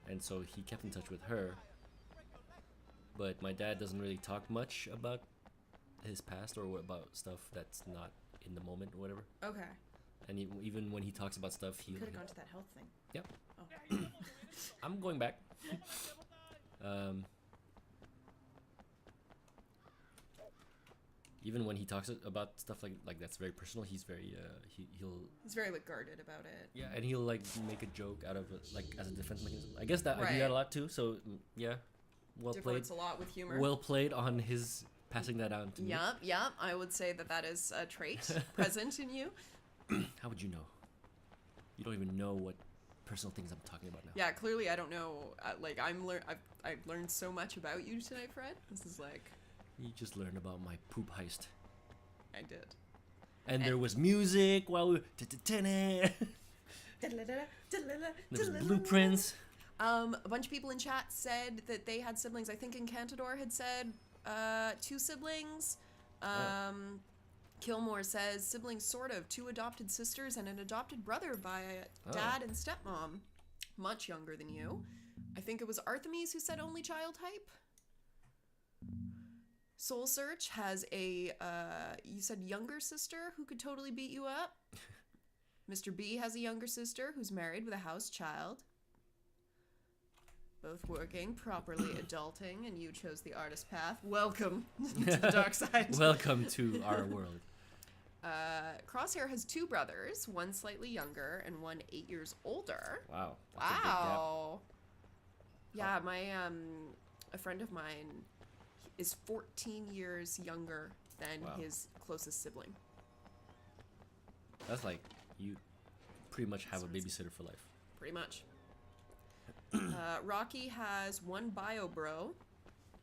and so he kept in touch with her. But my dad doesn't really talk much about his past or about stuff that's not in the moment or whatever. Okay. And even when he talks about stuff, he Could have gone to that health thing. Yep. Oh. I'm going back. Even when he talks about stuff like that's very personal, he's very he'll He's very like guarded about it. yeah, and he'll like make a joke out of it, like as a defense mechanism. I guess that I do Right. that a lot too. So yeah, well played. Diverts a lot with humor. Well played on his passing that on to me. Yep. I would say that is a trait present in you. How would you know? You don't even know what personal things I'm talking about now. Yeah, clearly I don't know. Like I've learned so much about you tonight, Fred. This is like You just learned about my poop heist. I did. And there was music while we were there was blueprints. A bunch of people in chat said that they had siblings. I think Encantador had said 2 siblings. Kilmore says siblings, sort of 2 adopted sisters and an adopted brother by a dad and stepmom, much younger than you. I think it was Artemis who said only child type. Soul Search has a you said younger sister who could totally beat you up. Mr. B has a younger sister who's married with a house child. Both working, properly adulting, and you chose the artist path. Welcome to the dark side. Welcome to our world. Crosshair has 2 brothers, one slightly younger and one 8 years older. Wow. That's a big gap. Wow. Yeah, my a friend of mine is 14 years younger than Wow. his closest sibling. That's like you pretty much have a babysitter for life. Pretty much. Rocky has 1 bio bro.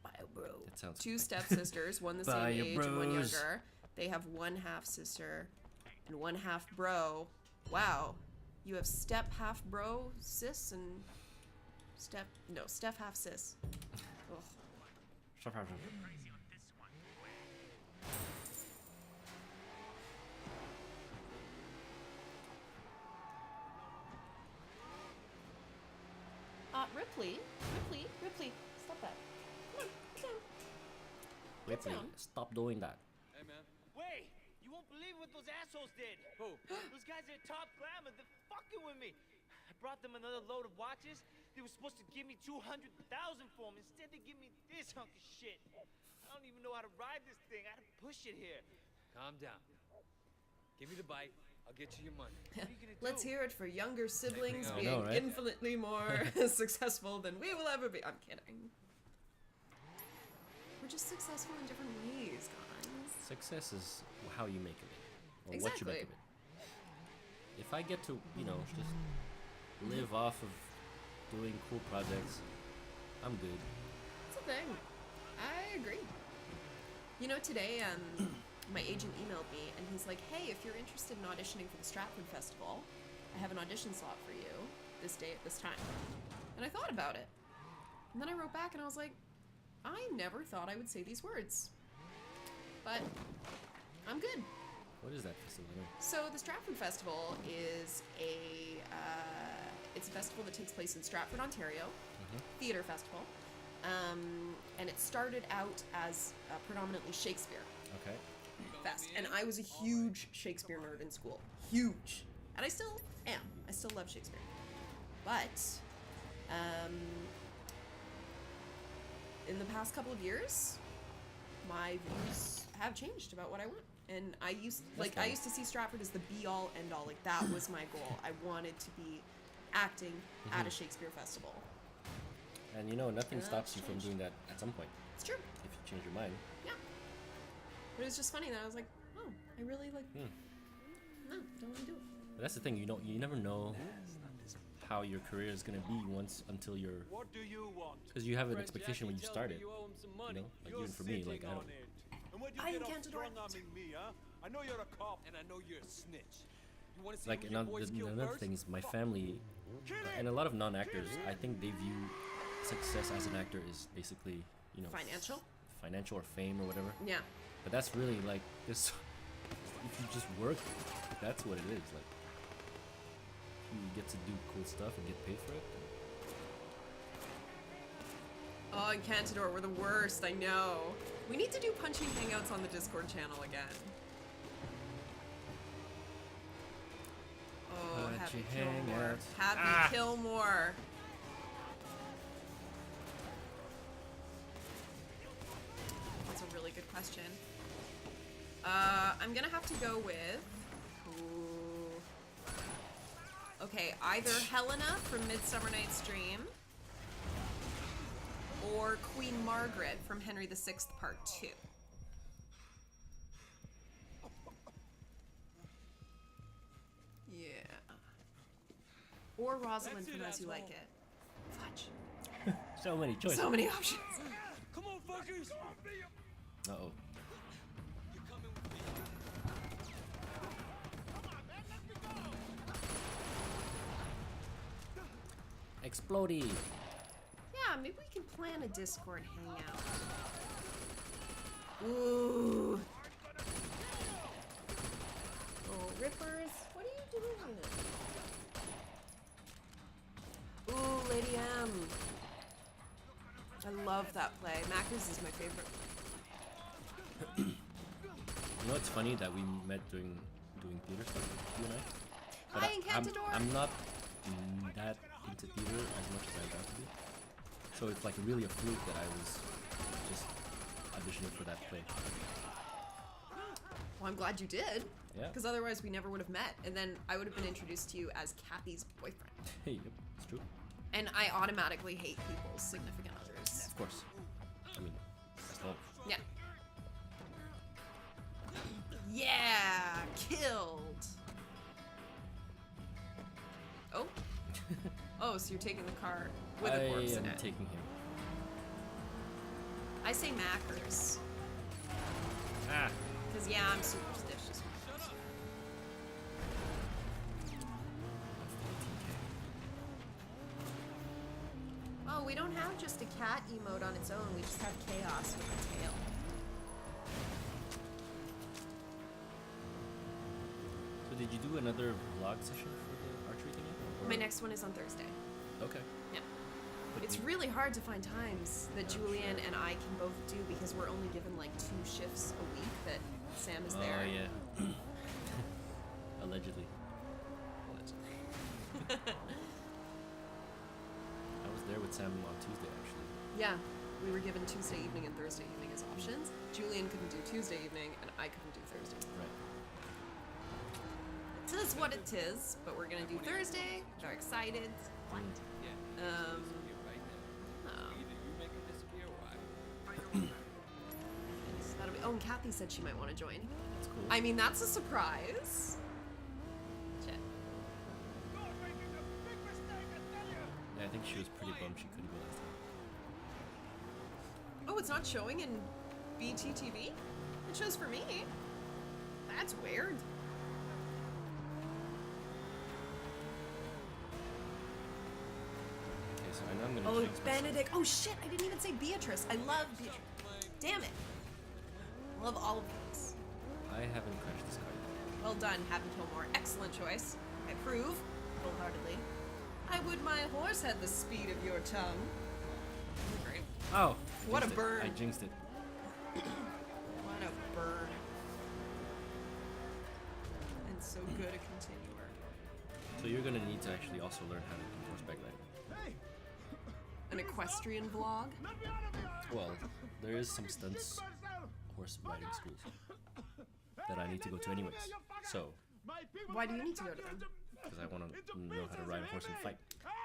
That sounds 2 stepsisters, one the same Bio age and one bros. younger. They have 1 half sister and 1 half bro. Wow. You have step half bro sis and step half sis. Ugh. Ripley, stop that. Come on, get down. Ripley, down. stop doing that. Hey, man. Wait! You won't believe what those assholes did! Who? Those guys are Top Glamour, they're fucking with me! I brought them another load of watches. They were supposed to give me 200,000 for them. Instead, they give me this hunk of shit. I don't even know how to ride this thing. I had to push it here. Calm down. Give me the bite. I'll get you your money. What are you gonna Let's do? hear it for younger siblings I being know, right? infinitely more successful than we will ever be. I'm kidding. We're just successful in different ways, guys. Success is how you make of it, or what you Exactly. make of it. If I get to, just live off of doing cool projects, I'm good. That's the thing. I agree. You know, today, my agent emailed me and he's like, hey, if you're interested in auditioning for the Stratford Festival, I have an audition slot for you this day at this time. And I thought about it. And then I wrote back and I was like, I never thought I would say these words. But I'm good. What is that festival? anyway? So the Stratford Festival is it's a festival that takes place in Stratford, Ontario, theatre festival, and it started out as predominantly Shakespeare Okay. fest, and I was a huge Shakespeare nerd in school, huge, and I still am. I still love Shakespeare, but In the past couple of years, my views have changed about what I want. And I used to see Stratford as the be-all, end-all. Like, that was my goal. I wanted to be acting at a Shakespeare festival. And you know, nothing And stops you that's from changed. doing that at some point It's true. if you change your mind. Yeah. But it was just funny that I was like, oh, I really like. No, don't want to do it. But that's the thing, you never know how your career is gonna be until you're. What do you want? Because you have an Fred expectation when Jackie you tells me started. You owe him some You money. know, like You're even for me, like sitting I on don't. it. And when you I get am all Cantador. strong-arming me, huh? I know you're a cop, and I know you're a snitch. You want to see Like who your another, boys kill another first? thing is my Fuck. family, Kill it! and a lot of non-actors. I think they view success as an actor is basically, you know, financial or fame or whatever. Yeah. But that's really like this. If you just work, that's what it is. Like you get to do cool stuff and get paid for it. Oh, and Cantador, we're the worst, I know. We need to do Punchy hangouts on the Discord channel again. Oh, Punchy Happy Killmore. hangouts. Happy Killmore. That's a really good question. I'm gonna have to go with... Ooh. Okay, either Helena from Midsummer Night's Dream or Queen Margaret from Henry VI Part 2. Yeah. Or Rosalind That's from it, As You Like asshole. It. Fudge. So many choices. So many options. Come on, fuckers! Uh oh. You're coming with me. Explodey. Yeah, maybe we can plan a Discord hangout. Ooh. Oh, Rippers, what are you doing? Ooh, Lady M. I love that play. Macros is my favorite. You know, it's funny that we met doing theater stuff, you and I. But Hi, Encantador. I'm not that into theater as much as I want to be. So it's like really a fluke that I was just auditioning for that play. Well, I'm glad you did. Yeah. Because otherwise we never would have met. And then I would have been introduced to you as Kathy's boyfriend. Hey, yep, it's true. And I automatically hate people's significant others. Of course. I mean, that's love. Yeah. Yeah! Killed! Oh? Oh, so you're taking the car with a corpse in I am it. taking him. I say Mackers. Ah! Because, yeah, I'm superstitious. Oh, we don't have just a cat emote on its own. We just have chaos with a tail. So did you do another vlog session for the archery thing yet? Or- My next one is on Thursday. Okay. Yeah. It's really hard to find times that Julian and I can both do because we're only given like 2 shifts a week that Sam is there. Oh yeah. Allegedly. I was there with Sam on Tuesday actually. Yeah. We were given Tuesday evening and Thursday evening as options. Julian couldn't do Tuesday evening and I couldn't do Thursday. Right. It is what it is, but we're gonna do Thursday. We're excited. What? Oh. That'll be, oh, and Kathy said she might want to join. That's cool. I mean, that's a surprise. Shit. Yeah, I think she was pretty bummed she couldn't go last time. Oh, it's not showing in BTTV? It shows for me. That's weird. Okay, so I know I'm gonna Oh, jinx myself. Benedict. Oh, shit. I didn't even say Beatrice. I love Beatrice. Damn it. Love all of these. I haven't crashed this car yet. Well done, Happy Killmore. Excellent choice. I approve, wholeheartedly. I would my horse had the speed of your tongue. Great. Oh! I What a jinxed it. burn. I jinxed it. What a burn. And so good a continuer. So you're gonna need to actually also learn how to do horseback riding. Hey, an equestrian vlog. Well, there is some stunts horse riding schools that I need to go to anyways. So, Why do you need to go to them? because I want to know how to ride a horse and fight.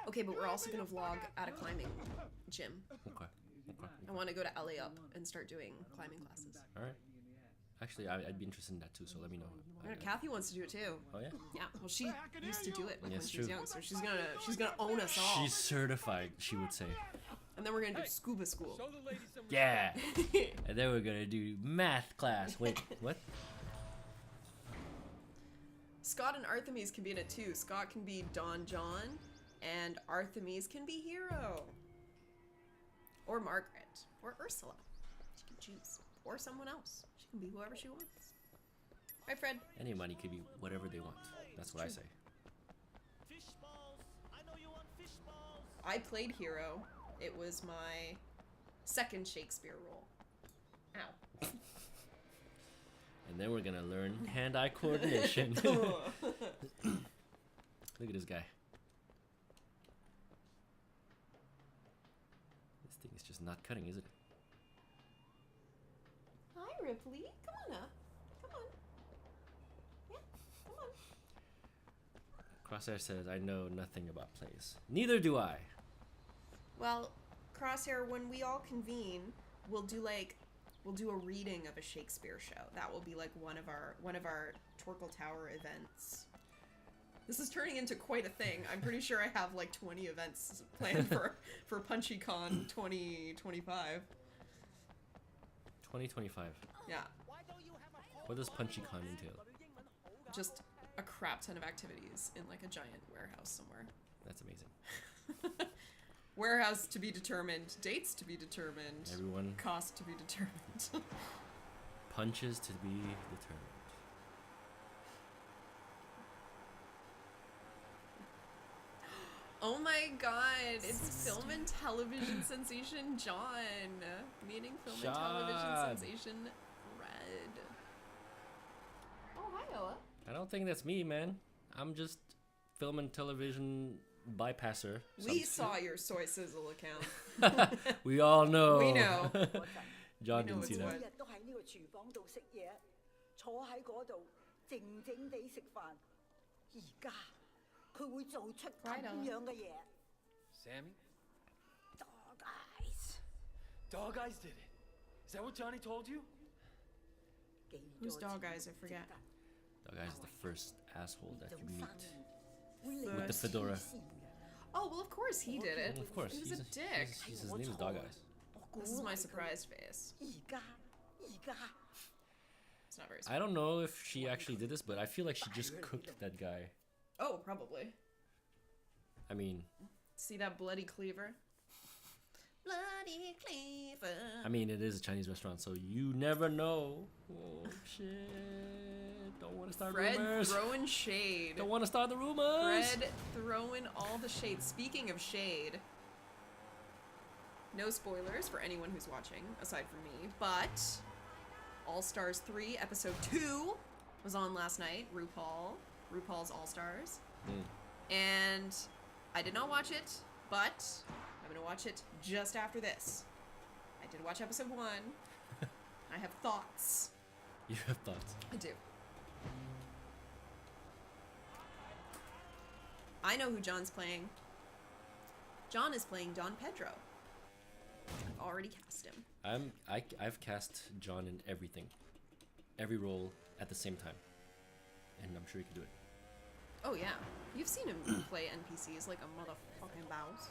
Okay, but we're also gonna vlog at a climbing gym. Okay. I want to go to LA Up and start doing climbing classes. All right. Actually, I'd be interested in that too. So let me know. Yeah, Kathy wants to do it too. Oh yeah. Yeah, well, she used to do it when Yes, she was true. young, so she's gonna own us all. She's certified, she would say. And then we're gonna do scuba school. Show the lady some Yeah. And then we're gonna do math class. Wait, what? Scott and Artemis can be in it too. Scott can be Don John, and Artemis can be Hero. Or Margaret. Or Ursula. She can choose. Or someone else. She can be whoever she wants. Right, Fred? Anybody could be whatever they want. That's what I say. Fish balls. I know you want fish balls. I played Hero. It was my second Shakespeare role. Ow. And then we're gonna learn hand-eye coordination. Look at this guy. This thing is just not cutting, is it? Hi, Ripley. Come on up. Come on. Yeah, come on. Crosshair says, I know nothing about plays. Neither do I. Well, Crosshair, when we all convene, we'll do a reading of a Shakespeare show. That will be like one of our Torkel Tower events. This is turning into quite a thing. I'm pretty sure I have like 20 events planned for PunchyCon 2025. 2025. Yeah, What does PunchyCon entail? just a crap ton of activities in like a giant warehouse somewhere. That's amazing. Warehouse to be determined, dates to be determined, Everyone, cost to be determined. punches to be determined. Oh my god, it's film and television sensation John. Meeting film and television John. sensation Red. Oh, hi, Noah. I don't think that's me, man. I'm just film and television bypasser. We saw your soy sizzle account. We all know. We know. John We know didn't see it's that. what- 日都喺呢個廚房度食嘢，坐喺嗰度靜靜地食飯。而家佢會做出咁樣嘅嘢。 Sammy? Dog eyes， Dog Eyes did it. Is that what Johnny told you? 記 Who's 咗 Dog 前 Eyes? I forget. That guy's the first asshole that 做 you 生 meet. 意會令 With the 你 fedora. 黐線嘅。 Oh, well, of course he did it. Of course, He was he's a dick. his name is Dog Eyes. 我 This is 估 my 係佢 surprised face. 而家 It's not very I don't know if she actually did this, but I feel like she just cooked that guy. Oh, probably. I mean, See that bloody cleaver? Bloody cleaver. I mean, it is a Chinese restaurant, so you never know. Oh shit! Don't want to start Fred rumors. throwing shade. Don't want to start the rumors. Fred throwing all the shade. Speaking of shade, no spoilers for anyone who's watching, aside from me, but All Stars 3, Episode 2 was on last night. RuPaul's All Stars. And I did not watch it, but I'm going to watch it just after this. I did watch Episode 1. I have thoughts. You have thoughts. I do. I know who John's playing. John is playing Don Pedro. I've already cast him. I've cast John in everything, every role at the same time, and I'm sure he could do it. Oh yeah, you've seen him play NPCs like a motherfucking mouse.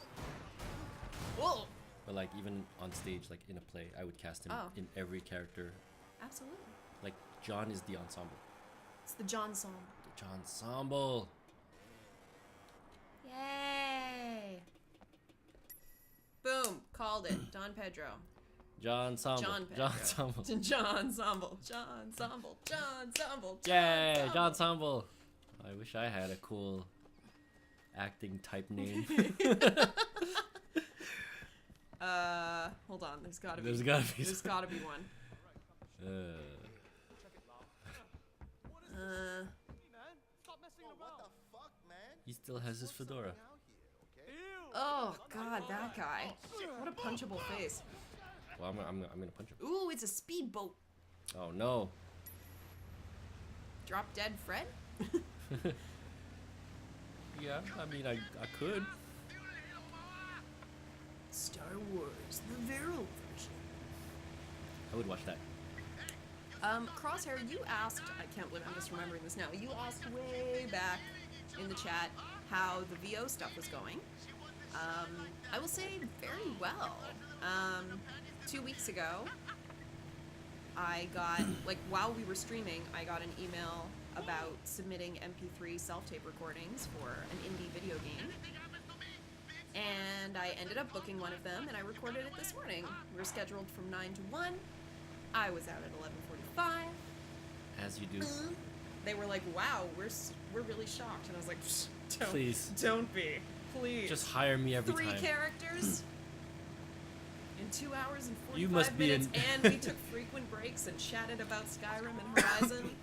Whoa! But like even on stage, like in a play, I would cast him Oh. in every character. Absolutely. Like John is the ensemble. It's the John song. The John ensemble. Yay! Boom! Called it. Don Pedro. John ensemble. John Pedro. John ensemble. John ensemble. John ensemble. John ensemble. Yay! John ensemble. I wish I had a cool acting type name. Hold on. There's gotta be. There's gotta be. There's gotta be one. Stop messing around. What the fuck, man? He still has his fedora. Out here, okay? Ew. Oh God, that guy! What a punchable face. Well, I'm gonna punch him. Ooh, it's a speedboat. Oh no. Drop dead Fred? Yeah, I mean, I could. Star Wars, the Viral version. I would watch that. Crosshair, you asked, I can't believe I'm just remembering this now, you asked way back in the chat how the VO stuff was going. I will say very well. 2 weeks ago, I got, like, while we were streaming, I got an email about submitting MP3 self-tape recordings for an indie video game. And I ended up booking one of them, and I recorded it this morning. We were scheduled from 9 to 1. I was out at 11:45. As you do. They were like, "Wow, we're really shocked," and I was like, "Don't, Please. don't be, please." Just hire me every 3 time. characters in 2 hours and 45 You must be minutes, an- and we took frequent breaks and chatted about Skyrim and Horizon.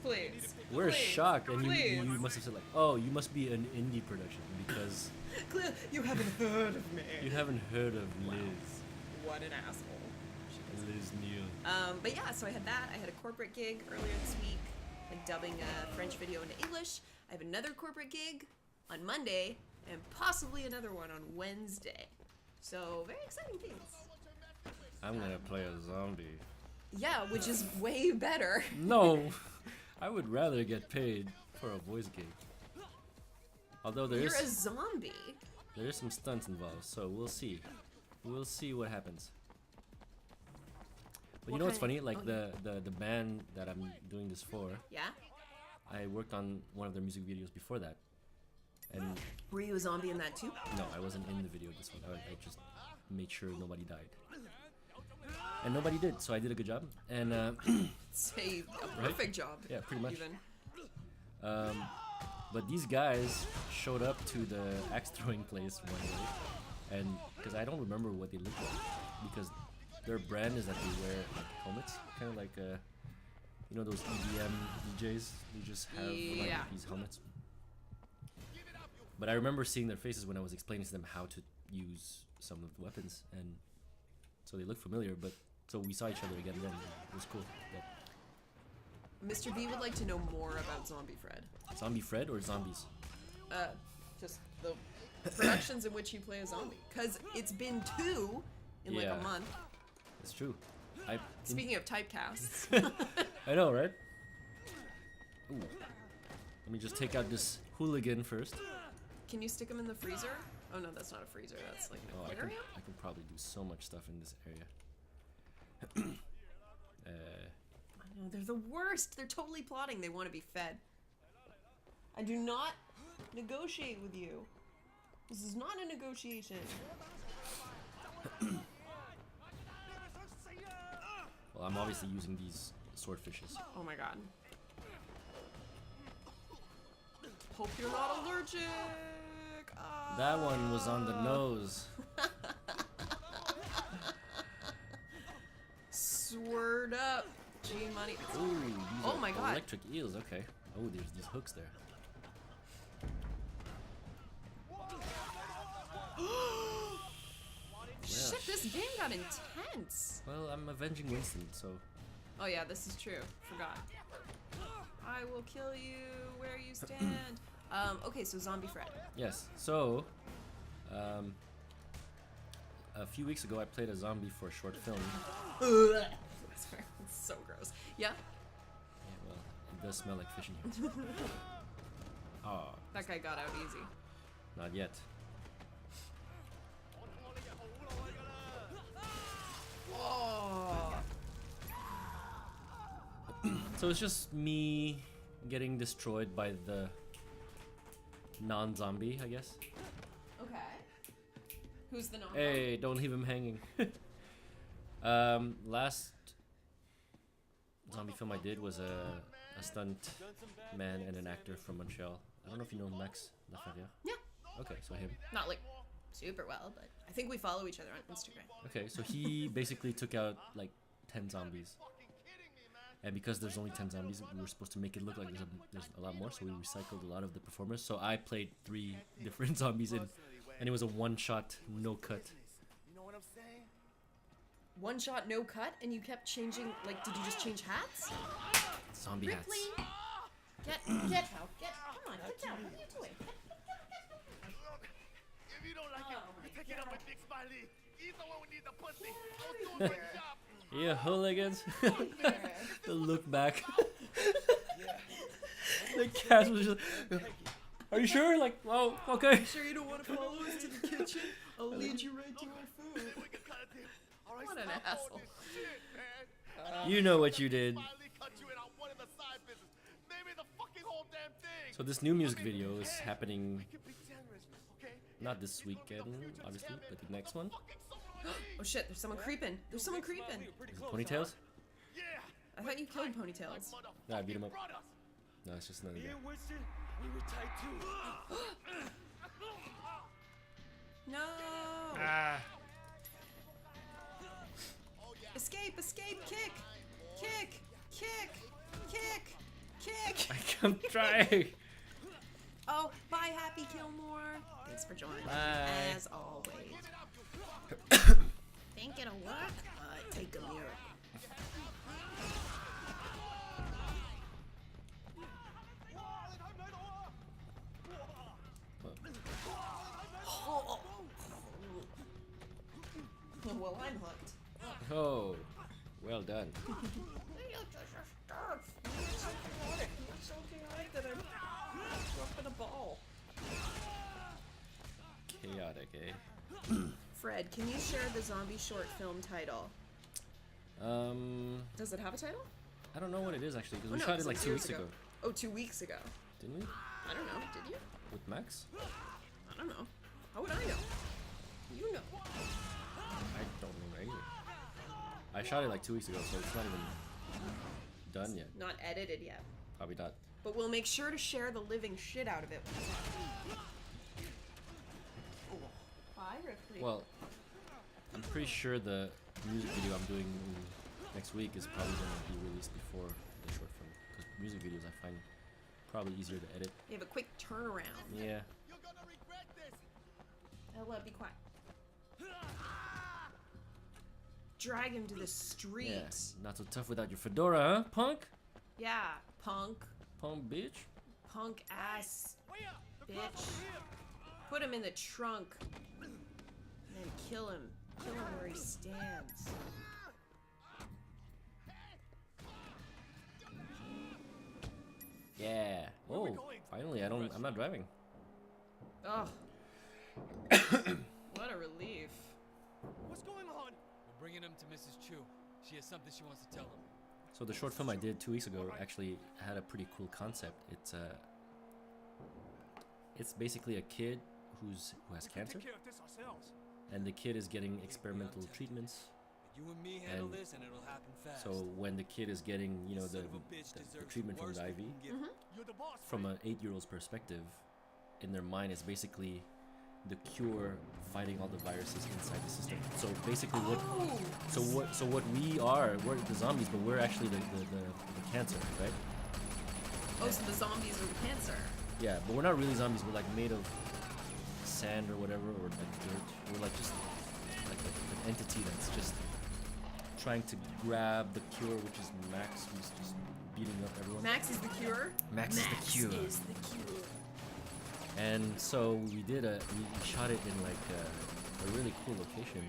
Please. We're please, shocked, and you please. must have said like, oh, you must be an indie production because Clear, you haven't heard of me. you haven't heard of Liz. What an asshole. Liz Neale. But yeah, so I had that. I had a corporate gig earlier this week, like dubbing a French video into English. I have another corporate gig on Monday, and possibly another one on Wednesday. So very exciting things. I'm gonna play a zombie. Yeah, which is way better. No, I would rather get paid for a voice gig. Although You're a there's zombie. some stunts involved, so we'll see. We'll see what happens. But you know what's funny? Like the band that I'm doing this for, Yeah? I worked on one of their music videos before that. And Were you a zombie in that too? no, I wasn't in the video this one. I just made sure nobody died. And nobody did, so I did a good job. And Say a perfect job. Yeah, pretty much. Even. but these guys showed up to the axe throwing place one day, and because I don't remember what they looked like, because their brand is that they wear like helmets, kind of like you know those EDM DJs. They just have like Yeah. these helmets. But I remember seeing their faces when I was explaining to them how to use some of the weapons, and so they looked familiar. But so we saw each other again then. It was cool. But Mr. B would like to know more about Zombie Fred. Zombie Fred or zombies? Just the productions in which you play a zombie. Because it's been 2 in like Yeah. a month. It's true. Speaking of typecasts. I know, right? Ooh. Let me just take out this hooligan first. Can you stick them in the freezer? Oh no, that's not a freezer. That's like an Oh, aquarium? I can probably do so much stuff in this area. I know, they're the worst. They're totally plotting. They want to be fed. I do not negotiate with you. This is not a negotiation. Well, I'm obviously using these swordfishes. Oh my god. Hope you're not allergic. That one was on the nose. Sword up. G money. Ooh, these Oh are my god. electric eels. Okay. Oh, there's these hooks there. Shit, this game got intense. Well, I'm avenging Winston, so Oh yeah, this is true. Forgot. I will kill you where you stand. Okay, so Zombie Fred. yes. So, a few weeks ago, I played a zombie for a short film. It's so gross. Yeah? Yeah, well, it does smell like fish in here. Oh, That guy got out easy. not yet. Oh. So it's just me getting destroyed by the non-zombie, I guess. Okay. Who's the non? Hey, don't leave him hanging. Last zombie film I did was a stunt man and an actor from Montreal. I don't know if you know Max Laferrière. Yeah. Okay, so him. Not like super well, but I think we follow each other on Instagram. Okay, so he basically took out like 10 zombies. And because there's only 10 zombies, we were supposed to make it look like there's a lot more, so we recycled a lot of the performers. So I played 3 different zombies in, and it was a one-shot, no cut. You know what I'm saying? One shot, no cut, and you kept changing. Like, did you just change hats? Zombie hats. Ripley, get out, come on, get down. What are you doing? If you don't like it, take it up with Big Smiley. He's the one who needs the pussy. I'll do a good job. Yeah, hooligans. The look back. The cast was just. Are you sure? Like, oh, okay. Sure you don't want to follow us to the kitchen? I'll lead you right to our food. What an asshole. You know what you did. So this new music video is happening not this weekend, obviously, but the next one. Oh shit, there's someone creeping. There's someone creeping. Is it Ponytails? I thought you killed Ponytails. No, I beat him up. No, it's just another guy. Winston, we were tight too. No! Escape, escape, kick! Kick! Kick! Kick! Kick! I'm trying. Oh, bye, Happy Gilmore. Thanks for joining. Bye. As always. Think it'll work? Take a miracle. Well, I'm hooked. Oh, well done. You're so chaotic that I'm dropping a ball. Chaotic, eh? Fred, can you share the zombie short film title? Does it have a title? I don't know what it is actually, because we no, shot it was like 2 years weeks ago. Oh, 2 weeks ago. Didn't we? I don't know. Did you? With Max? I don't know. How would I know? You know. I don't remember either. I shot it like 2 weeks ago, so it's not even done yet. Not edited yet. Probably not. But we'll make sure to share the living shit out of it. Bye, Ripley. Well, I'm pretty sure the music video I'm doing next week is probably going to be released before the short film. Because music videos I find probably easier to edit. They have a quick turnaround. Yeah. Ella, be quiet. Drag him to the street. Yeah. Not so tough without your fedora, huh, punk? Yeah, punk. Punk bitch. Punk ass bitch. Put him in the trunk. And then kill him. Kill him where he stands. Yeah. Oh, finally, I'm not driving. Oh. What a relief. What's going on? We're bringing him to Mrs. Chu. She has something she wants to tell him. So the short film I did 2 weeks ago actually had a pretty cool concept. It's basically a kid who has cancer, and the kid is getting experimental treatments. You and me handle this, and it'll happen fast. So when the kid is getting, you know, the treatment from the IV, from an 8-year-old's perspective, in their mind is basically the cure fighting all the viruses inside the system. So basically what we are, we're the zombies, but we're actually the cancer, right? Oh, so the zombies are the cancer. Yeah, but we're not really zombies. We're like made of sand or whatever, or like dirt. We're like just like an entity that's just trying to grab the cure, which is Max, who's just beating up everyone. Max is the cure? Max is the cure. Max is the cure. And so we shot it in like a really cool location.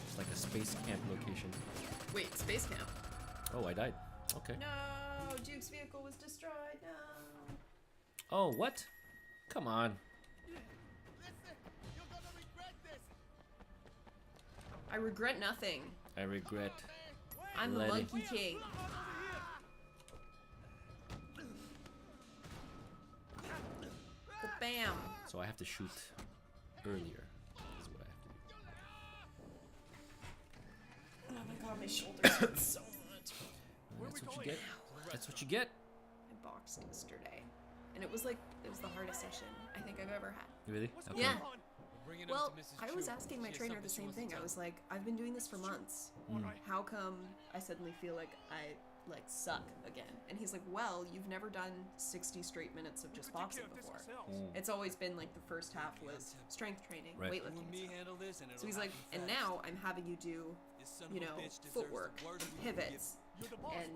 Just like a space camp location. Wait, space camp? Oh, I died. Okay. No, Duke's vehicle was destroyed. No. Oh, what? Come on. I regret nothing. I regret. I'm the Monkey King. Bam. So I have to shoot earlier. Is what I have to do. Oh my god, my shoulders hurt so much. That's what you get. That's what you get. I boxed yesterday, and it was the hardest session I think I've ever had. Really? Okay. Yeah. Well, I was asking my trainer the same thing. I was like, I've been doing this for months. How come I suddenly feel like like suck again. And he's like, well, you've never done 60 straight minutes of just boxing before. It's always been like the first half was strength training, Right. weightlifting and stuff. So he's like, and now I'm having you do, you know, footwork and pivots and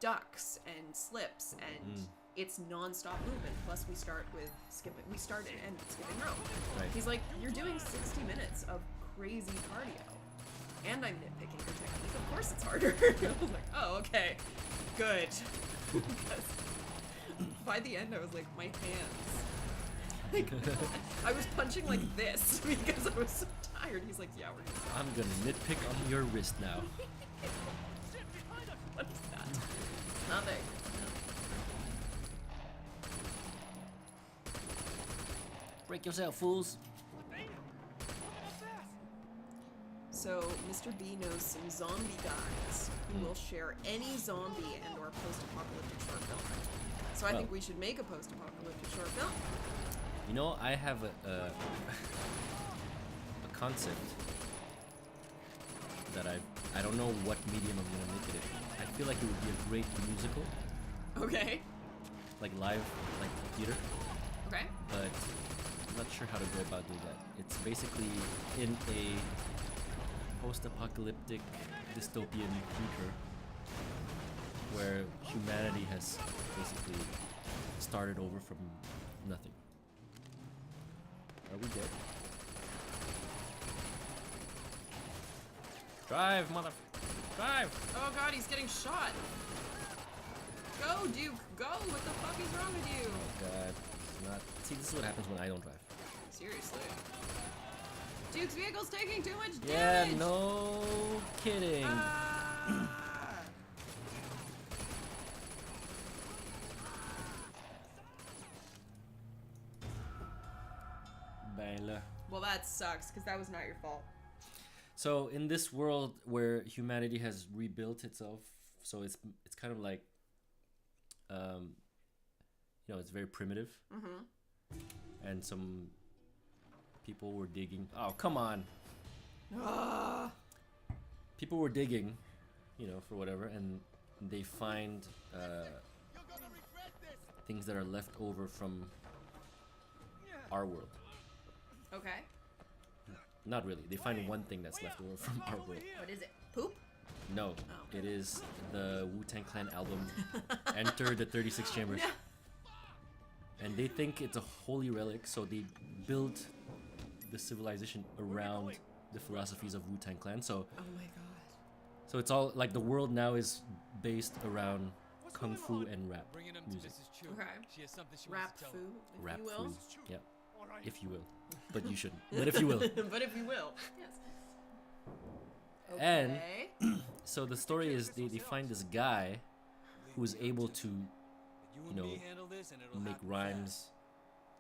ducks and slips and it's non-stop movement. Plus we start with skipping. We start and end with skipping rope. Right. He's like, you're doing 60 minutes of crazy cardio. And I'm nitpicking your technique. Of course it's harder. I was like, oh, okay. Good. Because by the end I was like, my hands. Like, I was punching like this because I was so tired. He's like, yeah, we're gonna stop. I'm gonna nitpick on your wrist now. What is that? It's nothing. Break yourself, fools. So, Mr. B knows some zombie guys who will share any zombie and or post-apocalyptic short film. So I think we should make a post-apocalyptic short film. You know, I have a concept that I don't know what medium I'm gonna make it in. I feel like it would be a great musical, Okay. like live, like theater, Okay. but I'm not sure how to go about doing that. It's basically in a post-apocalyptic dystopian future where humanity has basically started over from nothing. Are we dead? Drive, mother... Drive! Oh god, he's getting shot. Go, Duke, go! What the fuck is wrong with you? Oh god, it's not... See, this is what happens when I don't drive. Seriously. Duke's vehicle's taking too much Yeah, damage! no kidding. Ah! Baila. Well, that sucks, because that was not your fault. So in this world where humanity has rebuilt itself, so it's kind of like, you know, it's very primitive. And some people were digging. Oh, come on. Ah! People were digging, you know, for whatever, and they find things that are left over from our world. Okay. Not really. They find one thing that's left over from our world. What is it? Poop? No, it is the Wu-Tang Clan album, Enter the 36 Chambers. And they think it's a holy relic, so they build the civilization around the philosophies of Wu-Tang Clan. So, Oh my god. so it's all like the world now is based around kung fu and rap Bringing him to music. Mrs. Chu. Okay. She has something she Rap wants to tell food, him. if Rap you will. food. Yeah, if you will, but you shouldn't. But if you will. But if you will. Yes. And Okay. so the story is they find this guy who is able to, you know, make rhymes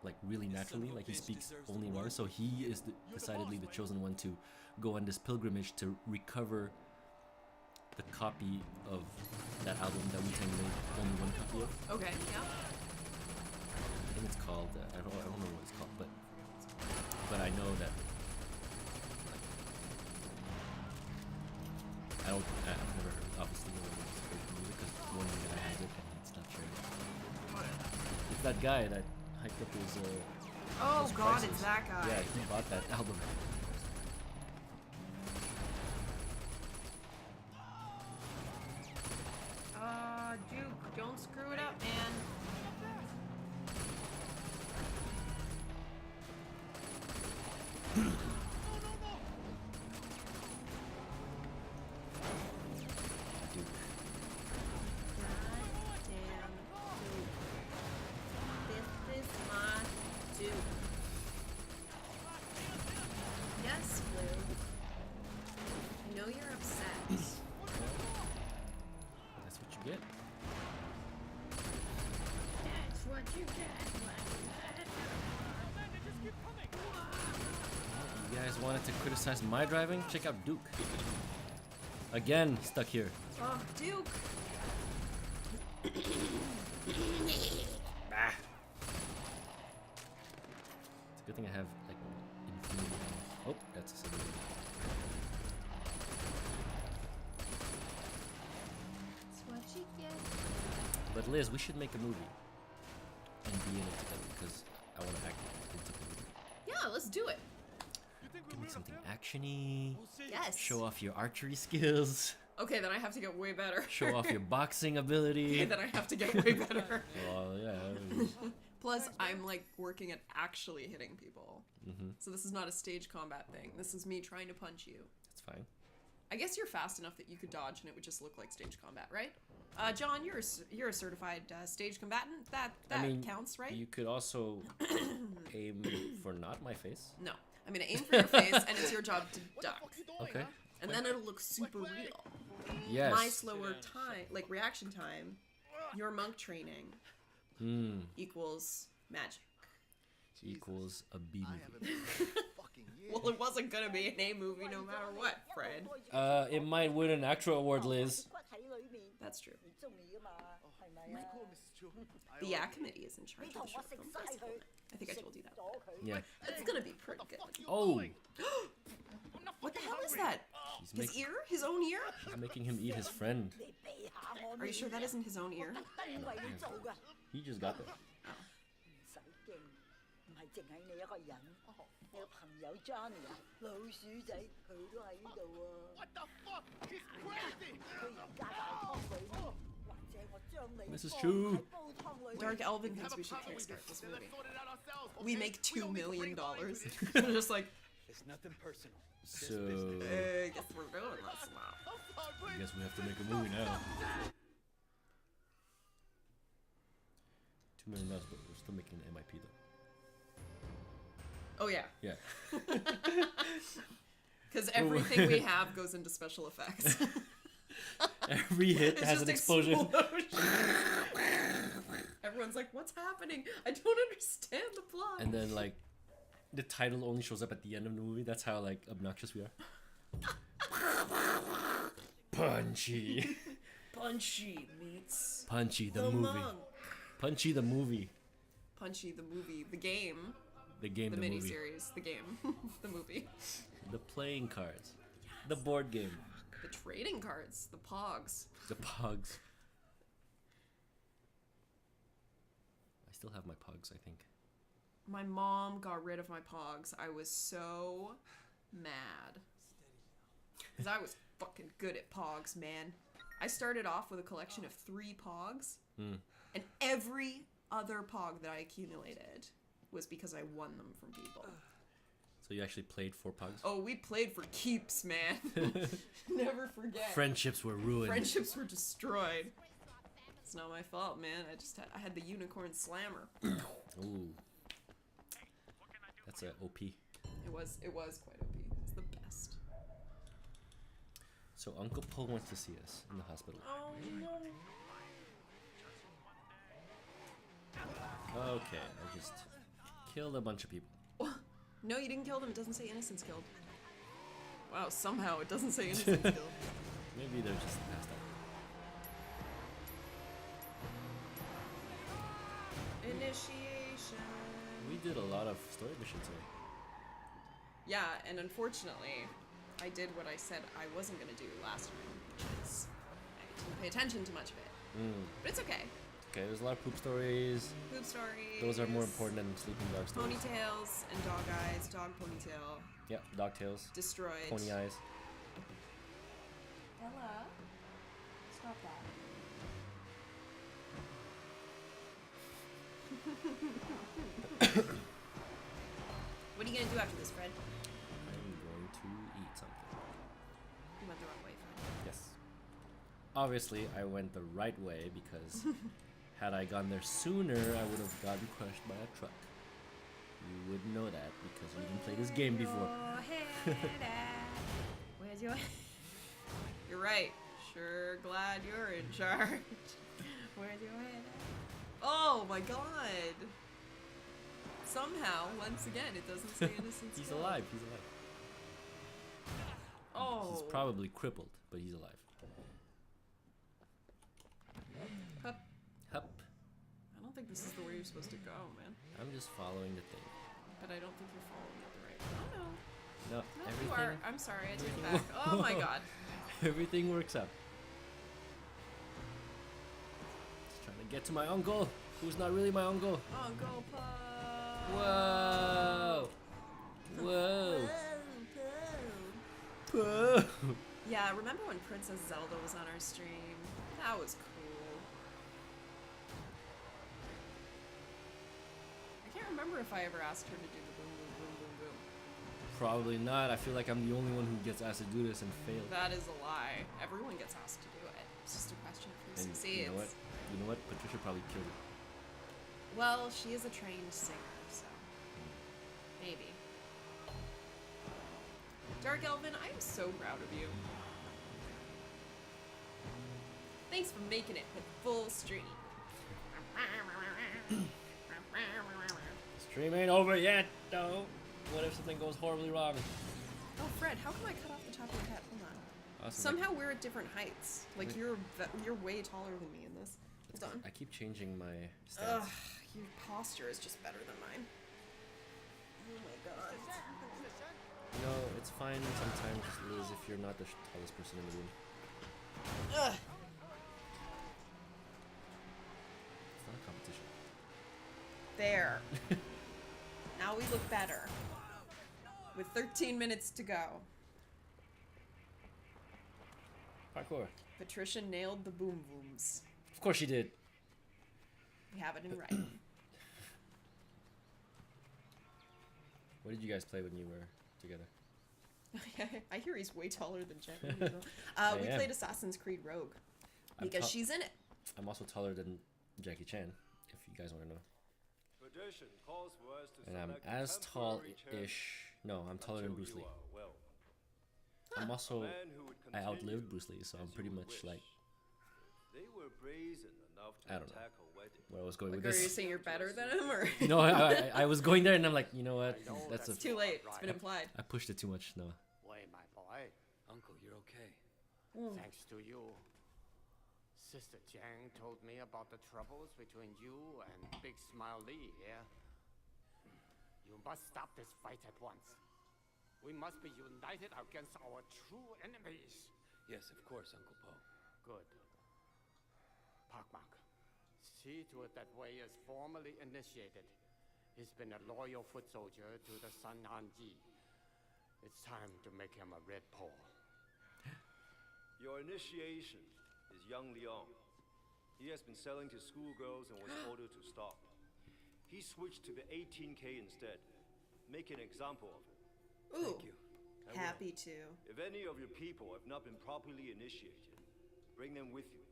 like really naturally, like he speaks only rhymes. So he is decidedly the chosen one to go on this pilgrimage to recover the copy of that album that Wu-Tang made only one copy of. Okay, yeah. I think it's called I don't know what it's called, but I know that I've never heard, obviously no one knows great music because one guy has it and it's not sharing. It's that guy that hiked up his Oh his god, prices. it's that guy. Yeah, he bought that album. Duke, don't screw it up, man. Dude. Goddamn Duke. This is my Duke. Yes, Blue. I know you're upset. That's what you get. That's what you get. You guys wanted to criticize my driving? Check out Duke. Again, stuck here. Oh, Duke. Ah. It's a good thing I have like infinity. Oh, that's a civilian. Liz, we should make a movie and be in it together because I want to act into the movie. Yeah, let's do it. Give me something actiony. Yes. Show off your archery skills. Okay, then I have to get way better. Show off your boxing ability. Okay, then I have to get way better. Well, yeah. Plus, I'm like working at actually hitting people. Mm-hmm. So this is not a stage combat thing. This is me trying to punch you. That's fine. I guess you're fast enough that you could dodge and it would just look like stage combat, right? John, you're a certified stage combatant. That counts, right? You could also aim for not my face. No, I'm gonna aim for your face, and it's your job to duck. Okay. And then it'll look super real. Yes. My slower time, like reaction time, your monk training equals magic. Equals a B movie. Well, it wasn't gonna be an A movie no matter what, Fred. It might win an actual award, Liz. That's true. 你中意㗎嘛，係咪啊？ The Yeah Committee is in charge of the short film festival. I think I told you that. 咗佢。 Yeah. It's gonna be pretty good. Oh, What the hell is that? he's His ear? His own ear? He's making him eat his friend. 你避下我 Are you sure that isn't his own ear? 特登為你做㗎。 He just got that. 唔使驚，唔係淨係你一個人，你個朋友 Johnny 啊，老鼠仔佢都喺呢度喎。What the fuck? He's crazy! 佢而家大湯裏面，或者我將你 This is 放 true. 喺煲湯裏面。 Dark Elvin thinks we should kickstart this Then let's movie. sort it out ourselves. We okay? make $2 don't need million. free We're just like, It's nothing personal. Just So, business. guess we're doing this now. I guess we have to make a movie now. $2 million, but we're still making an MIP though. Oh yeah, Yeah. because everything we have goes into special effects. Every hit It's has just an explosion. Everyone's like, what's happening? I don't understand the plot. And then like the title only shows up at the end of the movie. That's how like obnoxious we are. Punchy. Punchy meets Punchy the movie. monk. Punchy the movie. Punchy the movie, the game, The game, the the movie. miniseries, the game, the movie, The playing cards. The board game. the trading cards, the pogs. The pogs. I still have my pogs, I think. My mom got rid of my pogs. I was so mad. Because I was fucking good at pogs, man. I started off with a collection of 3 pogs, and every other pog that I accumulated was because I won them from people. So you actually played 4 pogs? Oh, we played for keeps, man. Never forget. Friendships were ruined. Friendships were destroyed. It's not my fault, man. I had the unicorn slammer. Ooh. That's a OP. It was quite OP. It's the best. So Uncle Po went to see us in the hospital. Oh no. Okay, I just killed a bunch of people. No, you didn't kill them. It doesn't say innocents killed. Wow, somehow it doesn't say innocents killed. Maybe they're just passed out. Initiation. We did a lot of story missions here. Yeah, and unfortunately, I did what I said I wasn't gonna do last time, which is I didn't pay attention to much of it. But it's okay. Okay, there's a lot of poop stories. Poop stories. Those are more important than sleeping dog stories. Ponytails and dog eyes. Dog ponytail. Yep, dog tails. Destroyed. Pony eyes. Ella, stop that. What are you gonna do after this, Fred? I'm going to eat something. You went the wrong way, Fred. Yes. Obviously, I went the right way because had I gone there sooner, I would have gotten crushed by a truck. You wouldn't know that because you didn't play this game before. Where's your head? You're right. Sure glad you're in charge. Where's your head at? Oh my god. Somehow, once again, it doesn't say innocence. He's alive. He's alive. Oh. He's probably crippled, but he's alive. Hup. Hup. I don't think this is the way you're supposed to go, man. I'm just following the thing. But I don't think you're following it the right way. Oh no. No, No, everything. you are. I'm sorry, I take it everything- back. Oh my god. Everything works out. Just trying to get to my uncle, who's not really my uncle. Uncle Po. Whoa! Whoa! Po! Yeah, remember when Princess Zelda was on our stream? That was cool. I can't remember if I ever asked her to do the boom, boom, boom, boom, boom. Probably not. I feel like I'm the only one who gets asked to do this and failed. That is a lie. Everyone gets asked to do it. It's just a question of who And succeeds. you know what? You know what? Patricia probably killed it. Well, she is a trained singer, so maybe. Dark Elvin, I am so proud of you. Thanks for making it with full stream. Stream ain't over yet, though. What if something goes horribly wrong? Oh, Fred, how come I cut off the top of your head? Hold on. Awesome. Somehow we're at different heights. Like you're way taller than me in this. Hold on. I keep changing my Ugh, stance. your posture is just better than mine. Oh my god. You know, it's fine sometimes, Liz, if you're not the tallest person in the room. Ugh. It's not a competition. There. Now we look better. With 13 minutes to go. Parkour. Patricia nailed the boom booms. Of course she did. We have it in writing. What did you guys play when you were together? I hear he's way taller than Jen. We am. played Assassin's Creed Rogue. I'm Because ta- she's in it. I'm also taller than Jackie Chan, if you guys want to know. Tradition calls for us to And I'm select a as temporary tall-ish. No, I'm taller than until Bruce you Lee. are well. I'm also. A man who would I continue outlived Bruce Lee, so I'm as pretty you would much wish. like They were brazen enough to I don't know. attack a wedding. where I was going Like, with are you this. saying you're better than him, or? No, I was going there and I'm like, you know what? That's a. It's too late. It's been implied. I pushed it too much. No. Wait, my boy. Uncle, you're okay. Thanks to you. Sister Jiang told me about the troubles between you and Big Smile Lee here. You must stop this fight at once. We must be united against our true enemies. Yes, of course, Uncle Po. Good. Pakmak, see to it that Wei is formally initiated. He's been a loyal foot soldier to the Sun Han Ji. It's time to make him a red paw. Your initiation is young Leon. He has been selling to schoolgirls and was ordered to stop. He switched to the 18K instead. Make an example of him. Ooh. Thank you. I will. Happy to. If any of your people have not been properly initiated, bring them with you.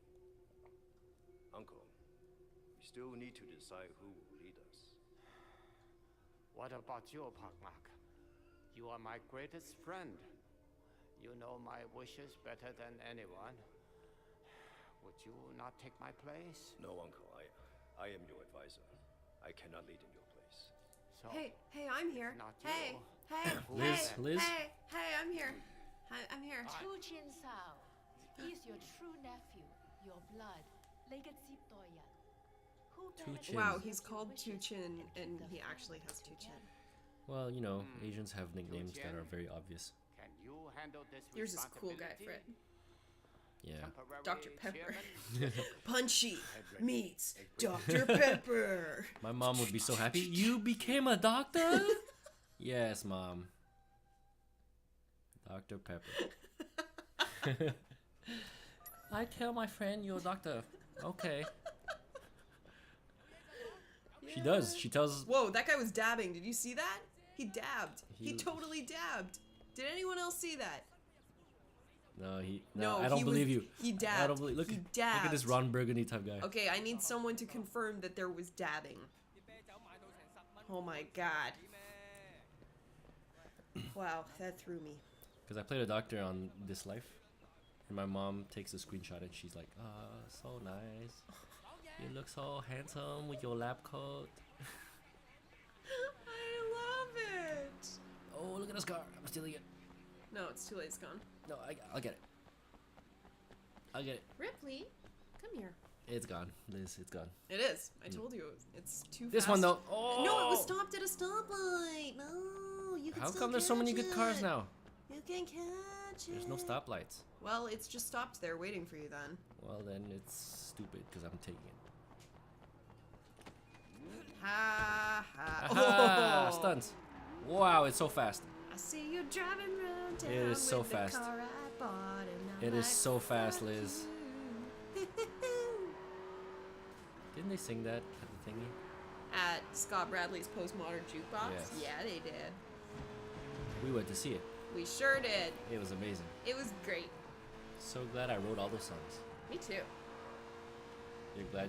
Uncle, we still need to decide who will lead us. What about you, Pakmak? You are my greatest friend. You know my wishes better than anyone. Would you not take my place? No, Uncle, I am your advisor. I cannot lead in your place. So, Hey, I'm here. Not Hey, you. Liz, Liz. Hey, I'm here. I'm here. Chu Chin Sao. He is your true nephew, your blood. Legacy Doyan. Who better Chin. Wow, to he's serve your called wishes Tu Chin, and keep the he actually has family Tu Chin. together? Well, you know, Asians have nicknames that are very obvious. Can you handle this Yours is cool guy, responsibility? Fred. Yeah. Temporary Dr. Pepper. chairman? Punchy meets Dr. Pepper. My mom would be so happy. You became a doctor? Yes, Mom. Dr. Pepper. I tell my friend you're a doctor. Okay. She does. She tells. Whoa, that guy was dabbing. Did you see that? He dabbed. He He- totally dabbed. Did anyone else see that? No, No, I don't he believe was- you. he I dabbed. don't believe. Look He at this dabbed. Ron Burgundy type guy. Okay, I need someone to confirm that there was dabbing. Oh my god. Wow, that threw me. Because I played a doctor on This Life, and my mom takes a screenshot and she's like, so nice. You look so handsome with your lab coat. I love it. Oh, look at the scar. I'm stealing it. No, it's too late. It's gone. No, I'll get it. I'll get it. Ripley, come here. It's gone. Liz, it's gone. It is. I told you it's too This fast. one though. Oh. No, it was stopped at a stoplight. No, you can How still come there's so many catch good cars it. now? You can catch it. There's no stoplights. Well, it's just stopped there waiting for you then. Well, then it's stupid because I'm taking it. Ha ha. Aha! Stunts. Wow, it's so fast. I see you driving around town. It is so with the fast. car I bought, and I'm It is like, so fast, fuck Liz. you. Didn't they sing that at the thingy? At Scott Bradley's Postmodern Jukebox? Yes. Yeah, they did. We went to see it. We sure did. It was amazing. It was great. So glad I wrote all those songs. Me too. You're glad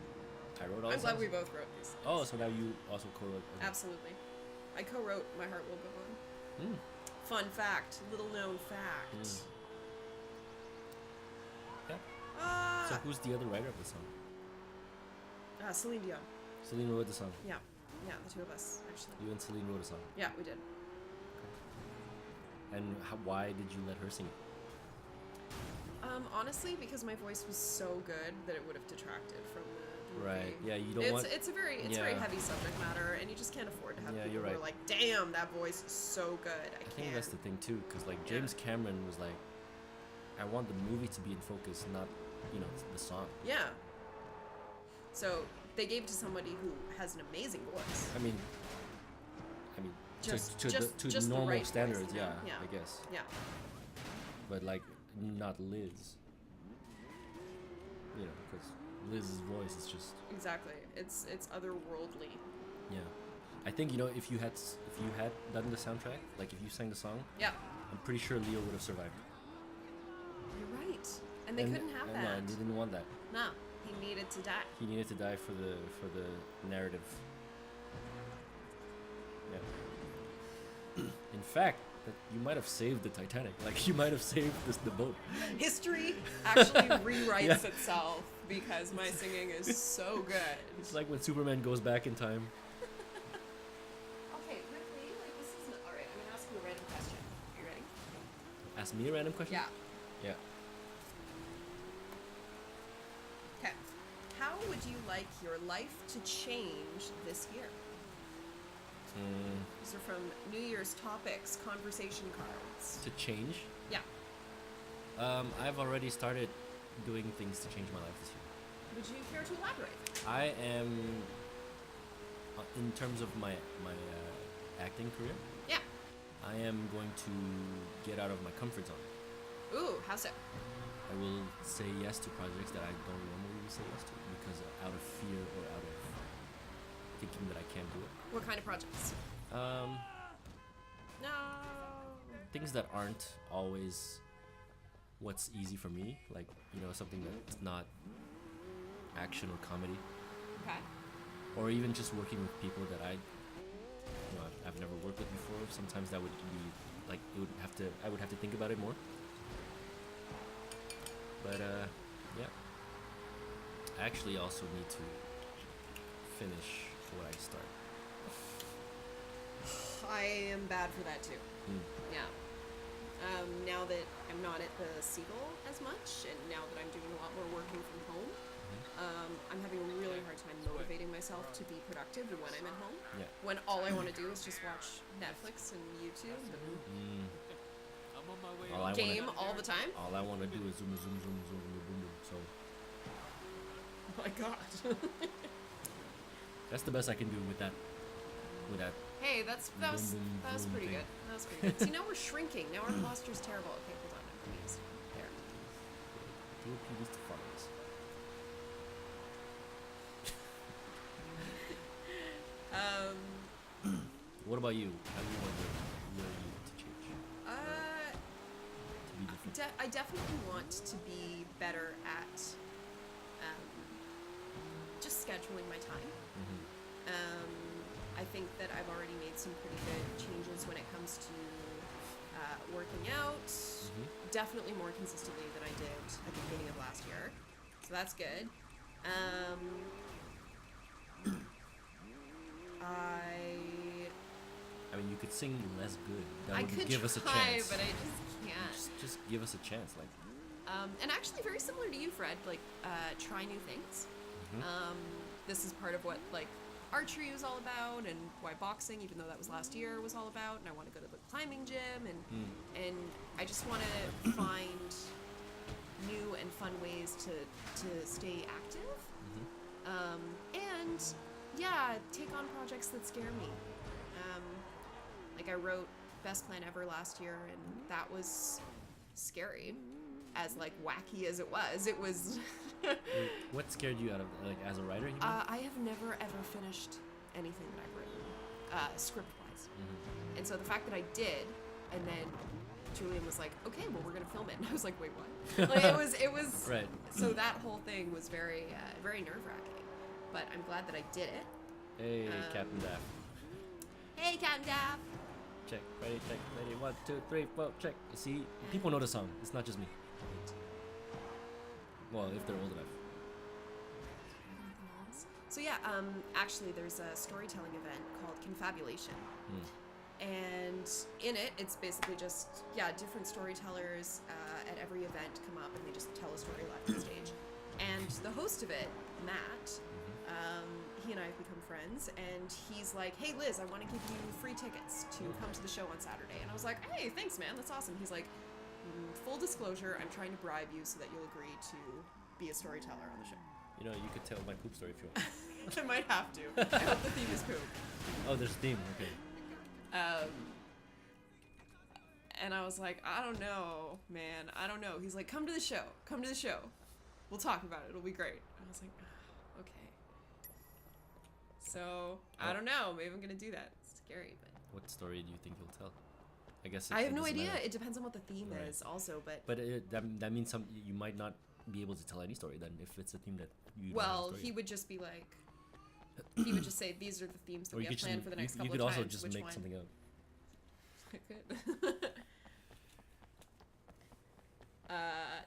I wrote all I'm those glad songs? we both wrote these. Oh, so now you also co-wrote. Okay. Absolutely. I co-wrote My Heart Will Go On. Mm. Fun fact, little known fact. Mm. Yeah. Ah, So who's the other writer of the song? Celine Dion. Celine wrote the song. Yeah. Yeah, the two of us, actually. You and Celine wrote a song. Yeah, we did. And why did you let her sing it? Honestly, because my voice was so good that it would have detracted from the movie. Right. Yeah, you don't It's want. it's a very very heavy subject matter, and you just can't afford to have Yeah, people you're who are right. like, "Damn, that voice is so good." I I think can't. that's the thing too, because like James Cameron was like, I want the movie to be in focus, not the song. Yeah. So they gave it to somebody who has an amazing voice. I mean, Just- to just the the normal right voice, standards, you know? yeah, Yeah. I guess. Yeah. But like, not Liz. Because Liz's voice is just. Exactly. It's otherworldly. Yeah. I think if you had done the soundtrack, like if you sang the song, Yeah. I'm pretty sure Leo would have survived. You're right. And they couldn't have No, that. they didn't want that. No, he needed to die. He needed to die for the narrative. Yeah. In fact, that you might have saved the Titanic. Like you might have saved the boat. History actually rewrites Yeah. itself because my singing is so good. It's like when Superman goes back in time. Okay, Ripley, this isn't alright. I'm gonna ask you a random question. You ready? Ask me a random question? Yeah. Yeah. Okay. How would you like your life to change this year? These are from New Year's topics, conversation cards. To change? Yeah. I've already started doing things to change my life this year. Would you care to elaborate? I am, in terms of my acting career, Yeah. I am going to get out of my comfort zone. Ooh, how so? I will say yes to projects that I don't normally say yes to because out of fear or out of thinking that I can't do it. What kind of projects? No. Things that aren't always what's easy for me, like something that's not action or comedy, Okay. or even just working with people that I've never worked with before. Sometimes that would be like I would have to think about it more. But yeah, I actually also need to finish what I start. I am bad for that too. Mm. Yeah. Now that I'm not at the Seagull as much, and now that I'm doing a lot more working from home, I'm having a really hard time motivating myself to be productive when I'm at home. Yeah. When all I want to do is just watch Netflix and YouTube and game all the time. All I want to do is zoom, zoom, zoom, zoom, zoom, boom, boom. So Oh my god. that's the best I can do with that. Hey, that was boom, pretty thing. good. That was pretty good. See, now we're shrinking. Now our posture's terrible. Okay, hold on. I'm gonna use there. Do a PVs to farmers. What about you? How do you want your year to change? To be different. I definitely want to be better at just scheduling my time. I think that I've already made some pretty good changes when it comes to working out. Definitely more consistently than I did at the beginning of last year. So that's good. I mean, you could sing less good. That I would could give us a try, chance. but I just can't. Just give us a chance, like. And actually, very similar to you, Fred. Like, try new things. This is part of what archery was all about, and why boxing, even though that was last year, was all about. And I want to go to the climbing gym, and I just want to find new and fun ways to stay active. And yeah, take on projects that scare me. Like I wrote Best Plan Ever last year, and that was scary. As like wacky as it was. Wait, what scared you out of like as a writer? You mean? I have never ever finished anything that I've written, script-wise. And so the fact that I did, and then Julian was like, "Okay, well we're gonna film it," and I was like, "Wait, what?" Like it was. Right. So that whole thing was very, very nerve-wracking. But I'm glad that I did it. Hey, Captain Daff. Hey, Captain Daff. Check, ready, check, ready. 1, 2, 3, 4, check. You see, people know the song. It's not just me. Well, if they're old enough. So yeah, actually there's a storytelling event called Confabulation. And in it, it's basically just, different storytellers at every event come up and they just tell a story live on stage. And the host of it, Matt, he and I have become friends, and he's like, "Hey Liz, I want to give you free tickets to come to the show on Saturday." And I was like, "Hey, thanks man, that's awesome." He's like, "Full disclosure, I'm trying to bribe you so that you'll agree to be a storyteller on the show." You know, you could tell my poop story if you want. I might have to. I hope the theme is poop. Oh, there's a theme, okay. And I was like, "I don't know, man. I don't know." He's like, "Come to the show. Come to the show. We'll talk about it. It'll be great." I was like, "Okay." So, I don't know. Maybe I'm going to do that. It's scary, but... What story do you think you'll tell? I guess I have no doesn't idea. matter. It depends on what the theme is also, but... But that means you might not be able to tell any story then if it's a theme that you don't have a Well, story he of. would just be like... He would just say, "These are the themes that Or we you have could planned just- for the next you couple could of also times." just Which make one? something up. I could.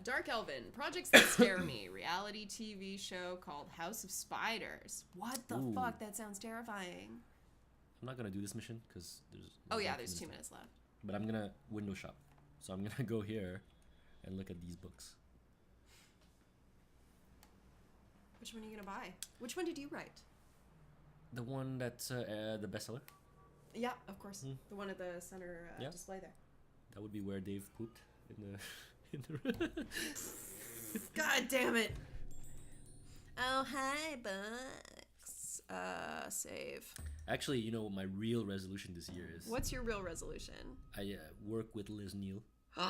Dark Elvin, projects that scare me. Reality TV show called House of Spiders. What the Ooh. fuck? That sounds terrifying. I'm not gonna do this mission because there's. Oh yeah, like there's 2 minutes left. But I'm gonna window shop, so I'm gonna go here, and look at these books. Which one are you gonna buy? Which one did you write? The one that's the bestseller. Yeah, of course. The one at the center Yeah. display there. That would be where Dave pooped in the. In the God damn it. Oh, hi, Bucks. Save. Actually, you know what my real resolution this year is? What's your real resolution? I work with Liz Neale. Hey.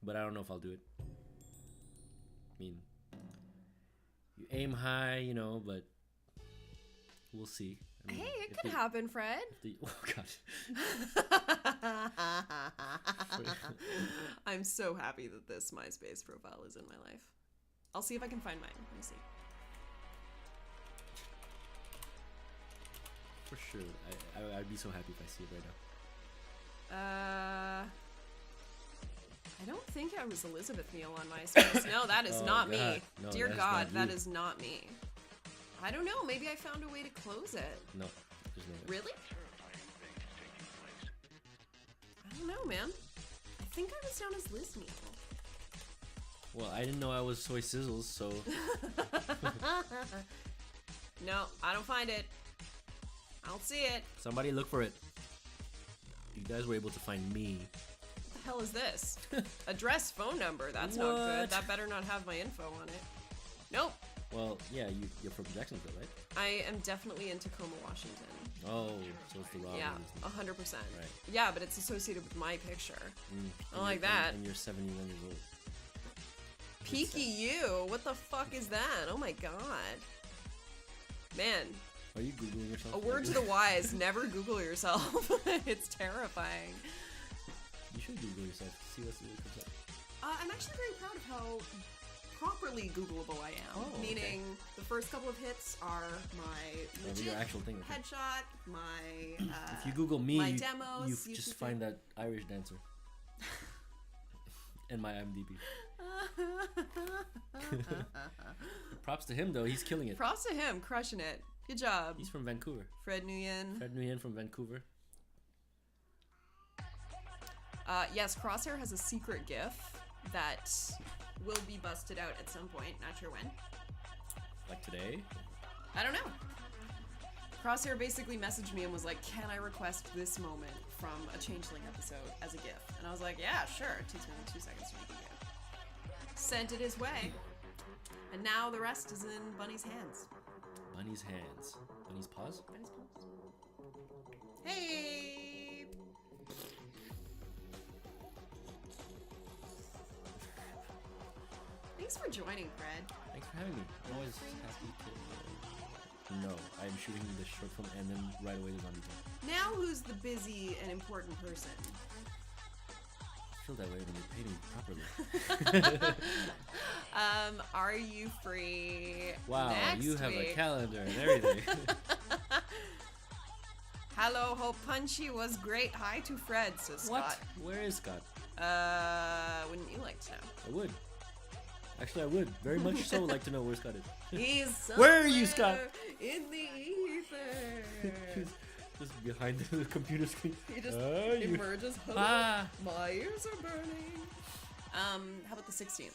But I don't know if I'll do it. I mean, you aim high, you know, but we'll see. I mean, Hey, it if could they- happen, Fred. Oh, God. I'm so happy that this MySpace profile is in my life. I'll see if I can find mine. Let me see. For sure. I'd be so happy if I see it right now. I don't think I was Elizabeth Neale on MySpace. No, that is Oh, not God. me. No, Dear that's God, not that you. is not me. I don't know. Maybe I found a way to close it. No, there's no way. Really? I don't know, man. I think I was down as Liz Neale. Well, I didn't know I was Soy Sizzles, so... No, I don't find it. I don't see it. Somebody look for it. You guys were able to find me. What the hell is this? Address, phone number. That's not good. What? That better not have my info on it. Nope. Well, yeah, you're from Jacksonville, right? I am definitely in Tacoma, Washington. Oh, so it's the Rob. Yeah, Williams. 100%. Right. Yeah, but it's associated with my picture. I And don't like you're- that. And you're 71 years old. Peaky you? What the fuck is that? Oh my god. Man, Are you Googling yourself? a word to the wise, never Google yourself. It's terrifying. You should Google yourself to see what comes up. I'm actually very proud of how properly Googleable I am. Oh, okay. Meaning, the first couple of hits are my legit your actual thing, okay. headshot, my If you Google me, my you demos, just YouTube find that Irish dancer. And my IMDb. Props to him though, he's killing it. Props to him, crushing it. Good job. He's from Vancouver. Fred Nguyen. Fred Nguyen from Vancouver. Yes, Crosshair has a secret GIF that will be busted out at some point. Not sure when. Like today? I don't know. Crosshair basically messaged me and was like, "Can I request this moment from a Changeling episode as a GIF?" And I was like, "Yeah, sure." It takes me like 2 seconds to make a GIF. Sent it his way. And now the rest is in Bunny's hands. Bunny's hands. Bunny's paws? Bunny's paws. Hey! Thanks for joining, Fred. Thanks for having me. I'm always happy to... No, I'm shooting the short film and then right away the zombie thing. Now who's the busy and important person? I feel that way when you paid me properly. Are you free Wow, next you have week? a calendar and everything. Hello, hope Punchy was great. Hi to Fred, says Scott. What? Where is Scott? Wouldn't you like to know? I would. Actually, I would very much so like to know where Scott is. He's Where are you, Scott? In the ether. He's just behind the computer screen. He just you- emerges. Hello, Ah. my ears are burning. How about the 16th?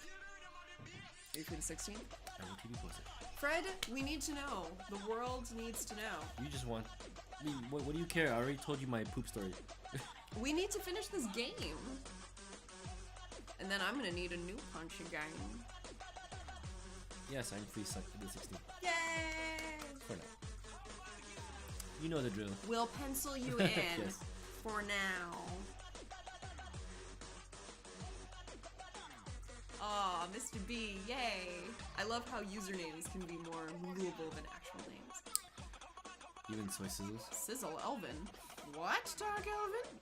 Are you free the 16th? I will keep you posted. Fred, we need to know. The world needs to know. You just want... I mean, what do you care? I already told you my poop story. We need to finish this game. And then I'm gonna need a new Punchy game. Yes, I'm free suck the 16th. Yay! For now. You know the drill. We'll pencil you in Yes. for now. Aw, Mr. B, yay! I love how usernames can be more movable than actual names. Even soy sizzles. Sizzle Elvin. What, Dark Elvin?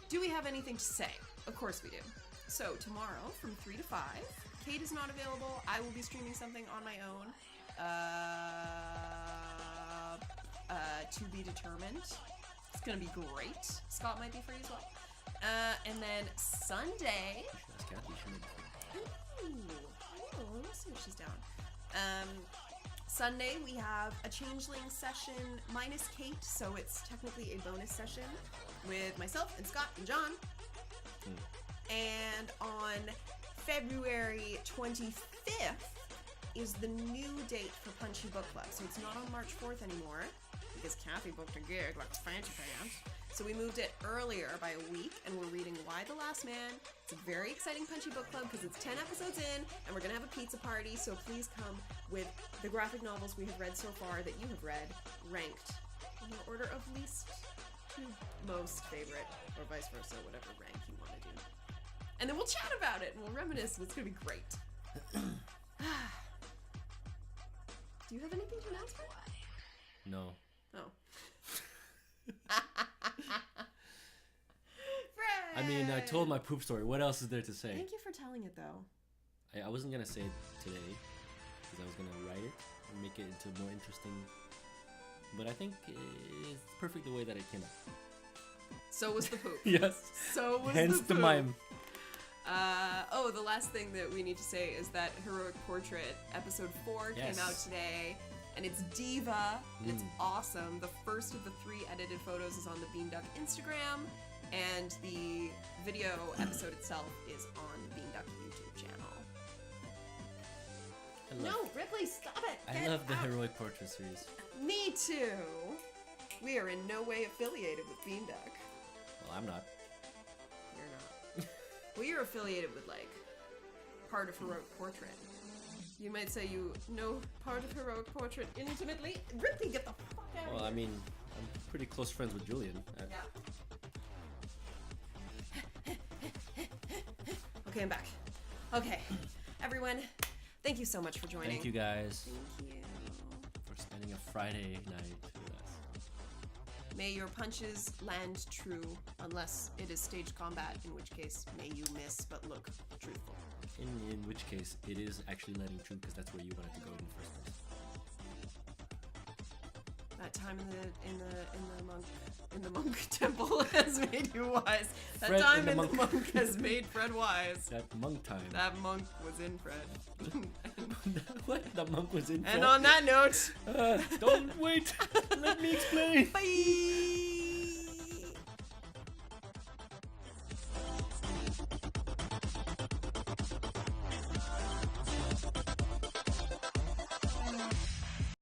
Do we have anything to say? Of course we do. So, tomorrow from 3 to 5, Kate is not available. I will be streaming something on my own. To be determined. It's gonna be great. Scott might be free as well. And then Sunday. That's Kathy. She might be free. Ooh, let's see if she's down. Sunday we have a changeling session minus Kate, so it's technically a bonus session with myself and Scott and John. And on February 25th is the new date for Punchy Book Club. So it's not on March 4th anymore because Kathy booked a gig like fancy pants. So we moved it earlier by a week, and we're reading Why the Last Man. It's a very exciting Punchy Book Club because it's 10 episodes in, and we're gonna have a pizza party. So please come with the graphic novels we have read so far that you have read, ranked in the order of least to most favorite, or vice versa, whatever rank you want to do. And then we'll chat about it, and we'll reminisce, and it's gonna be great. Do you have anything to announce? No. Oh. I mean, I told my poop story. What else is there to say? Thank you for telling it, though. I wasn't gonna say it today because I was gonna write it and make it into more interesting. But I think it's perfect the way that it came out. So was the poop. Yes. So was Hence the the mime. Oh, the last thing that we need to say is that Heroic Portrait episode 4 Yes. came out today, and it's Diva, and it's awesome. The first of the 3 edited photos is on the Beanduck Instagram, and the video episode itself is on the Beanduck YouTube channel. No, Ripley, stop it! I Get love the out. Heroic Portrait series. Me too! We are in no way affiliated with Beanduck. Well, I'm not. You're not. Well, you're affiliated with, like, part of Heroic Portrait. You might say you know part of Heroic Portrait intimately. Ripley, get the fuck out Well, of I here. mean, I'm pretty close friends with Julian. Yeah. Okay, I'm back. Okay, everyone, thank you so much for joining. Thank you guys Thank you. for spending a Friday night with us. May your punches land true, unless it is staged combat, in which case may you miss but look truthful. In which case, it is actually letting true because that's where you wanted to go in the first place. That time in the monk temple has made you wise. That Fred time in the in the monk. monk has made Fred wise. That monk time. That monk was in Fred. What? The monk was in And Fred? on that note, Don't wait. Let me explain. bye.